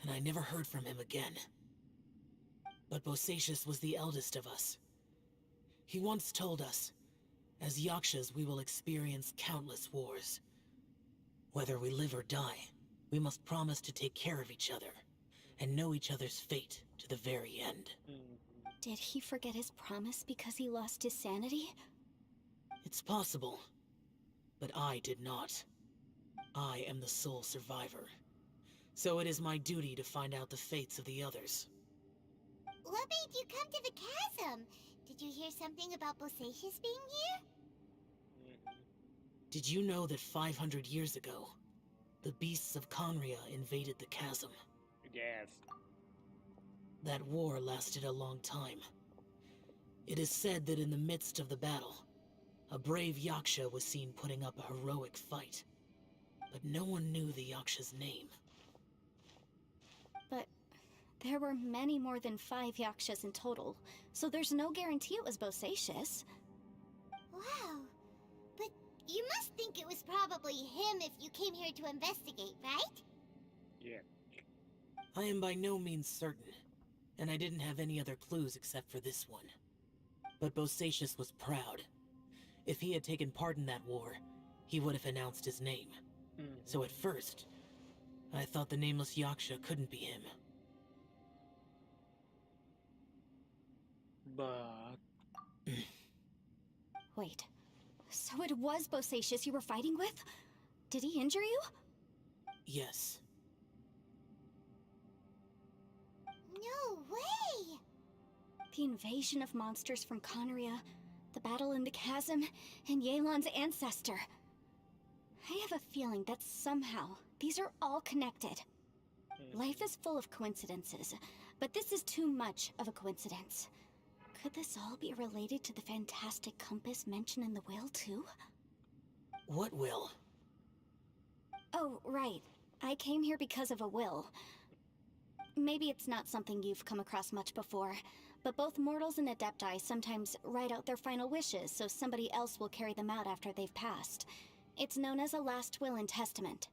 and I never heard from him again. But Bosacius was the eldest of us. He once told us, as Yakshas we will experience countless wars. Whether we live or die, we must promise to take care of each other, and know each other's fate to the very end. Did he forget his promise because he lost his sanity? It's possible, but I did not. I am the sole survivor. So it is my duty to find out the fates of the others. What made you come to the chasm? Did you hear something about Bosacius being here? Did you know that 500 years ago, the beasts of Conria invaded the chasm? Yes. That war lasted a long time. It is said that in the midst of the battle, a brave Yaksha was seen putting up a heroic fight. But no one knew the Yaksha's name. But there were many more than 5 Yakshas in total, so there's no guarantee it was Bosacius. Wow. But you must think it was probably him if you came here to investigate, right? Yeah. I am by no means certain, and I didn't have any other clues except for this one. But Bosacius was proud. If he had taken part in that war, he would have announced his name. So at first, I thought the nameless Yaksha couldn't be him. But Wait, so it was Bosacius you were fighting with? Did he injure you? Yes. No way! The invasion of monsters from Conria, the battle in the chasm, and Yelan's ancestor. I have a feeling that somehow these are all connected. Life is full of coincidences, but this is too much of a coincidence. Could this all be related to the fantastic compass mentioned in the will, too? What will? Oh, right. I came here because of a will. Maybe it's not something you've come across much before, but both mortals and adepti sometimes write out their final wishes so somebody else will carry them out after they've passed. It's known as a last will and testament.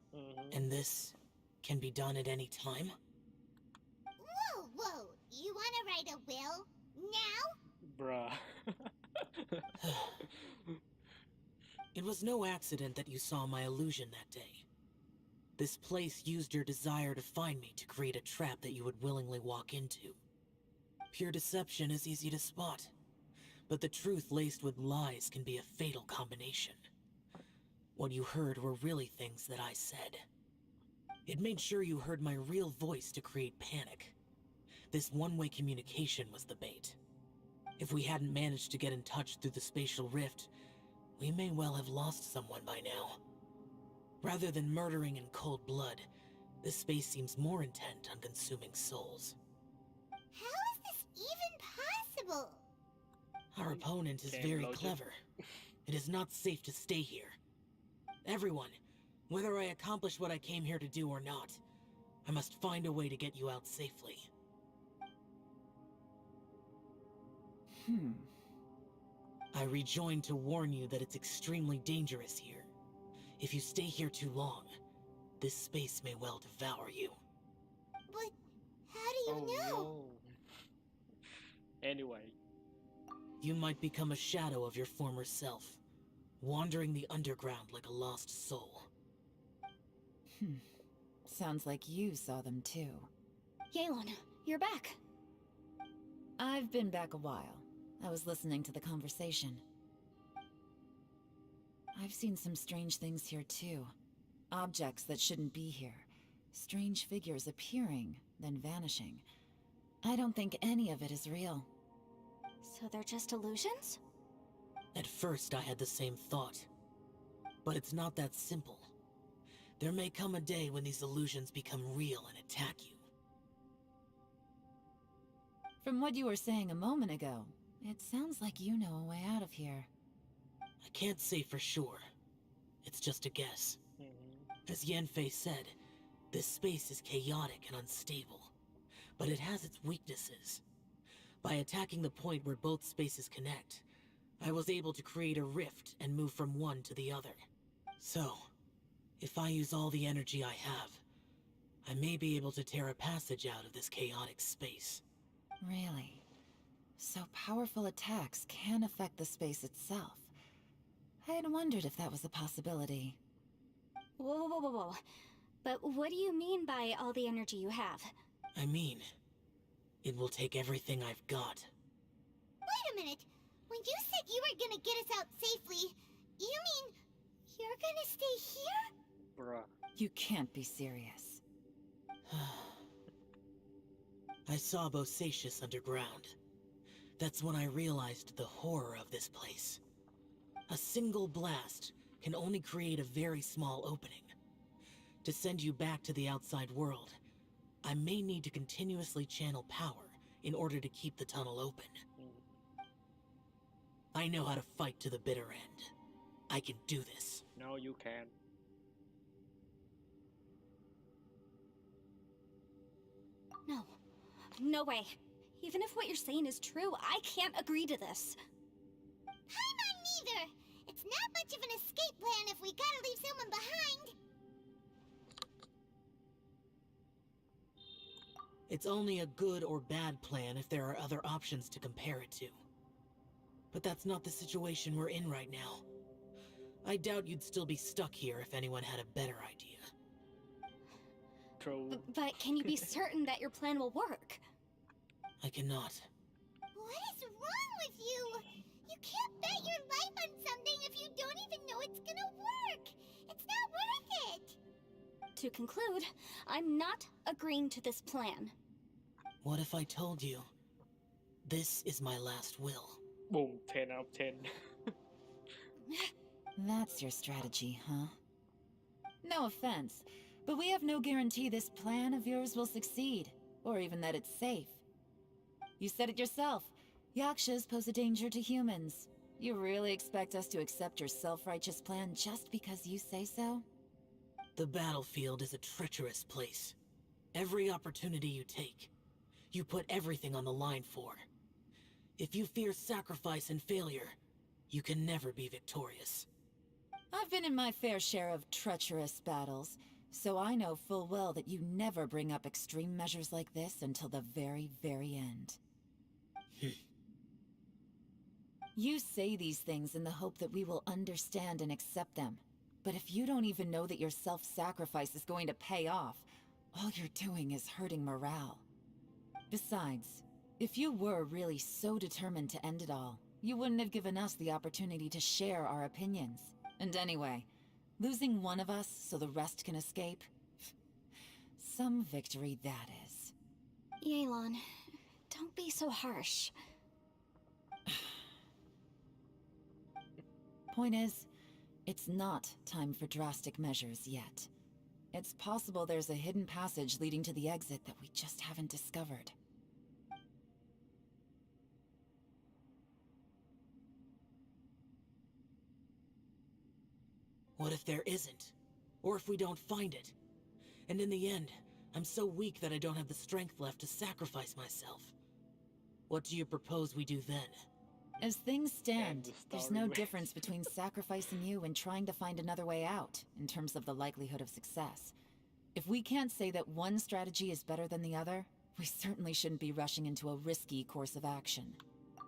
And this can be done at any time? Whoa, whoa! You wanna write a will? Now? bruh. It was no accident that you saw my illusion that day. This place used your desire to find me to create a trap that you would willingly walk into. Pure deception is easy to spot, but the truth laced with lies can be a fatal combination. What you heard were really things that I said. It made sure you heard my real voice to create panic. This one-way communication was the bait. If we hadn't managed to get in touch through the spatial rift, we may well have lost someone by now. Rather than murdering in cold blood, this space seems more intent on consuming souls. How is this even possible? Our opponent is Damn very logic. clever. It is not safe to stay here. Everyone, whether I accomplish what I came here to do or not, I must find a way to get you out safely. I rejoined to warn you that it's extremely dangerous here. If you stay here too long, this space may well devour you. But how do you know? No. Anyway. You might become a shadow of your former self, wandering the underground like a lost soul. Sounds like you saw them too. Yelan, you're back. I've been back a while. I was listening to the conversation. I've seen some strange things here too. Objects that shouldn't be here. Strange figures appearing, then vanishing. I don't think any of it is real. So they're just illusions? At first, I had the same thought. But it's not that simple. There may come a day when these illusions become real and attack you. From what you were saying a moment ago, it sounds like you know a way out of here. I can't say for sure. It's just a guess. As Yanfei said, this space is chaotic and unstable, but it has its weaknesses. By attacking the point where both spaces connect, I was able to create a rift and move from one to the other. So, if I use all the energy I have, I may be able to tear a passage out of this chaotic space. Really? So powerful attacks can affect the space itself. I had wondered if that was a possibility. Whoa, whoa, whoa, whoa. But what do you mean by all the energy you have? I mean, it will take everything I've got. Wait a minute. When you said you were gonna get us out safely, you mean you're gonna stay here? Bruh. You can't be serious. I saw Bosacius underground. That's when I realized the horror of this place. A single blast can only create a very small opening. To send you back to the outside world, I may need to continuously channel power in order to keep the tunnel open. I know how to fight to the bitter end. I can do this. No, you can. No. No way. Even if what you're saying is true, I can't agree to this. Paimon neither. It's not much of an escape plan if we gotta leave someone behind. It's only a good or bad plan if there are other options to compare it to. But that's not the situation we're in right now. I doubt you'd still be stuck here if anyone had a better idea. True. But can you be certain that your plan will work? I cannot. What is wrong with you? You can't bet your life on something if you don't even know it's gonna work. It's not worth it. To conclude, I'm not agreeing to this plan. What if I told you, this is my last will? Boom, 10 out of 10. That's your strategy, huh? No offense, but we have no guarantee this plan of yours will succeed, or even that it's safe. You said it yourself. Yakshas pose a danger to humans. You really expect us to accept your self-righteous plan just because you say so? The battlefield is a treacherous place. Every opportunity you take, you put everything on the line for. If you fear sacrifice and failure, you can never be victorious. I've been in my fair share of treacherous battles, so I know full well that you never bring up extreme measures like this until the very, very end. You say these things in the hope that we will understand and accept them. But if you don't even know that your self-sacrifice is going to pay off, all you're doing is hurting morale. Besides, if you were really so determined to end it all, you wouldn't have given us the opportunity to share our opinions. And anyway, losing one of us so the rest can escape? Some victory that is. Yelan, don't be so harsh. Point is, it's not time for drastic measures yet. It's possible there's a hidden passage leading to the exit that we just haven't discovered. What if there isn't? Or if we don't find it? And in the end, I'm so weak that I don't have the strength left to sacrifice myself. What do you propose we do then? As things stand, the there's story no with- difference between sacrificing you and trying to find another way out, in terms of the likelihood of success. If we can't say that one strategy is better than the other, we certainly shouldn't be rushing into a risky course of action.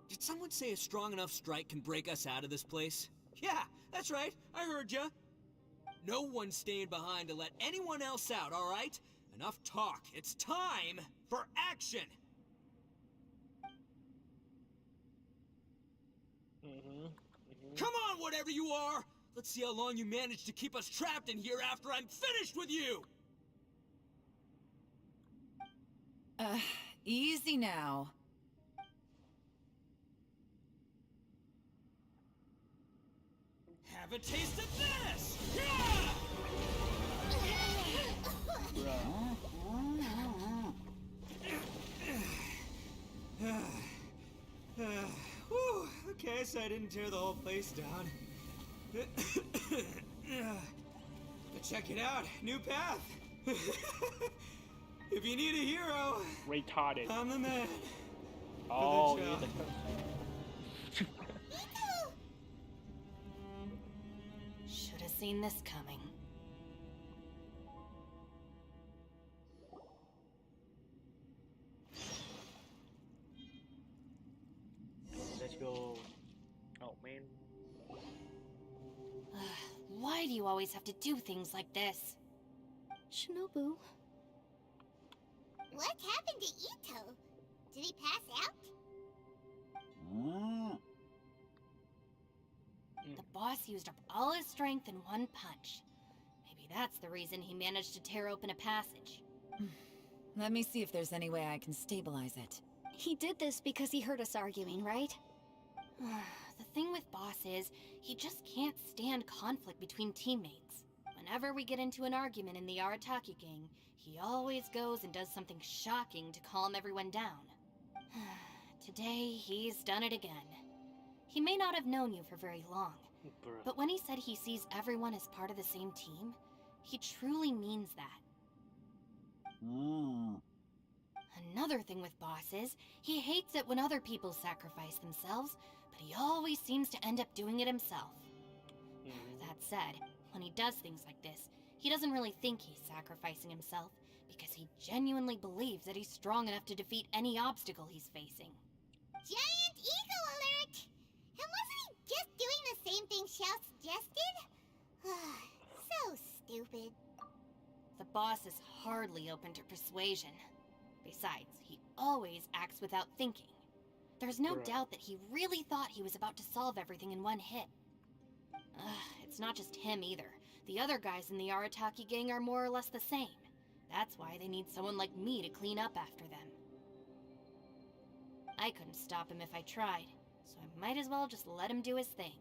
Did someone say a strong enough strike can break us out of this place? Yeah, that's right. I heard ya. No one's staying behind to let anyone else out, all right? Enough talk. It's time for action. Come on, whatever you are! Let's see how long you manage to keep us trapped in here after I'm finished with you! Easy now. Have a taste of this! Whew, okay, so I didn't tear the whole place down. But check it out, new path. If you need a hero, Retarded. I'm the man. Oh, job. yeah. Should have seen this coming. Let's go. Oh man. Why Why do you always have to do things like this? Shinobu, What happened to Ito? Did he pass out? The boss used up all his strength in one punch. Maybe that's the reason he managed to tear open a passage. Let me see if there's any way I can stabilize it. he did this because he heard us arguing, right? The thing with Boss is, he just can't stand conflict between teammates. Whenever we get into an argument in the Arataki gang, he always goes and does something shocking to calm everyone down. Today, he's done it again. He may not have known you for very long, Bruh. but when he said he sees everyone as part of the same team, he truly means that. Another thing with Boss is, he hates it when other people sacrifice themselves, but he always seems to end up doing it himself. That said, when he does things like this, he doesn't really think he's sacrificing himself, because he genuinely believes that he's strong enough to defeat any obstacle he's facing. Giant ego alert! And wasn't he just doing the same thing Xiao suggested? So stupid. The boss is hardly open to persuasion. Besides, he always acts without thinking. There's no Bruh. doubt that he really thought he was about to solve everything in one hit. It's not just him either. The other guys in the Arataki gang are more or less the same. That's why they need someone like me to clean up after them. I couldn't stop him if I tried, so I might as well just let him do his thing.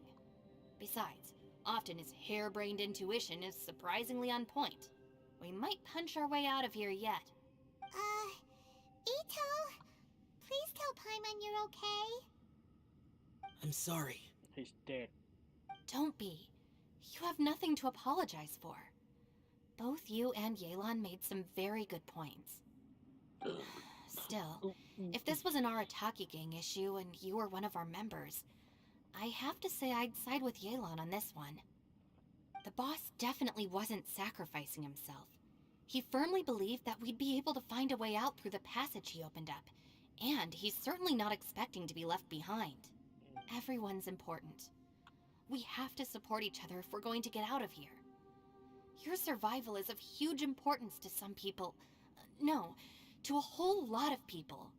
Besides, often his harebrained intuition is surprisingly on point. We might punch our way out of here yet. Ito, please tell Paimon you're okay. I'm sorry. He's dead. Don't be. You have nothing to apologize for. Both you and Yelan made some very good points. Still, if this was an Arataki gang issue and you were one of our members, I have to say I'd side with Yelan on this one. The boss definitely wasn't sacrificing himself. He firmly believed that we'd be able to find a way out through the passage he opened up, and he's certainly not expecting to be left behind. Everyone's important. We have to support each other if we're going to get out of here. Your survival is of huge importance to some people. No, to a whole lot of people.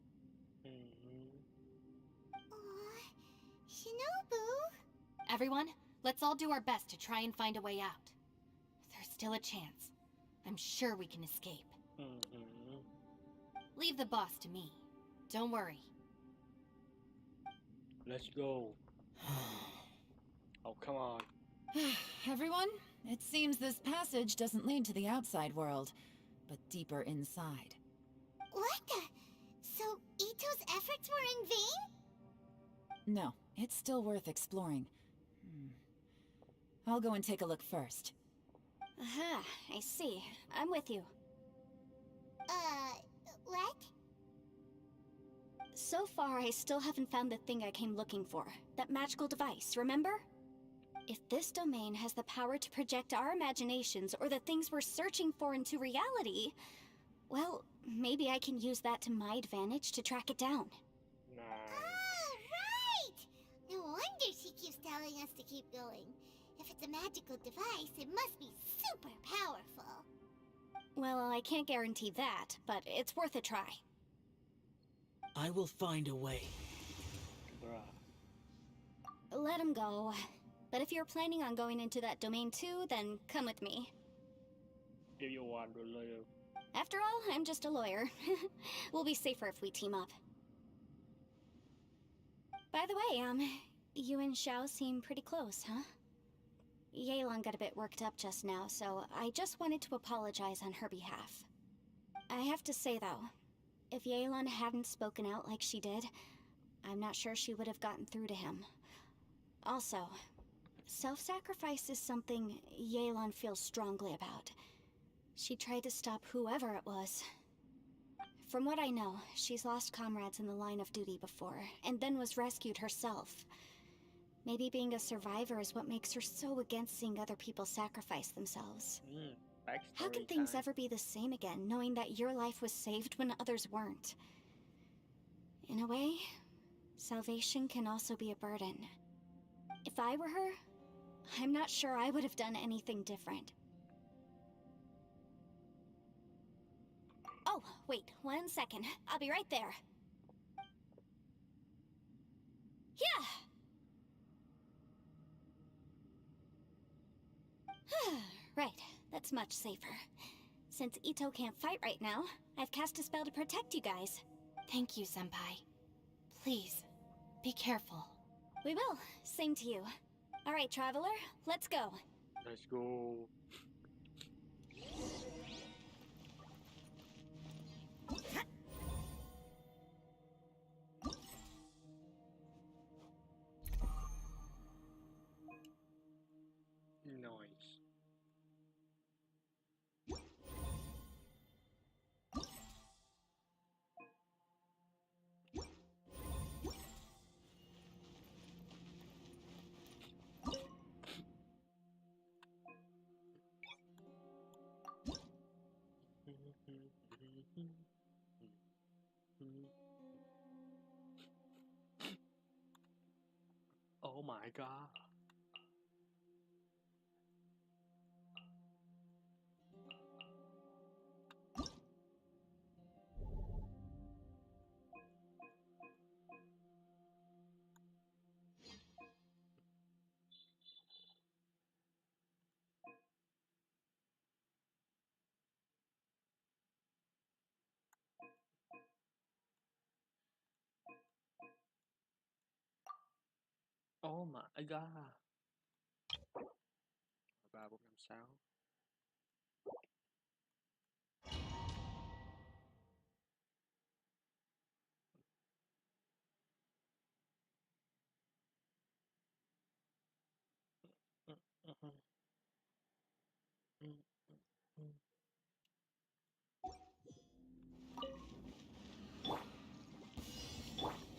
Aw, Shinobu? Everyone, let's all do our best to try and find a way out. There's still a chance. I'm sure we can escape. Leave the boss to me. Don't worry. Let's go. Oh, come on. Everyone, it seems this passage doesn't lead to the outside world, but deeper inside. What the? So Ito's efforts were in vain? No, it's still worth exploring. I'll go and take a look first. Aha, I see. I'm with you. What? So far, I still haven't found the thing I came looking for. That magical device, remember? If this domain has the power to project our imaginations or the things we're searching for into reality, well, maybe I can use that to my advantage to track it down. Nice. Oh, right! No wonder she keeps telling us to keep going. If it's a magical device, it must be super powerful. Well, I can't guarantee that, but it's worth a try. I will find a way. Bruh. Let him go. But if you're planning on going into that domain too, then come with me. Do you want to live? After all, I'm just a lawyer. We'll be safer if we team up. By the way, you and Xiao seem pretty close, huh? Yelan got a bit worked up just now, so I just wanted to apologize on her behalf. I have to say, though, if Yelan hadn't spoken out like she did, I'm not sure she would have gotten through to him. Also, self-sacrifice is something Yelan feels strongly about. She tried to stop whoever it was. From what I know, she's lost comrades in the line of duty before, and then was rescued herself. Maybe being a survivor is what makes her so against seeing other people sacrifice themselves. How can things ever be the same again, knowing that your life was saved when others weren't? In a way, salvation can also be a burden. If I were her, I'm not sure I would have done anything different. Oh, wait, 1 second. I'll be right there. Yeah! Right, that's much safer. Since Ito can't fight right now, I've cast a spell to protect you guys. Thank you, Senpai. Please, be careful. We will. Same to you. All right, Traveler, let's go. Let's go. Nice. Oh my god. Oh my god. 3, 4, 5, 6.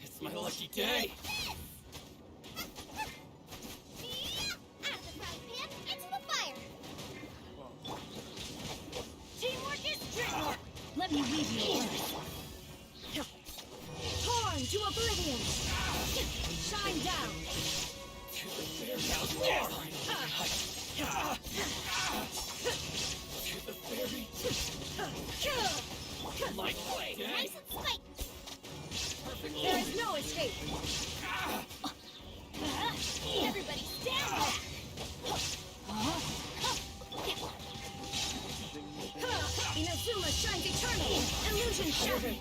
It's my lucky day! Out of the frying pan, into the fire! Teamwork is dreamwork! Let me leave you alone. Torn to oblivion! Shine down! My blade! Nice and spiked! There is no escape! Everybody stand back! Inazuma shines eternal! Illusion shattered!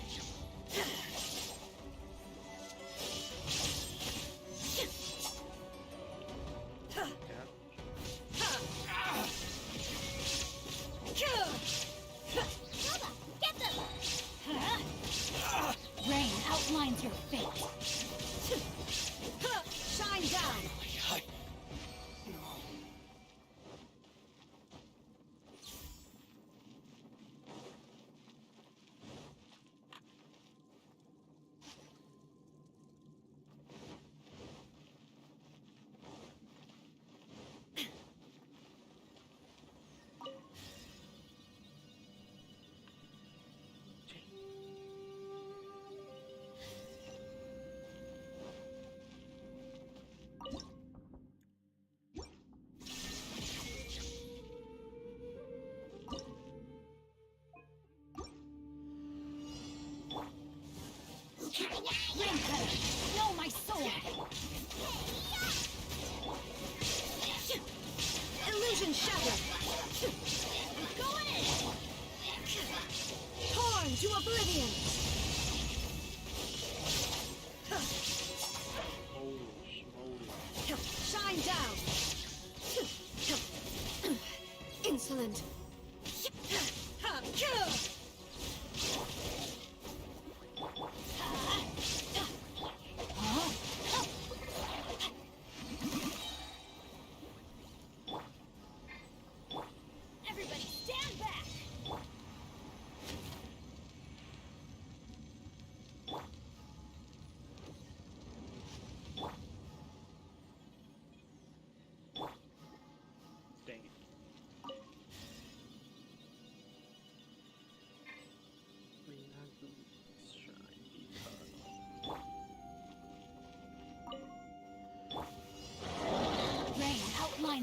Nova, get them! Rain outlines your fate! Shine down! Raincutter, know my sword! Illusion shattered! Going in! Torn to oblivion! Holy smoly. Shine down! Insolent! Everybody stand back! Dang it.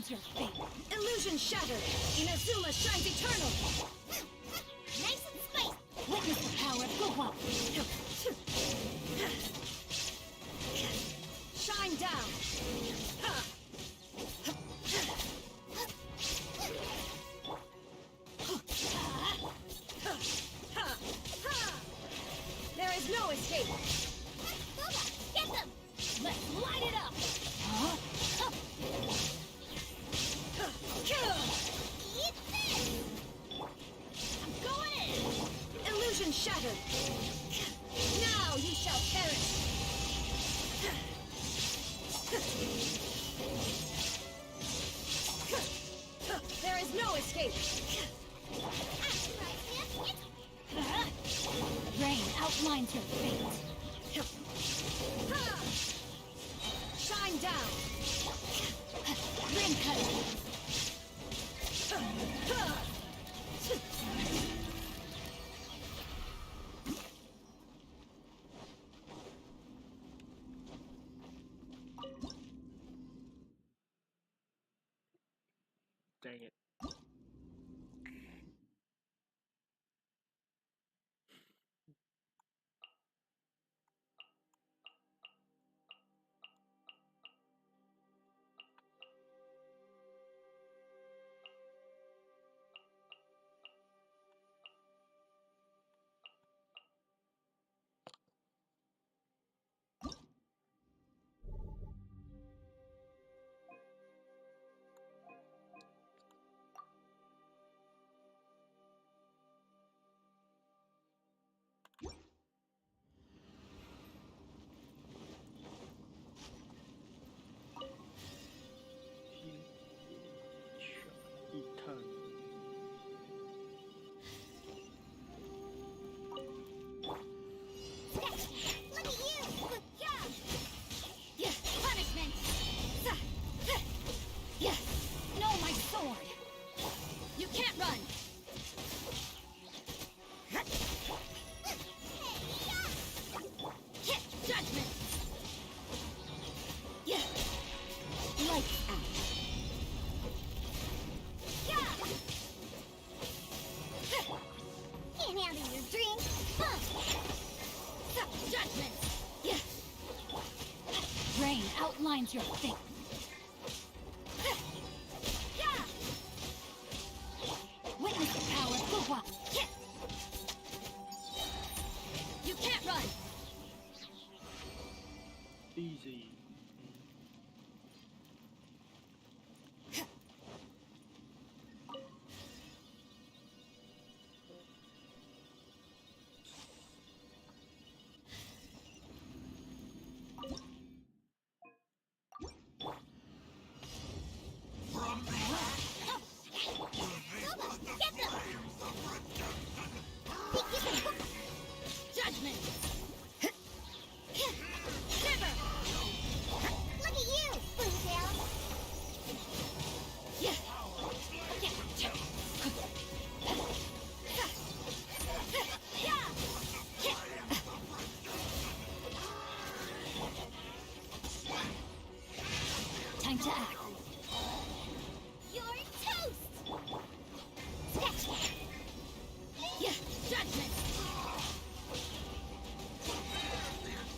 outlines your fate. Illusion shattered. Inazuma shines eternal. Nice and spicy. Witness the power of Goooo. Shine down. There is no escape. Goooo, get them! Let's light it up. Eat this! I'm going in. Illusion shattered. Now you shall perish. There is no escape. Rain outlines your fate. Shine down. Ring cutter. Dang it. Eternal. Look at you! Yeah! Punishment! No, my sword! You can't run! Judgment! Lights out. Can't handle your drink! Judgment! Rain outlines your fate. Witness the power of Goooo. You can't run! Easy. Get them! Judgment! Shiver! Look at you, Spoontail! Time to act. You're toast! Judgment!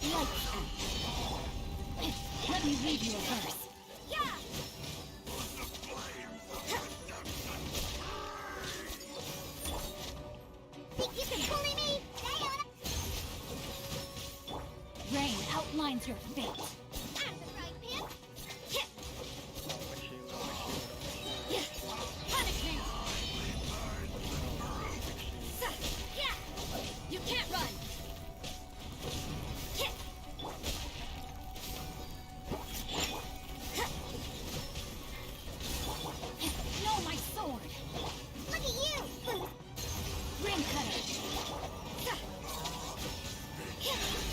Lights out. Let me read you a verse. Think you can bully me? Rain outlines your fate. Out of the frying pan! Punishment! You can't run! No, my sword! Look at you! Ring cutter!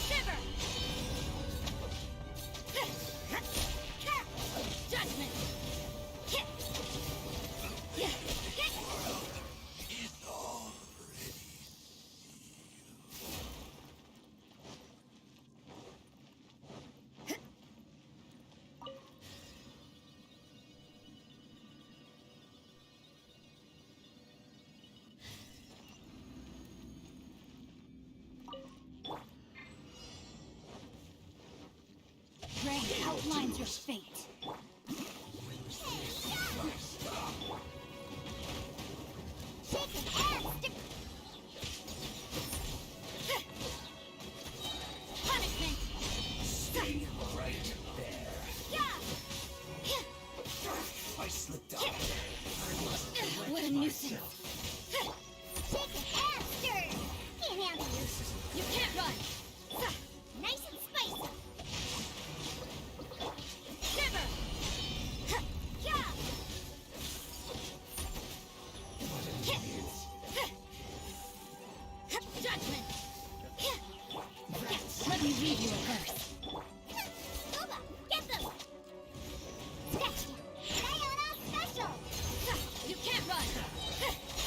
Shiver! outlines your fate. Shaking ass! Punishment! Stay right there. Yeah! I slipped out. What a nuisance! Shaking ass, sir! Can't handle you. You can't run! Nice and spicy. Shiver! Yeah! Judgment! Let me read you a verse. Uba, get them! Snatch you! Sayonara special! You can't run!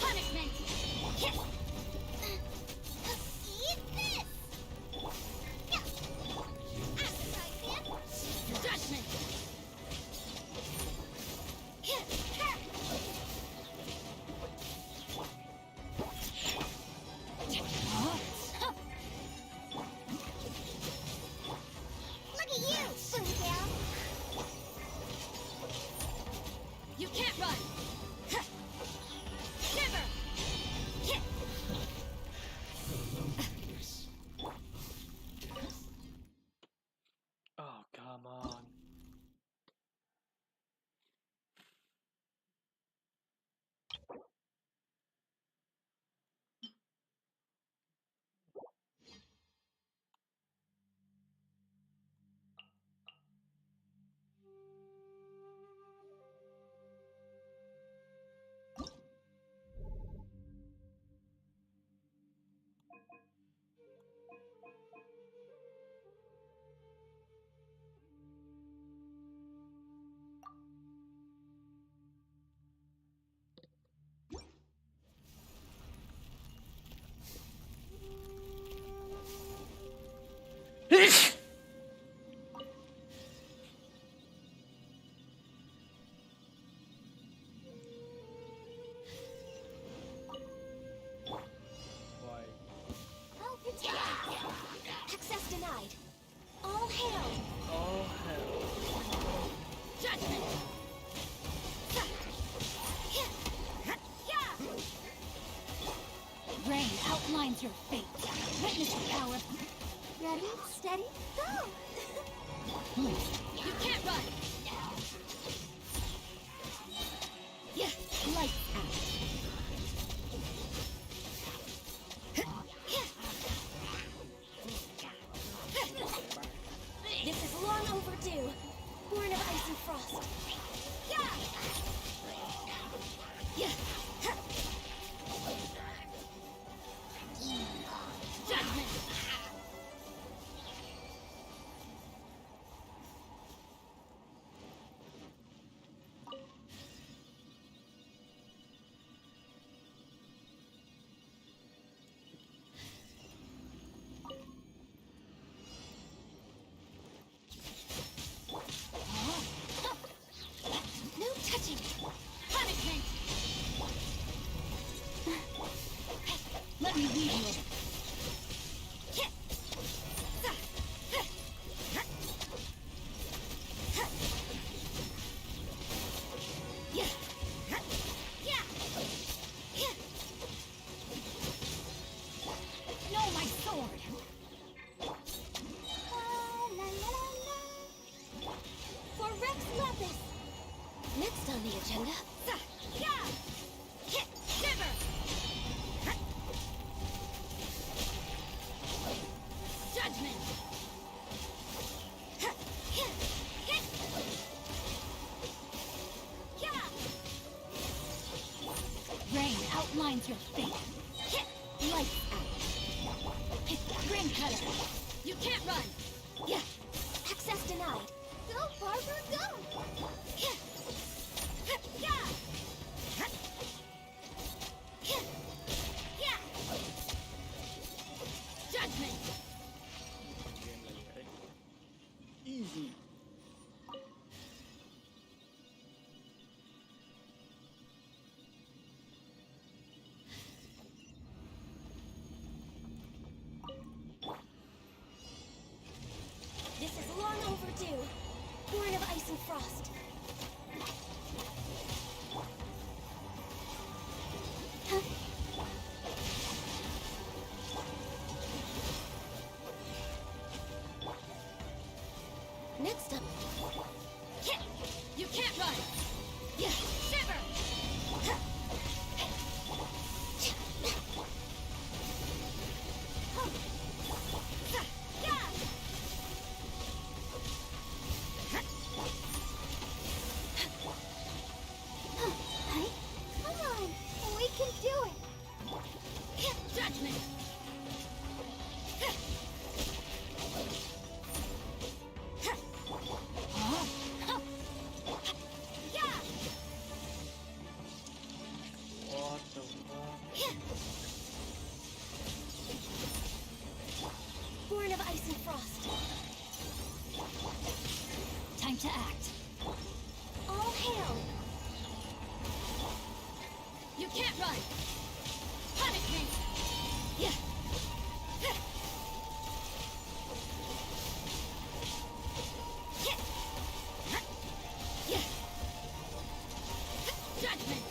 Punishment! Eat this! Yeah. I'm surprised, man. Judgment! Look at you, Boomtail! You can't run! Shiver! Oh, come on. Why? Oh, protect! Access denied. All hail! Oh, hell. Judgment! Rain outlines your fate. Witness the power. Ready, steady, go! You can't run! Light out. This is long overdue. Born of ice and frost. Judgment! No touching! Punishment! Let me lead you. No, my sword. For Rex Lapis! Next on the agenda. Shiver! Judgment! Rain outlines your fate. Light out. Green cutter. You can't run! Access denied. Go, Barbara, go! Judgment! Easy. This is long overdue. Born frost. Next up. You can't run! Yeah, shiver! Come on, we can do it. Judgment! What the fuck? Born of ice and frost. Time to act. All hail! You can't run! Punishment! Yeah! Yeah! Judgment!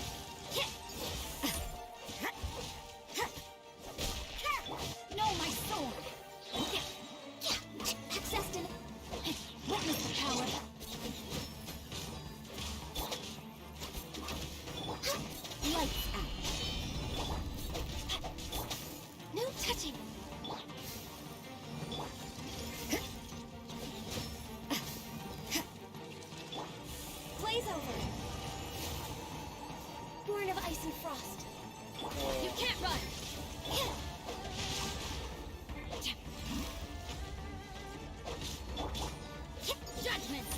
No, my sword! Accessed witness the power. Lights out. No touching. Blaze over. Born of ice and frost. You can't run! Judgment!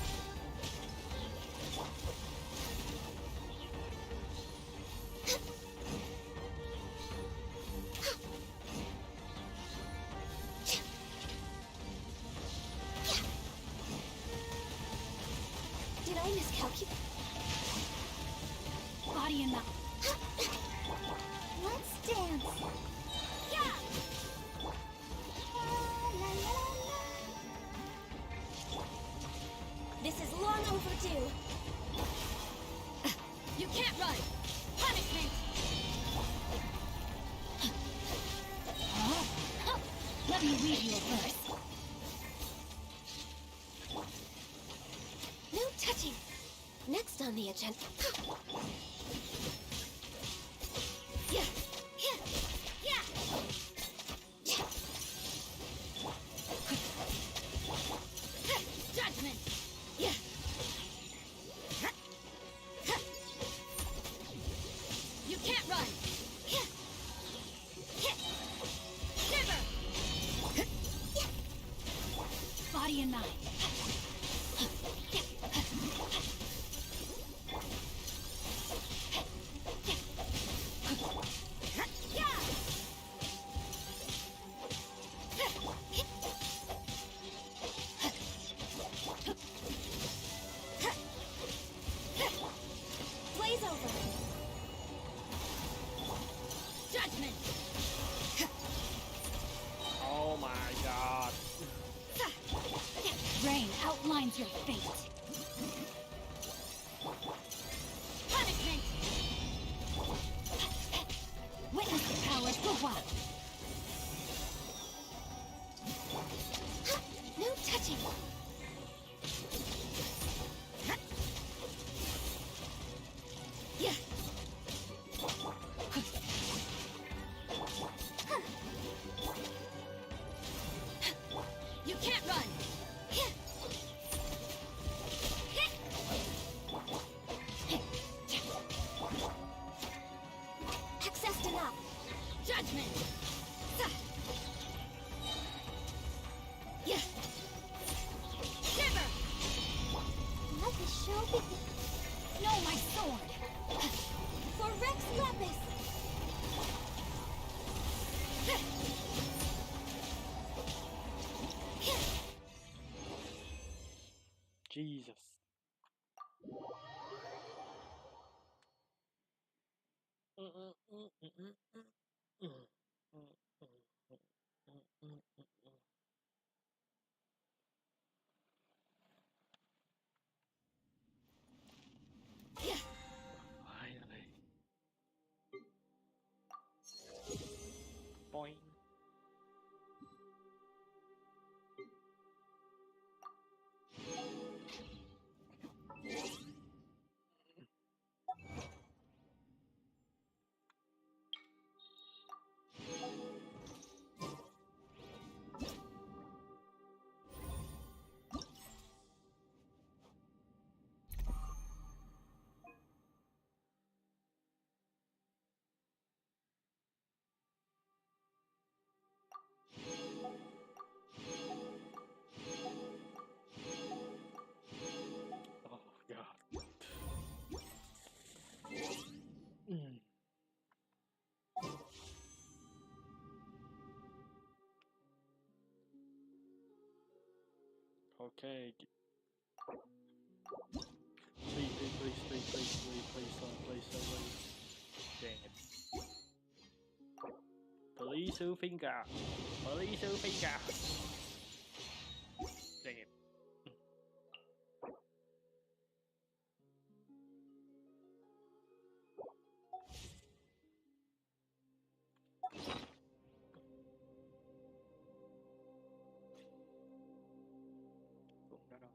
Did I miscalculate? Body and mouth. Let's dance. Yeah! La, la, la. This is long overdue. You can't run! Punishment! Let me read you a verse. No touching! Next on the agenda. Yeah! Yeah! Yeah! Judgment! Yeah! You can't run! Shiver! Body and mind. Blaze over. Judgment! Oh my god. Rain outlines your fate. Punishment! Witness the powers go wild. No touching! Yeah! You can't run! Accessed enough. Judgment! Yeah! Shiver! Let the show begin. No, my sword. For Rex Lapis. Jesus. Boing. Oh god. Okay. Please, Dang it. Please, finger. Please, finger. Dang it. Cũng đã đâu.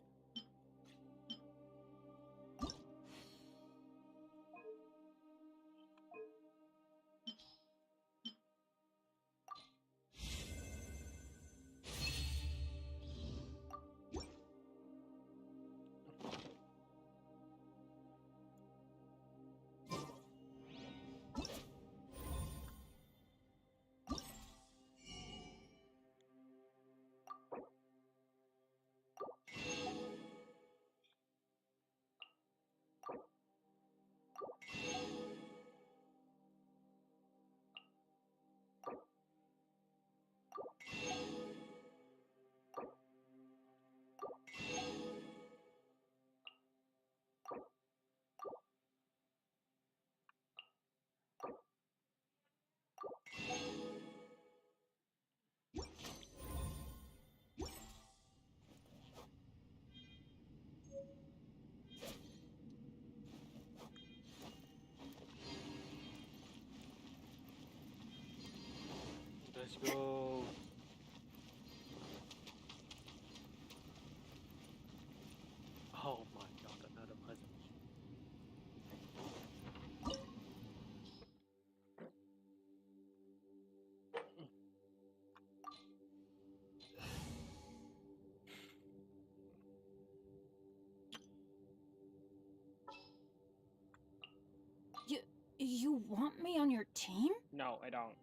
Let's go. Oh my god, another puzzle. You want me on your team? No, I don't.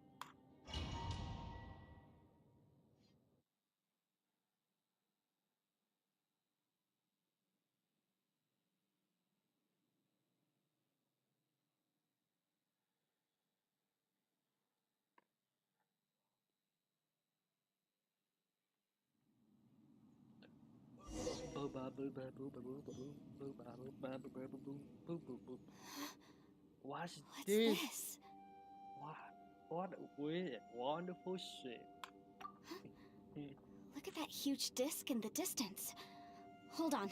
What's this? What a weird, wonderful shit. Look at that huge disc in the distance. Hold on.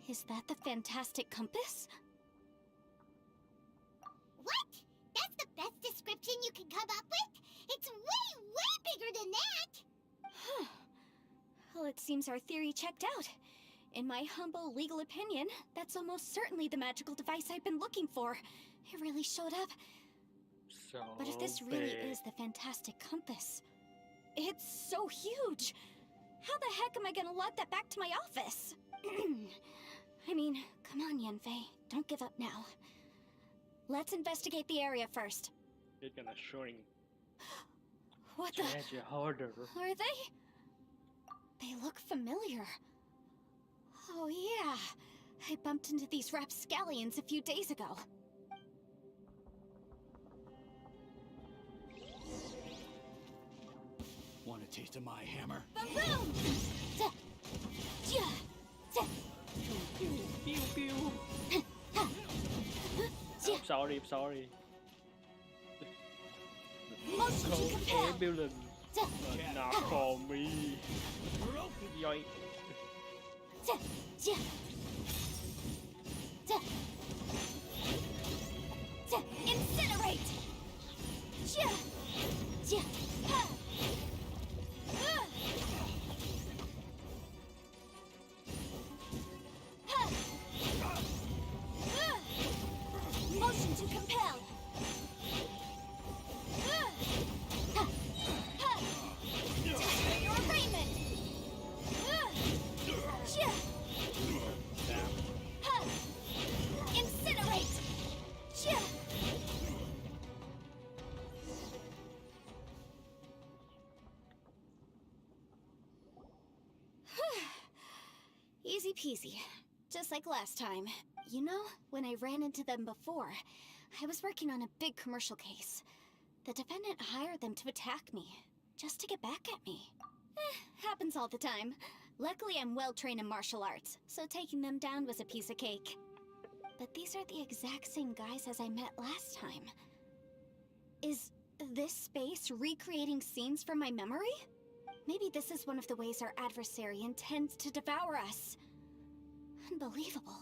Is that the fantastic compass? What? That's the best description you can come up with? It's way, way bigger than that! Well, it seems our theory checked out. In my humble legal opinion, that's almost certainly the magical device I've been looking for. It really showed up. So But if this really big. is the fantastic compass, it's so huge. How the heck am I gonna lug that back to my office? I mean, come on, Yanfei. Don't give up now. Let's investigate the area first. It's gonna shrink. What the? Treasure harder. Are they? They look familiar. Oh yeah, I bumped into these rapscallions a few days ago. Want a taste of my hammer? Boom! Pew pew. I'm sorry, I'm sorry. Motion Call compel! ambulance. But not for me. Yoink. Incinerate! Motion to compel. Your arraignment. Incinerate. Easy peasy. Just like last time. You know, when I ran into them before, I was working on a big commercial case. The defendant hired them to attack me, just to get back at me. Happens all the time. Luckily, I'm well trained in martial arts, so taking them down was a piece of cake. But these are the exact same guys as I met last time. Is this space recreating scenes from my memory? Maybe this is one of the ways our adversary intends to devour us. Unbelievable.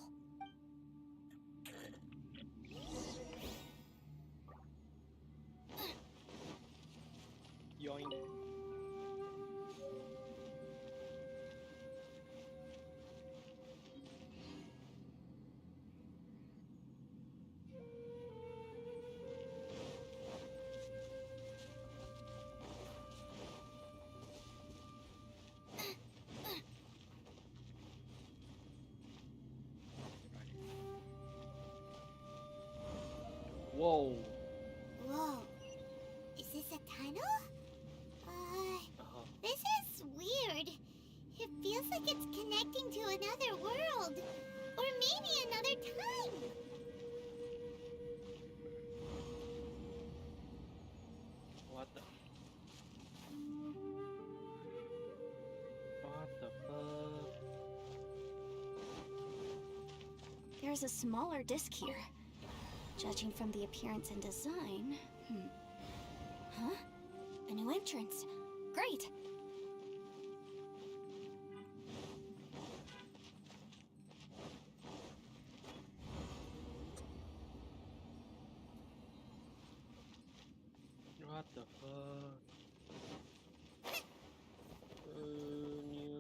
Yoink. Whoa. Whoa. Is this a tunnel? This is weird. It feels like it's connecting to another world. Or maybe another time. What the? What the fuck? There's a smaller disc here. Judging from the appearance and design... Huh? A new entrance. Great! What the fuck? New.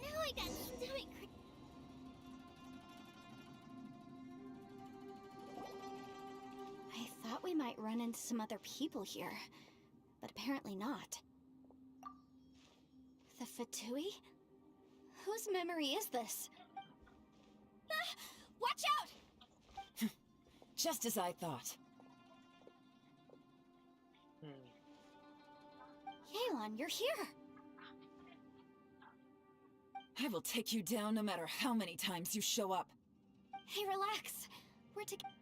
Now I got stomach cramp. I thought we might run into some other people here, but apparently not. The Fatui? Whose memory is this? Watch out! Just as I thought. Yelan, you're here! I will take you down no matter how many times you show up. Hey, relax. We're together.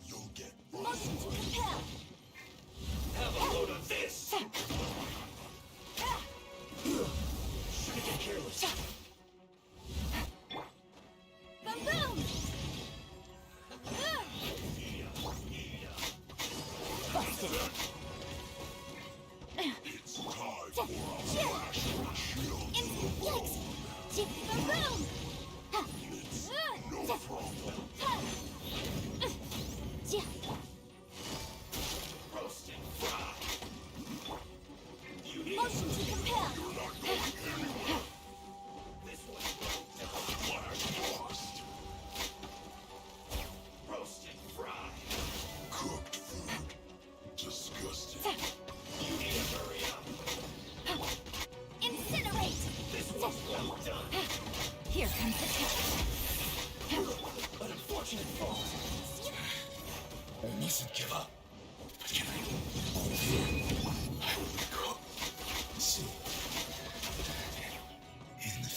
You'll get Motion to compel. Have a load of this! Shouldn't get careless. Boom boom! It's time for a flash shield. Yikes! Boom boom! It's no problem. Roasting fry. You need Motion to compel. this one. Flash frost. Roasting fry. Cooked food. Disgusting. You need to hurry up. Incinerate! This one's well done. Here comes the test. An unfortunate fault. I mustn't give up. But can I? I will go. See. In the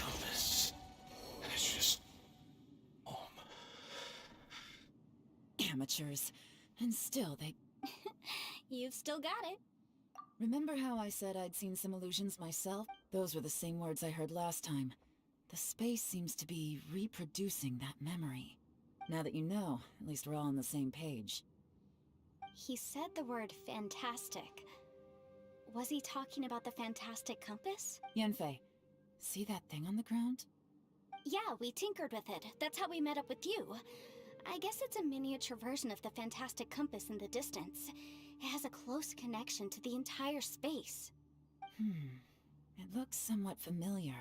compass. It's just. Amateurs. And still, they... You've still got it. Remember how I said I'd seen some illusions myself? Those were the same words I heard last time. The space seems to be reproducing that memory. Now that you know, at least we're all on the same page. He said the word fantastic. Was he talking about the fantastic compass? Yanfei, see that thing on the ground? Yeah, we tinkered with it. That's how we met up with you. I guess it's a miniature version of the fantastic compass in the distance. It has a close connection to the entire space. It looks somewhat familiar.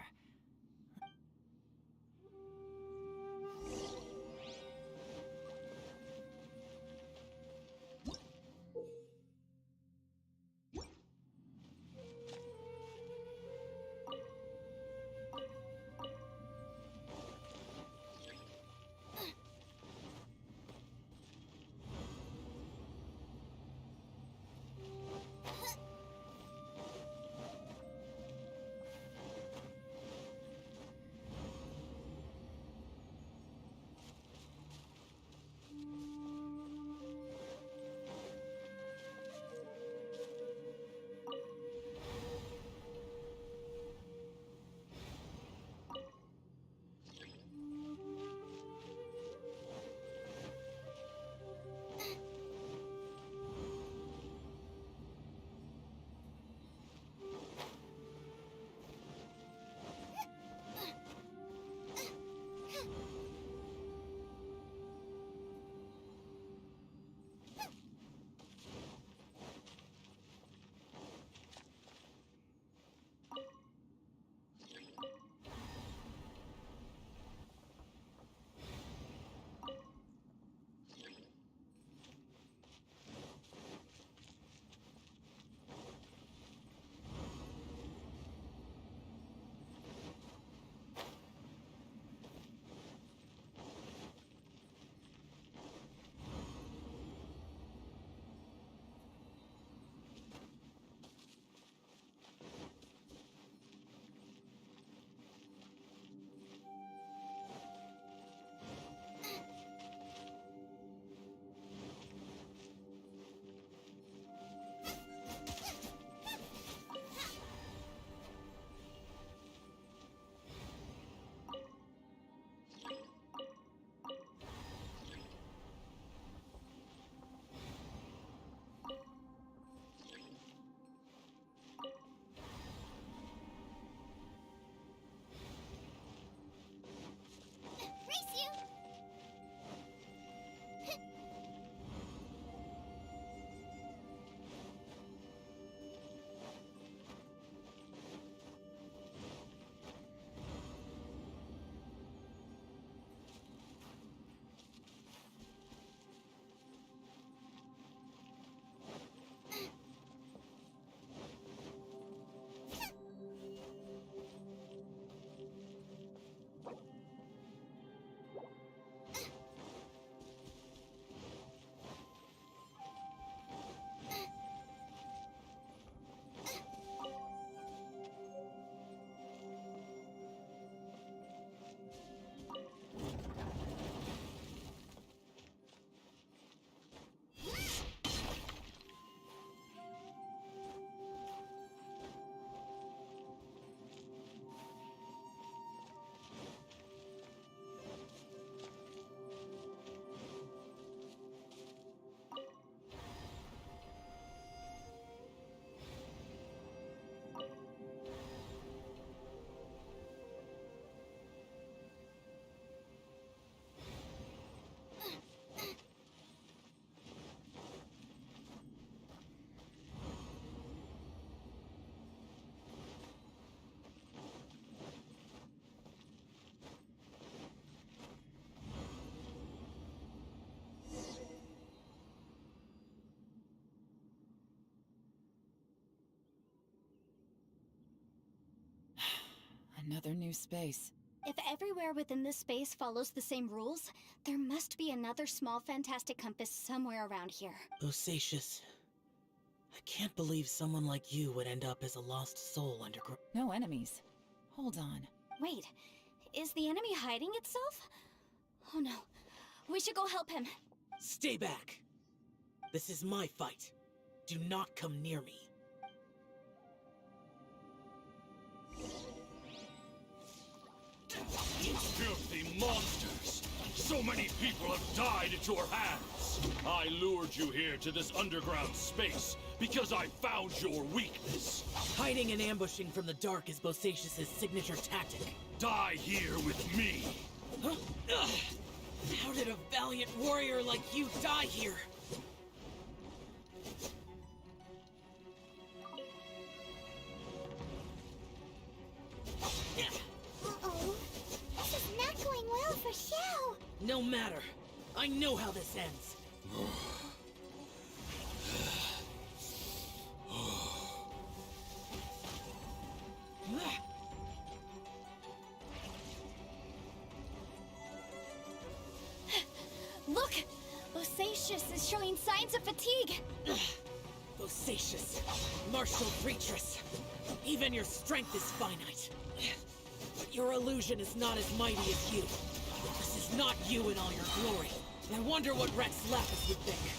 Race you! Another new space. If everywhere within this space follows the same rules, there must be another small fantastic compass somewhere around here. Bosacius, I can't believe someone like you would end up as a lost soul underground. No enemies. Hold on. Wait, is the enemy hiding itself? Oh no, we should go help him. Stay back! This is my fight. Do not come near me. You filthy monsters! So many people have died at your hands! I lured you here to this underground space because I found your weakness. Hiding and ambushing from the dark is Bosacius' signature tactic. Die here with me! Huh? Ugh. How did a valiant warrior like you die here? Uh-oh. This is not going well for Xiao. No matter. I know how this ends. Look! Bosacius is showing signs of fatigue! Bosacius, martial creaturess. Even your strength is finite. But your illusion is not as mighty as you. This is not you in all your glory. I wonder what Rex Lapis would think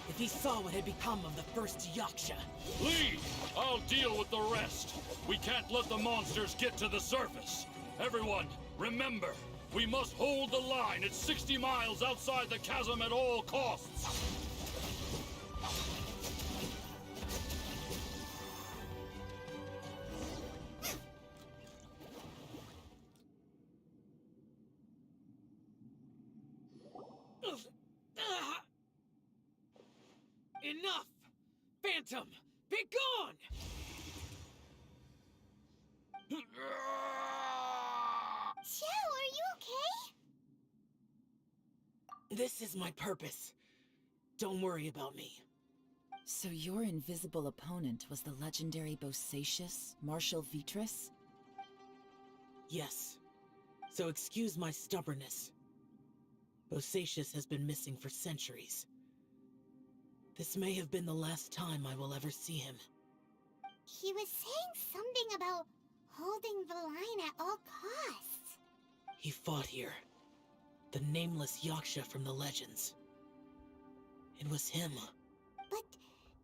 if he saw what had become of the first Yaksha. Leave! I'll deal with the rest. We can't let the monsters get to the surface. Everyone, remember, we must hold the line at 60 miles outside the chasm at all costs. Enough! Phantom, be gone! Xiao, are you okay? This is my purpose. Don't worry about me. So your invisible opponent was the legendary Bosacius, Marshal Vitris? Yes. So excuse my stubbornness. Bosacius has been missing for centuries. This may have been the last time I will ever see him. He was saying something about holding the line at all costs. He fought here. The nameless Yaksha from the legends. It was him. But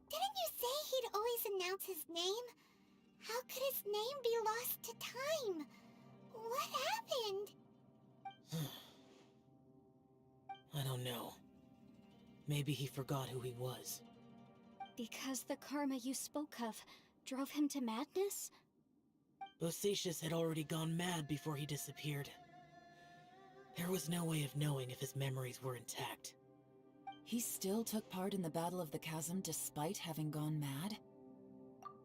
didn't you say he'd always announce his name? How could his name be lost to time? What happened? I don't know. Maybe he forgot who he was. Because the karma you spoke of drove him to madness? Bosacius had already gone mad before he disappeared. There was no way of knowing if his memories were intact. He still took part in the Battle of the Chasm despite having gone mad?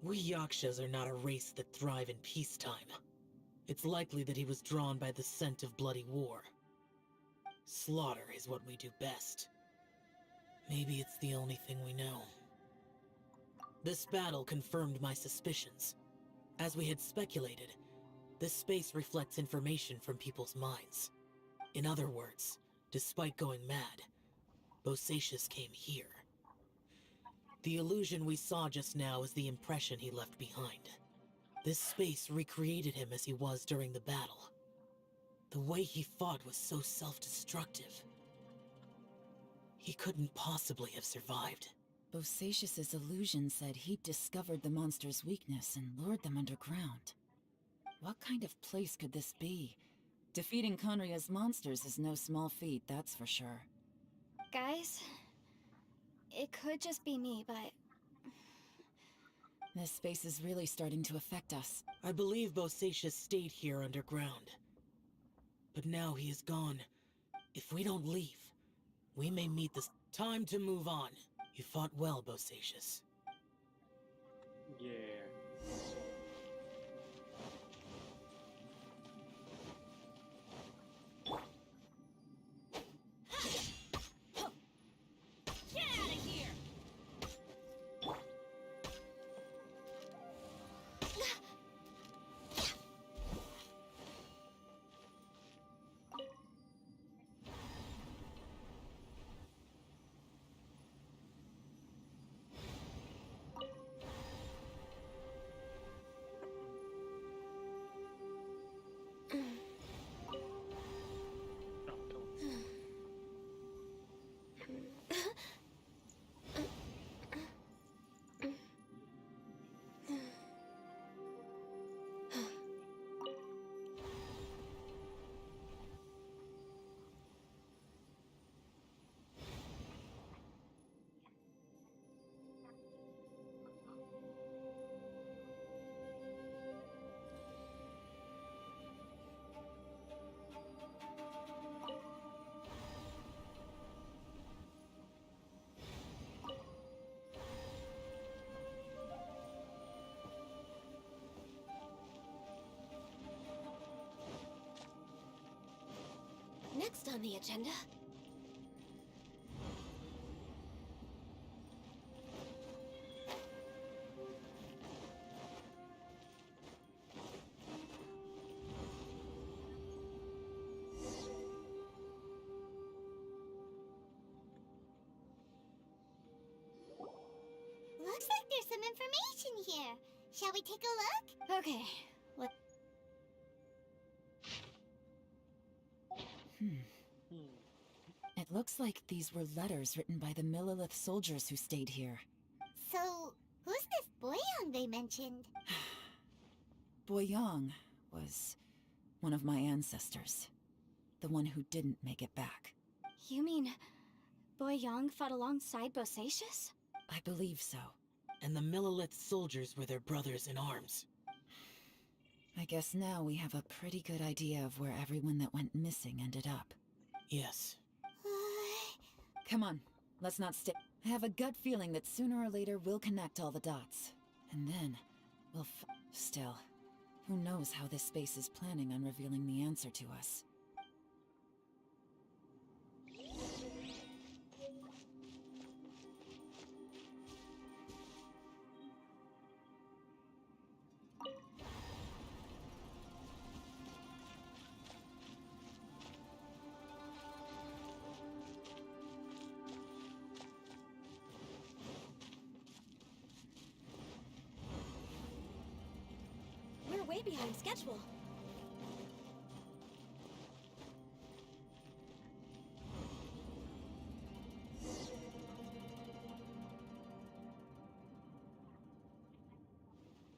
We Yakshas are not a race that thrive in peacetime. It's likely that he was drawn by the scent of bloody war. Slaughter is what we do best. Maybe it's the only thing we know. This battle confirmed my suspicions. As we had speculated, this space reflects information from people's minds. In other words, despite going mad, Bosacius came here. The illusion we saw just now is the impression he left behind. This space recreated him as he was during the battle. The way he fought was so self-destructive. He couldn't possibly have survived. Bosacius's illusion said he'd discovered the monster's weakness and lured them underground. What kind of place could this be? Defeating Conria's monsters is no small feat, that's for sure. Guys, it could just be me, but This space is really starting to affect us. I believe Bosacius stayed here underground. But now he is gone. If we don't leave, we may meet this time to move on. You fought well, Bosacius. Yeah. Get out of here! on the agenda? Looks like there's some information here. Shall we take a look? Okay, let. It looks like these were letters written by the Millilith soldiers who stayed here. So, who's this Boyang they mentioned? Boyang was one of my ancestors. The one who didn't make it back. You mean Boyang fought alongside Bosacius? I believe so. And the Millilith soldiers were their brothers in arms. I guess now we have a pretty good idea of where everyone that went missing ended up. Yes. Come on, let's not stay. I have a gut feeling that sooner or later we'll connect all the dots. And then, we'll Still, who knows how this space is planning on revealing the answer to us. We're way behind schedule.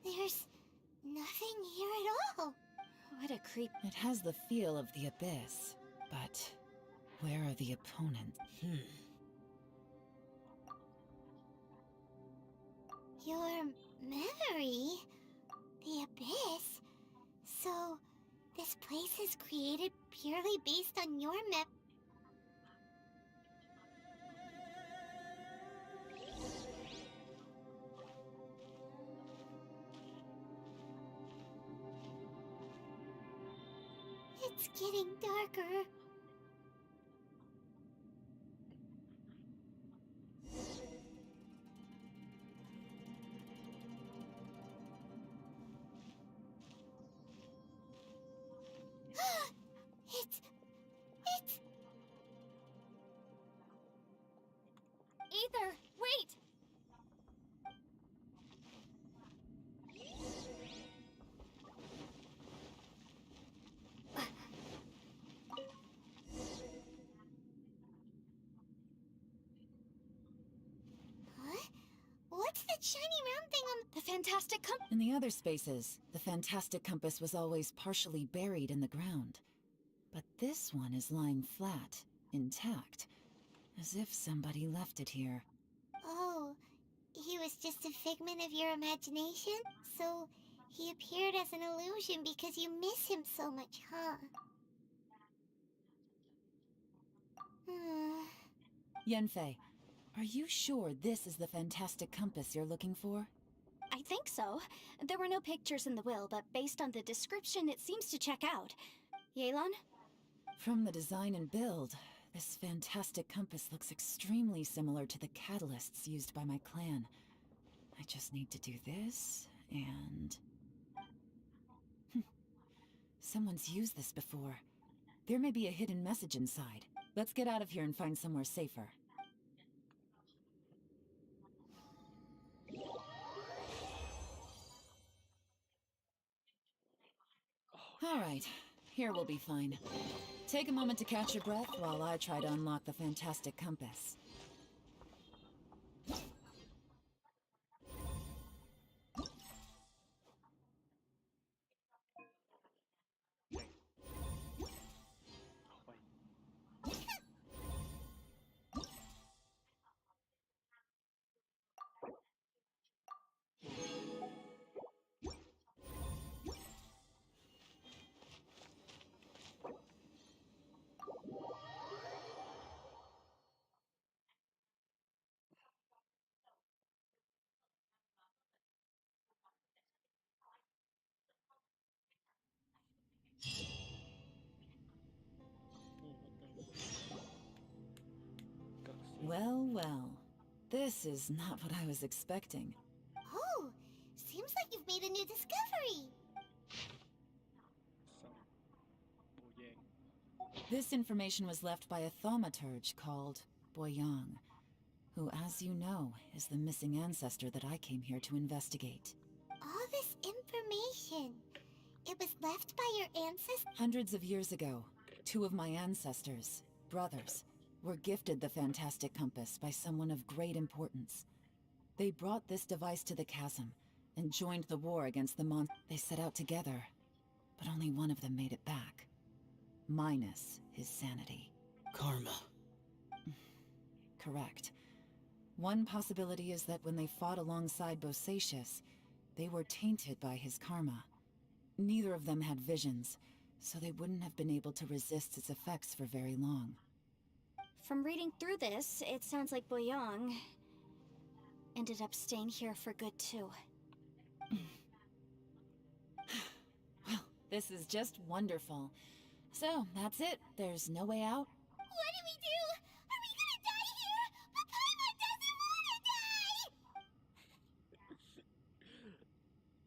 There's nothing here at all. What a creep. It has the feel of the abyss, but where are the opponents? Your memory? The abyss? So, this place is created purely based on your It's getting darker. It's... Ether, wait! Huh? What's that shiny round thing on The fantastic In the other spaces, the fantastic compass was always partially buried in the ground. But this one is lying flat, intact, as if somebody left it here. Oh, he was just a figment of your imagination? So, he appeared as an illusion because you miss him so much, huh? Yanfei, are you sure this is the fantastic compass you're looking for? I think so. There were no pictures in the will, but based on the description, it seems to check out. Yelan? From the design and build, this fantastic compass looks extremely similar to the catalysts used by my clan. I just need to do this, and... Someone's used this before. There may be a hidden message inside. Let's get out of here and find somewhere safer. All right, here we'll be fine. Take a moment to catch your breath while I try to unlock the fantastic compass. This is not what I was expecting. Oh, seems like you've made a new discovery. Some Boyang. This information was left by a thaumaturge called Boyang, who, as you know, is the missing ancestor that I came here to investigate. All this information. It was left by your ancestors? Hundreds of years ago, two of my ancestors, brothers, were gifted the fantastic compass by someone of great importance. They brought this device to the chasm and joined the war against the monsters. They set out together, but only one of them made it back. Minus his sanity. Karma. Correct. One possibility is that when they fought alongside Bosacius, they were tainted by his karma. Neither of them had visions, so they wouldn't have been able to resist its effects for very long. From reading through this, it sounds like Boyang ended up staying here for good too. Well, this is just wonderful. So, that's it. There's no way out. What do we do? Are we gonna die here? But Paimon doesn't wanna die!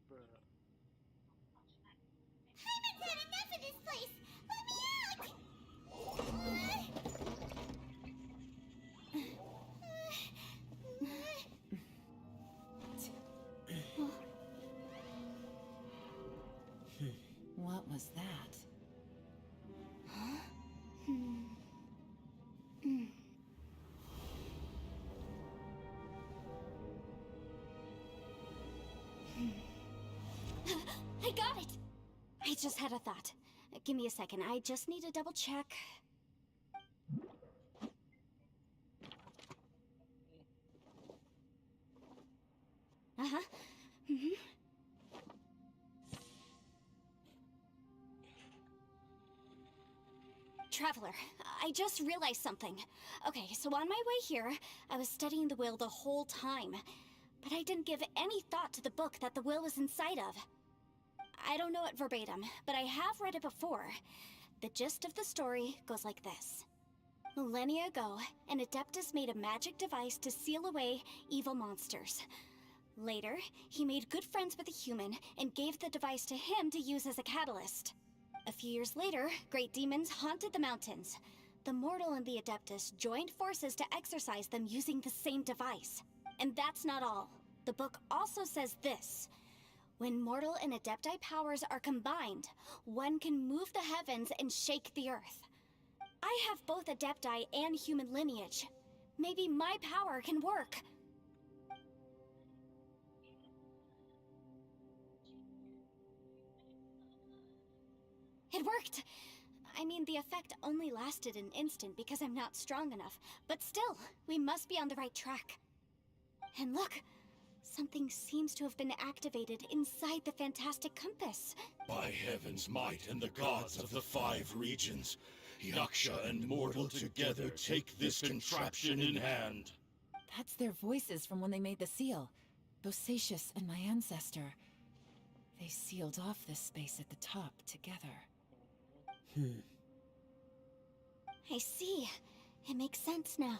Bruh. Paimon's had enough of this place! Let me out! What was that? I got it! I just had a thought. Give me a second, I just need to double check. Uh-huh. Traveler, I just realized something. Okay, so on my way here, I was studying the will the whole time. But I didn't give any thought to the book that the will was inside of. I don't know it verbatim, but I have read it before. The gist of the story goes like this. Millennia ago, an Adeptus made a magic device to seal away evil monsters. Later, he made good friends with a human and gave the device to him to use as a catalyst. A few years later, great demons haunted the mountains. The mortal and the Adeptus joined forces to exorcise them using the same device. And that's not all. The book also says this. When mortal and Adepti powers are combined, one can move the heavens and shake the earth. I have both Adepti and human lineage. Maybe my power can work. It worked! I mean, the effect only lasted an instant because I'm not strong enough, but still, we must be on the right track. And look, something seems to have been activated inside the fantastic compass. By heaven's might and the gods of the 5 regions, Yaksha and mortal together take this contraption in hand. That's their voices from when they made the seal. Bosacius and my ancestor. They sealed off this space at the top together. I see. It makes sense now.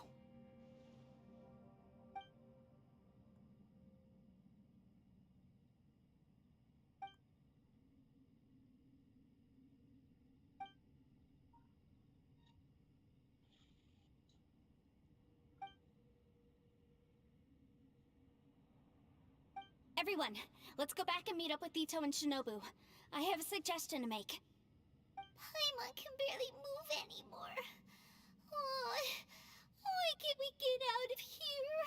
Everyone, let's go back and meet up with Ito and Shinobu. I have a suggestion to make. Paimon can barely move anymore. Oh, why can't we get out of here?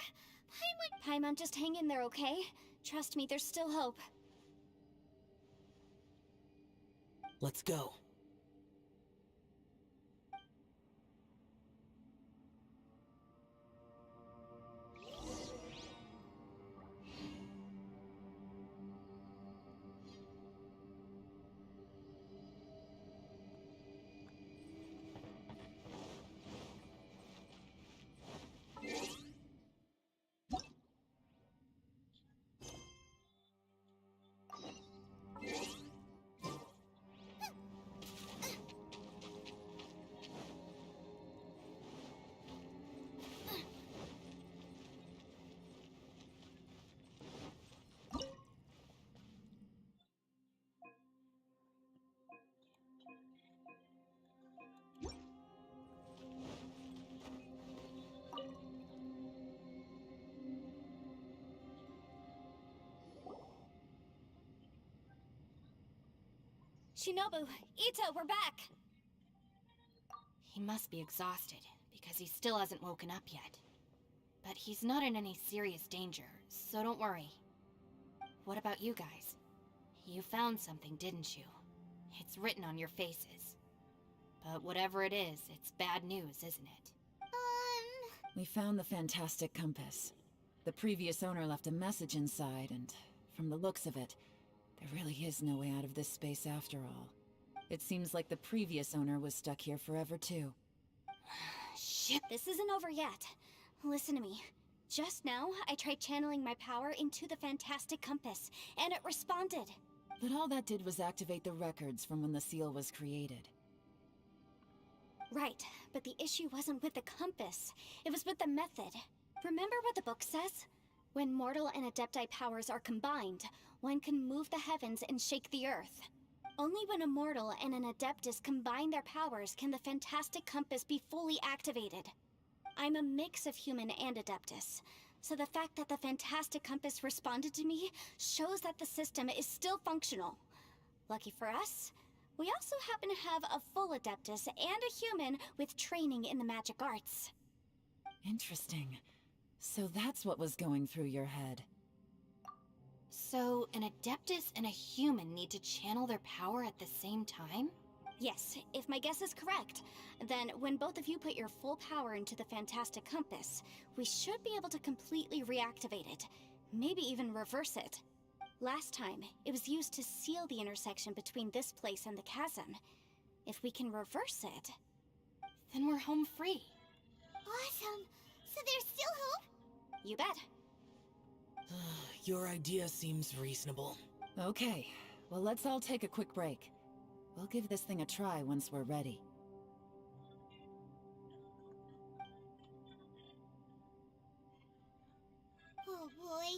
Paimon, just hang in there, okay? Trust me, there's still hope. Let's go. Shinobu, Ito, we're back! He must be exhausted, because he still hasn't woken up yet. But he's not in any serious danger, so don't worry. What about you guys? You found something, didn't you? It's written on your faces. But whatever it is, it's bad news, isn't it? We found the fantastic compass. The previous owner left a message inside, and from the looks of it, there really is no way out of this space after all. It seems like the previous owner was stuck here forever too. Shit, this isn't over yet. Listen to me. Just now, I tried channeling my power into the fantastic compass, and it responded. But all that did was activate the records from when the seal was created. Right, but the issue wasn't with the compass. It was with the method. Remember what the book says? When mortal and adepti powers are combined, one can move the heavens and shake the earth. Only when a mortal and an adeptus combine their powers can the fantastic compass be fully activated. I'm a mix of human and adeptus, so the fact that the fantastic compass responded to me shows that the system is still functional. Lucky for us, we also happen to have a full adeptus and a human with training in the magic arts. Interesting. So that's what was going through your head. So, an adeptus and a human need to channel their power at the same time? Yes, if my guess is correct, then when both of you put your full power into the fantastic compass, we should be able to completely reactivate it, maybe even reverse it. Last time, it was used to seal the intersection between this place and the chasm. If we can reverse it, then we're home free. Awesome! So there's still hope? You bet. Your idea seems reasonable. Okay, well let's all take a quick break. We'll give this thing a try once we're ready. Oh boy,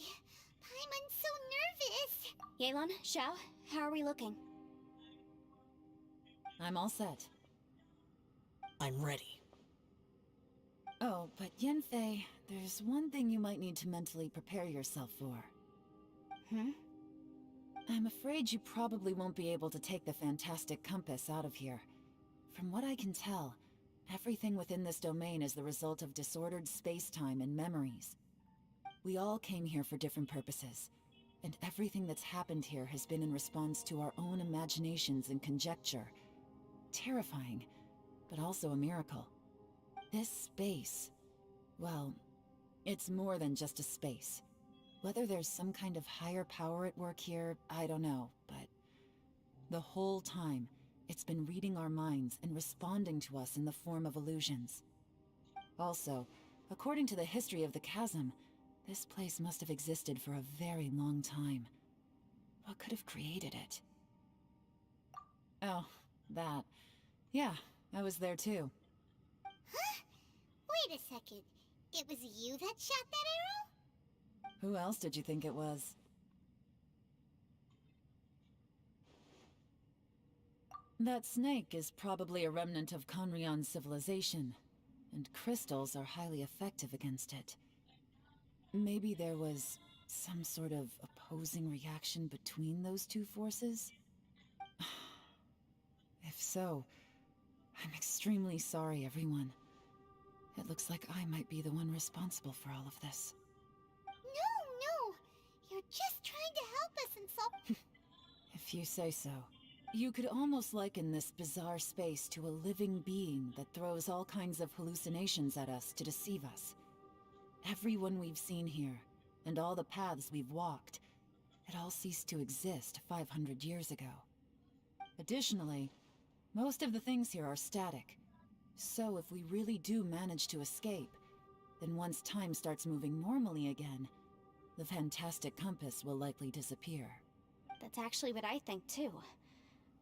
Paimon's so nervous! Yelan, Xiao, how are we looking? I'm all set. I'm ready. Oh, but Yanfei, there's one thing you might need to mentally prepare yourself for. I'm afraid you probably won't be able to take the fantastic compass out of here. From what I can tell, everything within this domain is the result of disordered space-time and memories. We all came here for different purposes, and everything that's happened here has been in response to our own imaginations and conjecture. Terrifying, but also a miracle. This space, well, it's more than just a space. Whether there's some kind of higher power at work here, I don't know, but the whole time, it's been reading our minds and responding to us in the form of illusions. Also, according to the history of the chasm, this place must have existed for a very long time. What could have created it? Oh, that. Yeah, I was there too. Huh? Wait a second. It was you that shot that arrow? Who else did you think it was? That snake is probably a remnant of Conrion's civilization, and crystals are highly effective against it. Maybe there was some sort of opposing reaction between those two forces? If so, I'm extremely sorry, everyone. It looks like I might be the one responsible for all of this. No! You're just trying to help us and solve... If you say so. You could almost liken this bizarre space to a living being that throws all kinds of hallucinations at us to deceive us. Everyone we've seen here, and all the paths we've walked, it all ceased to exist 500 years ago. Additionally, most of the things here are static. So if we really do manage to escape, then once time starts moving normally again, the fantastic compass will likely disappear. That's actually what I think too.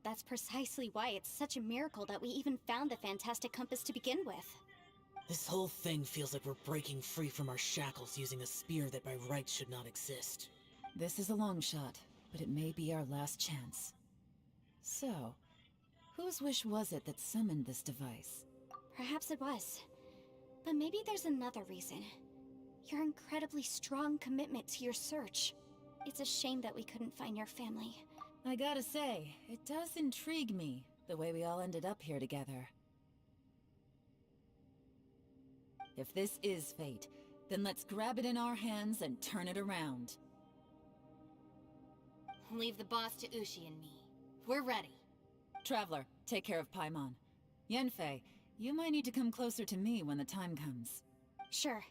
That's precisely why it's such a miracle that we even found the fantastic compass to begin with. This whole thing feels like we're breaking free from our shackles using a spear that by rights should not exist. This is a long shot, but it may be our last chance. So, whose wish was it that summoned this device? Perhaps it was. But maybe there's another reason. Your incredibly strong commitment to your search. It's a shame that we couldn't find your family. I gotta say, it does intrigue me, the way we all ended up here together. If this is fate, then let's grab it in our hands and turn it around. Leave the boss to Ushi and me. We're ready. Traveler, take care of Paimon. Yanfei, you might need to come closer to me when the time comes. Sure.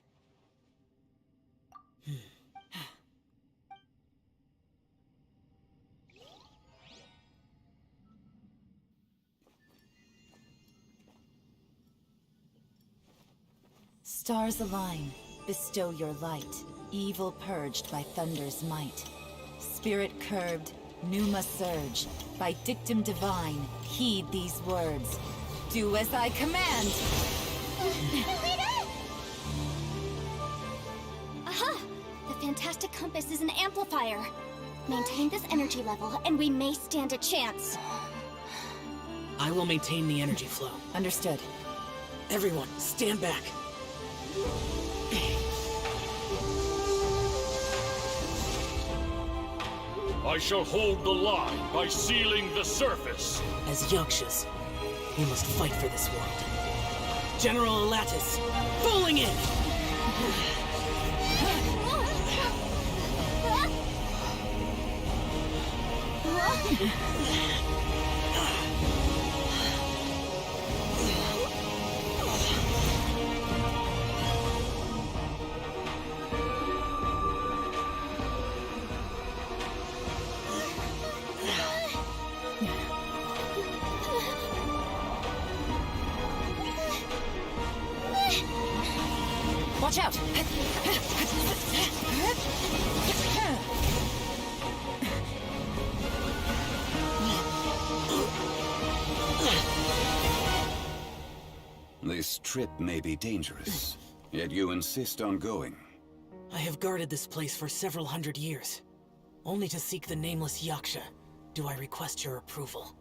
Stars align, bestow your light, evil purged by thunder's might. Spirit curbed, pneuma surge, by dictum divine, heed these words. Do as I command! Aha! The fantastic compass is an amplifier. Maintain this energy level, and we may stand a chance. I will maintain the energy flow. Understood. Everyone, stand back. I shall hold the line by sealing the surface. As Yakshas, we must fight for this world. General Elatus, falling in! Watch out! This trip may be dangerous, yet you insist on going. I have guarded this place for several hundred years. Only to seek the nameless Yaksha, do I request your approval.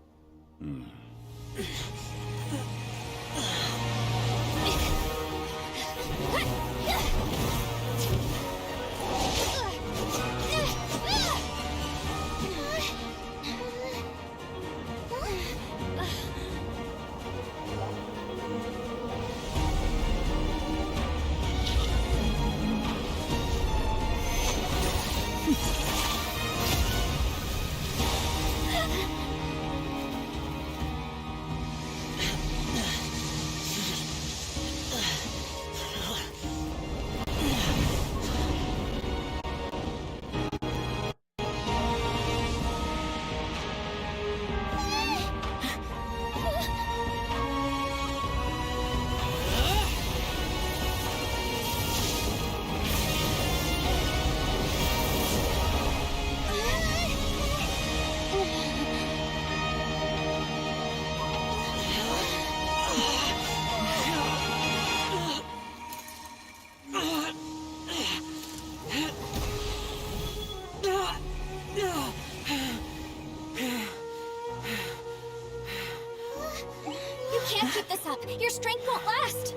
You can't keep this up. Your strength won't last.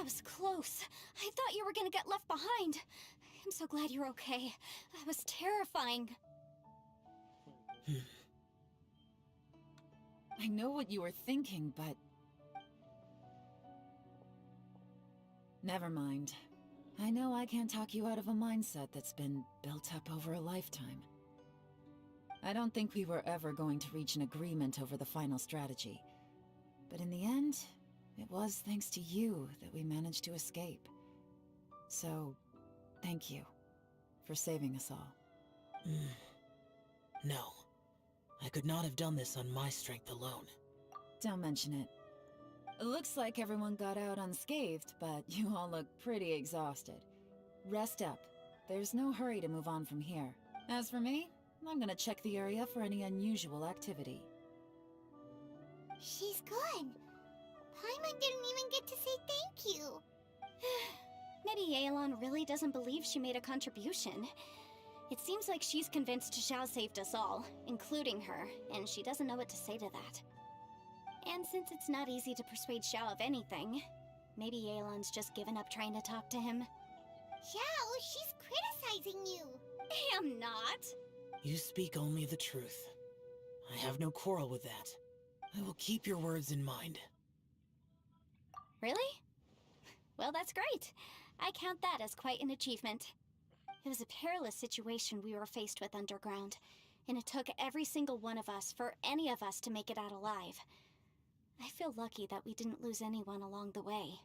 was close. I thought you were gonna get left behind. I'm so glad you're okay. That was terrifying. I know what you were thinking, but... Never mind. I know I can't talk you out of a mindset that's been built up over a lifetime. I don't think we were ever going to reach an agreement over the final strategy. But in the end, it was thanks to you that we managed to escape. So, thank you for saving us all. No. I could not have done this on my strength alone. Don't mention it. It looks like everyone got out unscathed, but you all look pretty exhausted. Rest up. There's no hurry to move on from here. As for me, I'm gonna check the area for any unusual activity. She's gone. Paimon didn't even get to say thank you. Maybe Yelan really doesn't believe she made a contribution. It seems like she's convinced Xiao saved us all, including her, and she doesn't know what to say to that. And since it's not easy to persuade Xiao of anything, maybe Yelan's just given up trying to talk to him. Xiao, she's criticizing you. I am not. You speak only the truth. I have no quarrel with that. I will keep your words in mind. Really? Well, that's great. I count that as quite an achievement. It was a perilous situation we were faced with underground, and it took every single one of us for any of us to make it out alive. I feel lucky that we didn't lose anyone along the way.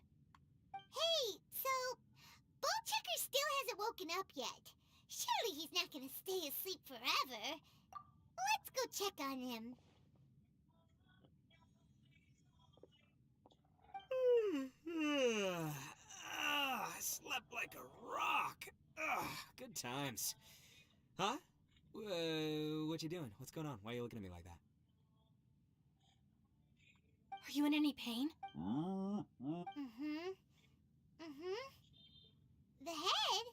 Hey, so... Ballchecker still hasn't woken up yet. Surely he's not gonna stay asleep forever. Let's go check on him. I slept like a rock. Good times. Huh? What you doing? What's going on? Why are you looking at me like that? Are you in any pain? The head?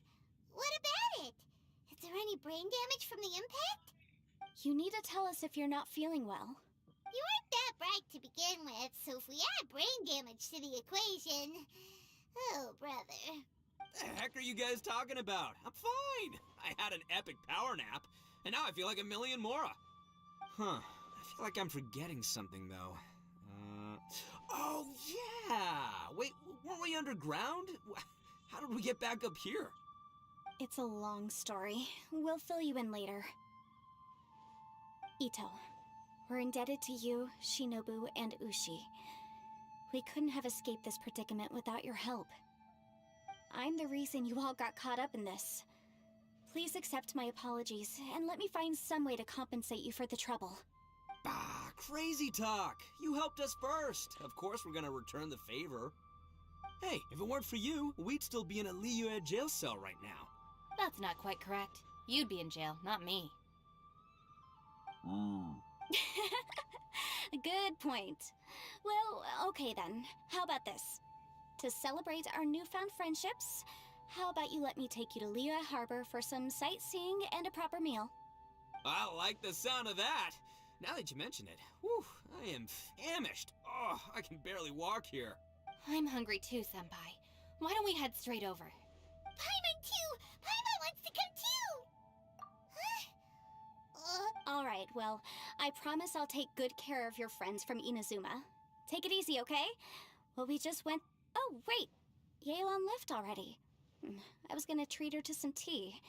What about it? Is there any brain damage from the impact? You need to tell us if you're not feeling well. You weren't that bright to begin with, so if we add brain damage to the equation... Oh, brother. The heck are you guys talking about? I'm fine. I had an epic power nap, and now I feel like a million mora. Huh. I feel like I'm forgetting something, though. Oh, yeah! Wait, weren't we underground? How did we get back up here? It's a long story. We'll fill you in later. Ito, we're indebted to you, Shinobu, and Ushi. We couldn't have escaped this predicament without your help. I'm the reason you all got caught up in this. Please accept my apologies, and let me find some way to compensate you for the trouble. Bah, crazy talk! You helped us first! Of course we're gonna return the favor. Hey, if it weren't for you, we'd still be in a Liyue jail cell right now. That's not quite correct. You'd be in jail, not me. Good point. Well, okay then. How about this? To celebrate our newfound friendships, how about you let me take you to Liyue Harbor for some sightseeing and a proper meal? I like the sound of that! Now that you mention it, whew, I am famished. Oh, I can barely walk here. I'm hungry too, Senpai. Why don't we head straight over? Paimon too! Paimon wants to come too! Huh? Alright, well, I promise I'll take good care of your friends from Inazuma. Take it easy, okay? Well, we just went... Oh, wait! Yelan left already. I was gonna treat her to some tea.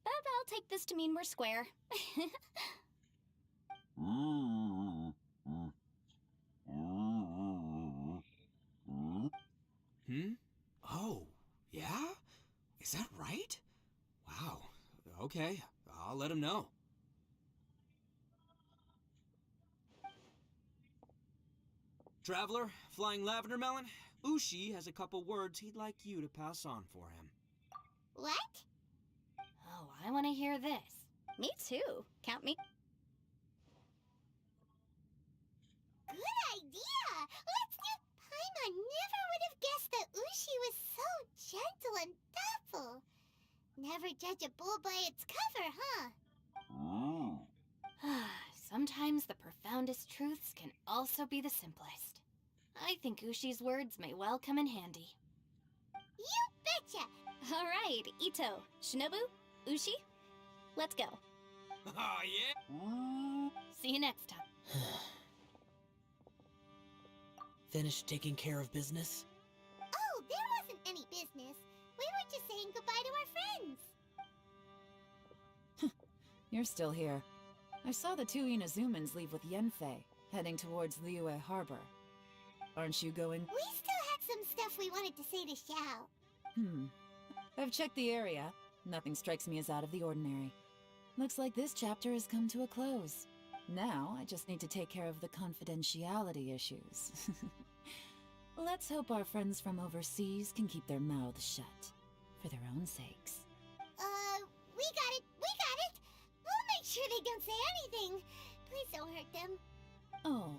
But I'll take this to mean we're square. Oh, yeah? Is that right? Wow. Okay, I'll let him know. Traveler, Flying Lavender Melon, Ushi has a couple words he'd like you to pass on for him. What? Oh, I want to hear this. Me too. Count me. Good idea! Let's do... Paimon never would have guessed that Ushi was so gentle and thoughtful. Never judge a bull by its cover, huh? Sometimes the profoundest truths can also be the simplest. I think Ushi's words may well come in handy. You betcha! All right, Ito, Shinobu, Ushi, let's go. Oh, yeah? See you next time. Finished taking care of business? Oh, there wasn't any business. We were just saying goodbye to our friends. You're still here. I saw the two Inazumans leave with Yenfei, heading towards Liyue Harbor. Aren't you going? We still had some stuff we wanted to say to Xiao. I've checked the area. Nothing strikes me as out of the ordinary. Looks like this chapter has come to a close. Now, I just need to take care of the confidentiality issues. Let's hope our friends from overseas can keep their mouths shut. For their own sakes. We got it! We got it! We'll make sure they don't say anything. Please don't hurt them. Oh.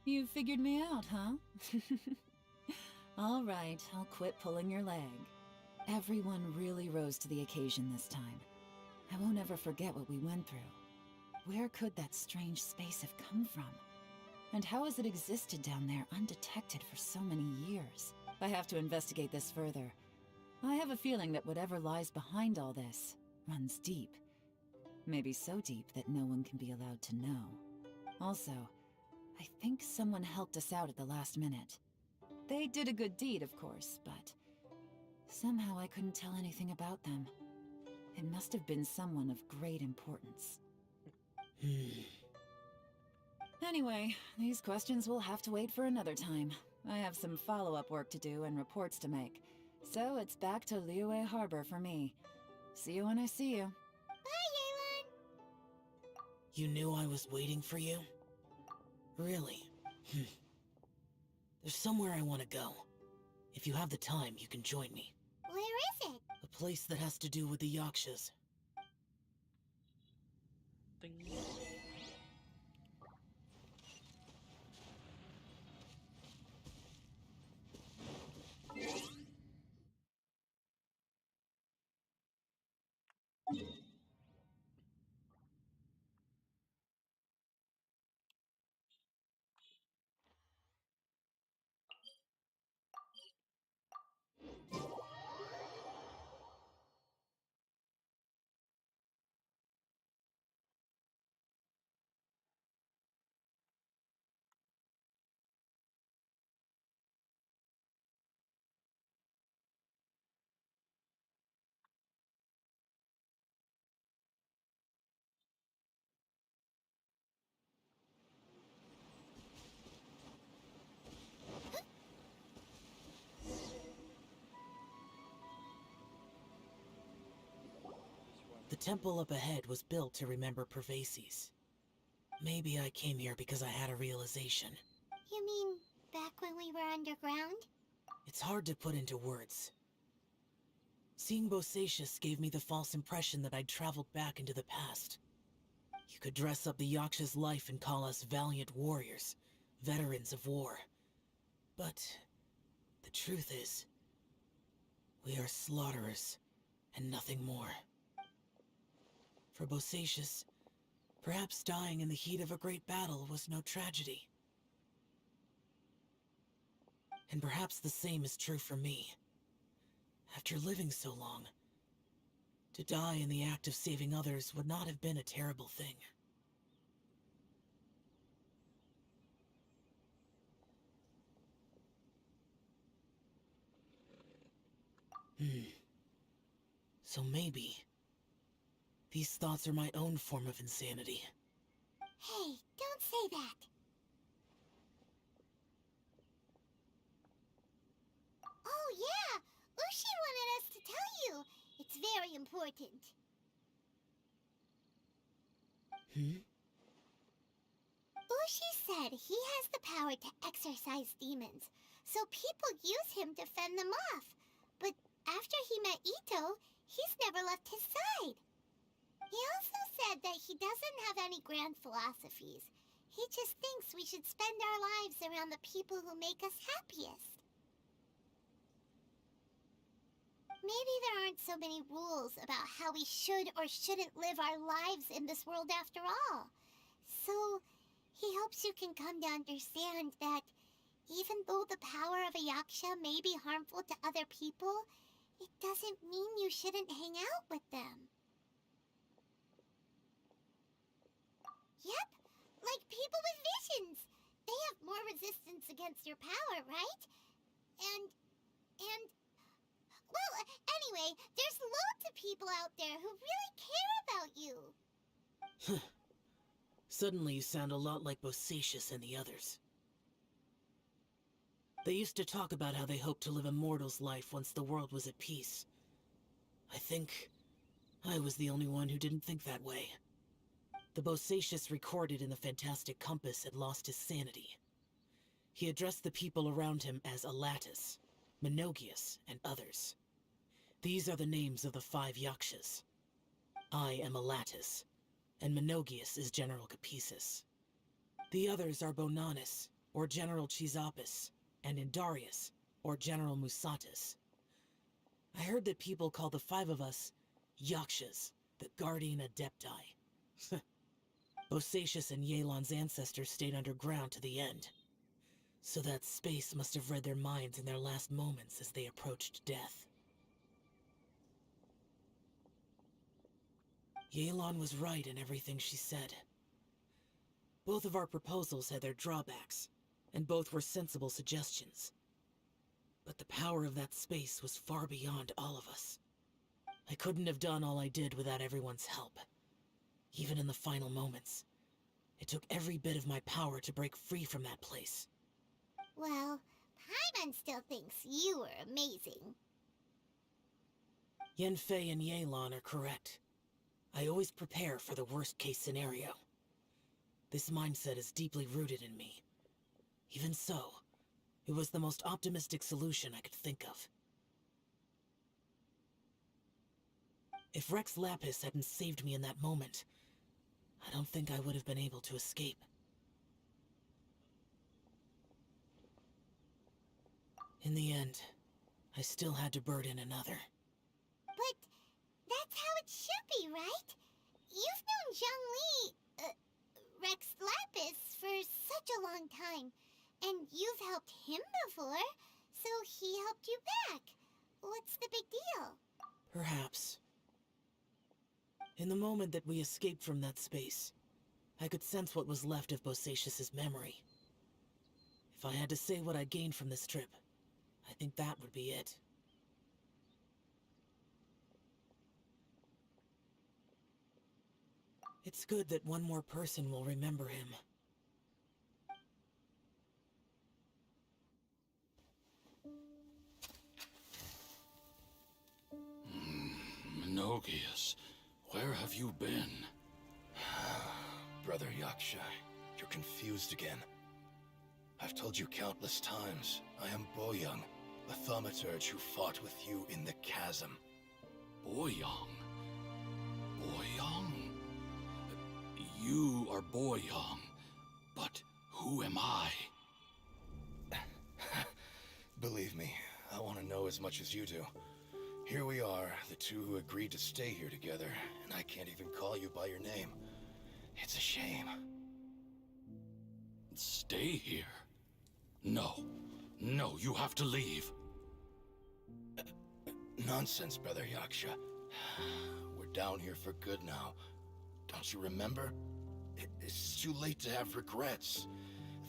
You figured me out, huh? All right, I'll quit pulling your leg. Everyone really rose to the occasion this time. I won't ever forget what we went through. Where could that strange space have come from? And how has it existed down there undetected for so many years? I have to investigate this further. I have a feeling that whatever lies behind all this runs deep. Maybe so deep that no one can be allowed to know. Also, I think someone helped us out at the last minute. They did a good deed, of course, but somehow I couldn't tell anything about them. It must have been someone of great importance. Anyway, these questions will have to wait for another time. I have some follow-up work to do and reports to make. So it's back to Liyue Harbor for me. See you when I see you. Bye, Yelan! You knew I was waiting for you? Really? There's somewhere I want to go. If you have the time, you can join me. Where is it? A place that has to do with the Yakshas. Ding. The temple up ahead was built to remember Pervases. Maybe I came here because I had a realization. You mean back when we were underground? It's hard to put into words. Seeing Bosacius gave me the false impression that I'd traveled back into the past. You could dress up the Yaksha's life and call us valiant warriors, veterans of war. But the truth is, we are slaughterers and nothing more. For Bosacius, perhaps dying in the heat of a great battle was no tragedy. And perhaps the same is true for me. After living so long, to die in the act of saving others would not have been a terrible thing. So maybe these thoughts are my own form of insanity. Hey, don't say that. Oh yeah, Ushi wanted us to tell you. It's very important. Ushi said he has the power to exorcise demons, so people use him to fend them off. But after he met Ito, he's never left his side. He also said that he doesn't have any grand philosophies. He just thinks we should spend our lives around the people who make us happiest. Maybe there aren't so many rules about how we should or shouldn't live our lives in this world after all. So, he hopes you can come to understand that Even though the power of a yaksha may be harmful to other people, it doesn't mean you shouldn't hang out with them. Yep, like people with visions. They have more resistance against your power, right? Well, anyway, there's loads of people out there who really care about you. Suddenly you sound a lot like Bosacius and the others. They used to talk about how they hoped to live a mortal's life once the world was at peace. I think I was the only one who didn't think that way. The Bosacius recorded in the Fantastic Compass had lost his sanity. He addressed the people around him as Alatus, Menogius, and others. These are the names of the 5 yakshas. I am Alatus, and Menogius is General Capesus. The others are Bonanis, or General Chisapis, and Indarius, or General Musatus. I heard that people call the 5 of us Yakshas, the Guardian Adepti. Bosacius and Yelan's ancestors stayed underground to the end. So that space must have read their minds in their last moments as they approached death. Yelan was right in everything she said. Both of our proposals had their drawbacks, and both were sensible suggestions. But the power of that space was far beyond all of us. I couldn't have done all I did without everyone's help. Even in the final moments, it took every bit of my power to break free from that place. Well, Paimon still thinks you were amazing. Yanfei and Yelan are correct. I always prepare for the worst-case scenario. This mindset is deeply rooted in me. Even so, it was the most optimistic solution I could think of. If Rex Lapis hadn't saved me in that moment, I don't think I would have been able to escape. In the end, I still had to burden another. But that's how it should be, right? You've known Zhongli, Rex Lapis, for such a long time. And you've helped him before, so he helped you back. What's the big deal? Perhaps. In the moment that we escaped from that space, I could sense what was left of Bosacius's memory. If I had to say what I gained from this trip, I think that would be it. It's good that one more person will remember him. Menogius, where have you been? Brother Yaksha, you're confused again. I've told you countless times, I am Boyoung, the thaumaturge who fought with you in the chasm. Boyoung? Boyoung? You are Boyoung, but who am I? Believe me, I want to know as much as you do. Here we are, the two who agreed to stay here together, and I can't even call you by your name. It's a shame. Stay here? No. No, you have to leave. Nonsense, Brother Yaksha. We're down here for good now. Don't you remember? It's too late to have regrets.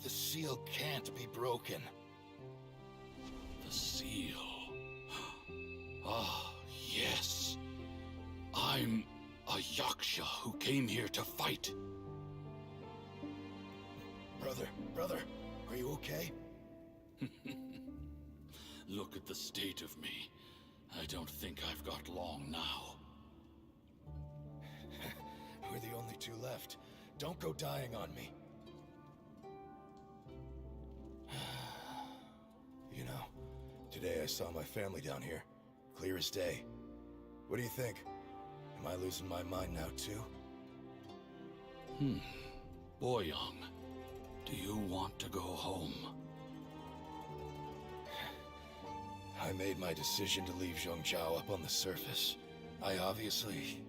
The seal can't be broken. The seal. Ah, yes. I'm a Yaksha who came here to fight. Brother, are you okay? Look at the state of me. I don't think I've got long now. We're the only two left. Don't go dying on me. You know, today I saw my family down here. Clear as day. What do you think? Am I losing my mind now too? Boyoung, do you want to go home? I made my decision to leave Zhongzhou up on the surface. I obviously...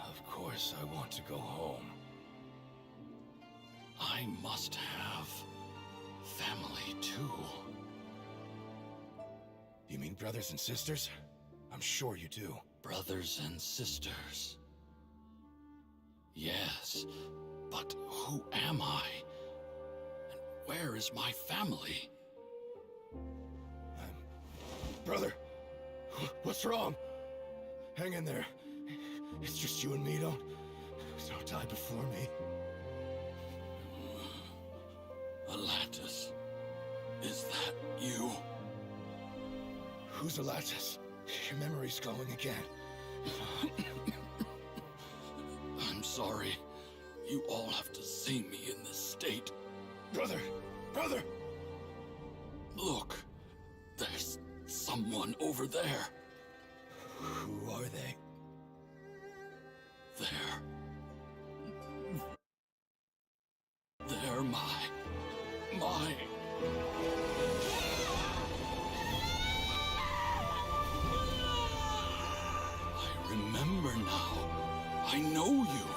Of course I want to go home. I I must have family too. You mean brothers and sisters? I'm sure you do. Brothers and sisters. Yes, but who am I? And where is my family? Brother, what's wrong? Hang in there. It's just you and me, don't die before me. Alatus, is that you? Who's Alatus? Your memory's going again. I'm sorry. You all have to see me in this state. Brother! Brother! Look, there's someone over there. Who are they? They're my... I remember now. I know you.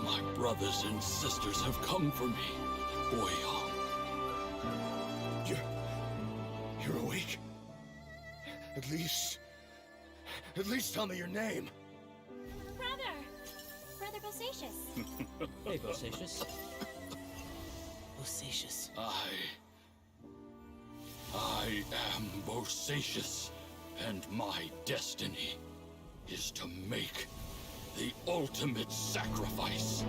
My brothers and sisters have come for me, Boyong. You're awake? At least tell me your name. Brother Bosacius. Hey, Bosacius. Bosacius. I am Bosacius, and my destiny is to make the ultimate sacrifice.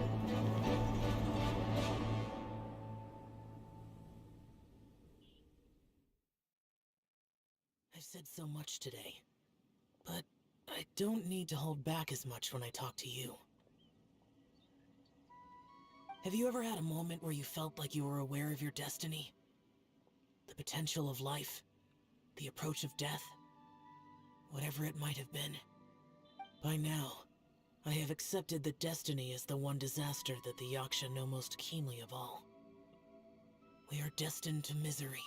I've said so much today, but I don't need to hold back as much when I talk to you. Have you ever had a moment where you felt like you were aware of your destiny? The potential of life? The approach of death? Whatever it might have been. By now, I have accepted that destiny is the one disaster that the Yaksha know most keenly of all. We are destined to misery.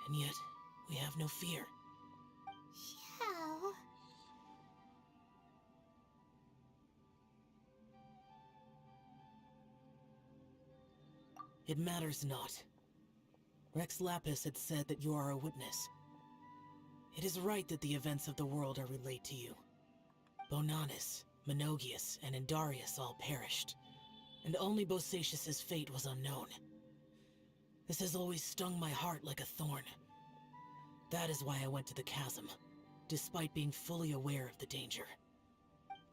And yet, we have no fear. Xiao. It matters not. Rex Lapis had said that you are a witness. It is right that the events of the world are relayed to you. Bonanis, Menogias, and Indarius all perished, and only Bosacius's fate was unknown. This has always stung my heart like a thorn. That is why I went to the chasm, despite being fully aware of the danger.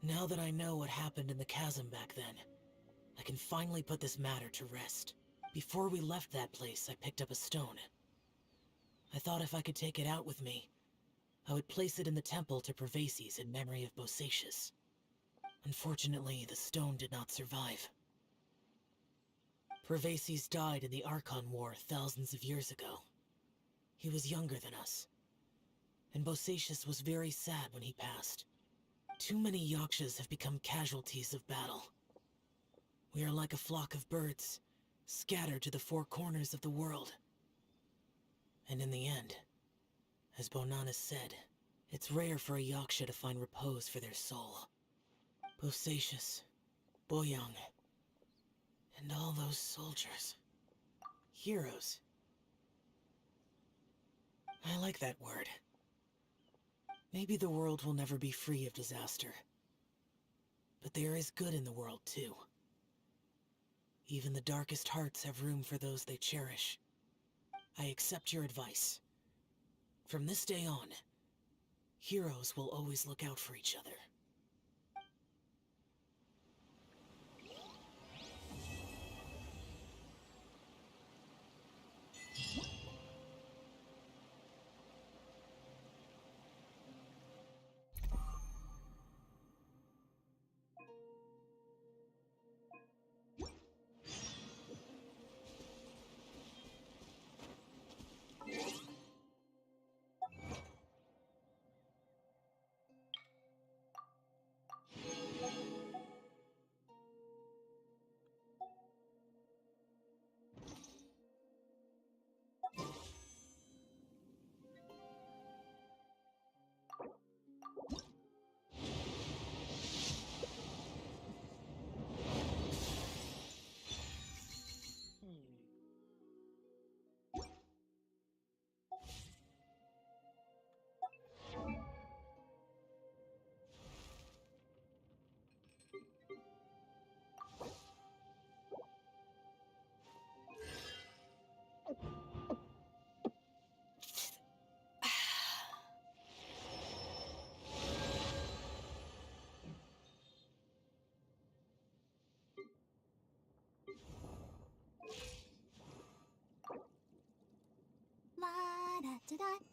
Now that I know what happened in the chasm back then, I can finally put this matter to rest. Before we left that place, I picked up a stone. I thought if I could take it out with me, I would place it in the temple to Pervases in memory of Bosacius. Unfortunately, the stone did not survive. Pervases died in the Archon War thousands of years ago. He was younger than us, and Bosacius was very sad when he passed. Too many Yakshas have become casualties of battle. We are like a flock of birds, scattered to the four corners of the world. And in the end, as Bonanis said, it's rare for a Yaksha to find repose for their soul. Bosacius, Boyong, and all those soldiers. Heroes. I like that word. Maybe the world will never be free of disaster. But there is good in the world, too. Even the darkest hearts have room for those they cherish. I accept your advice. From this day on, heroes will always look out for each other.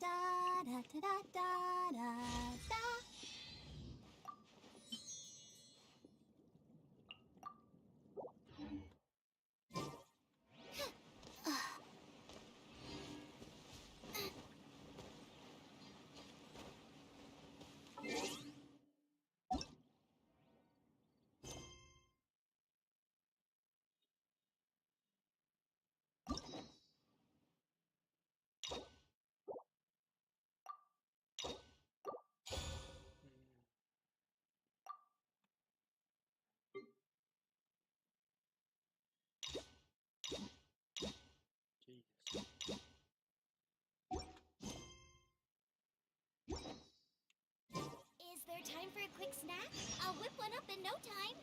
da da da da da da da. Jesus. Is there time for a quick snack? I'll whip one up in no time.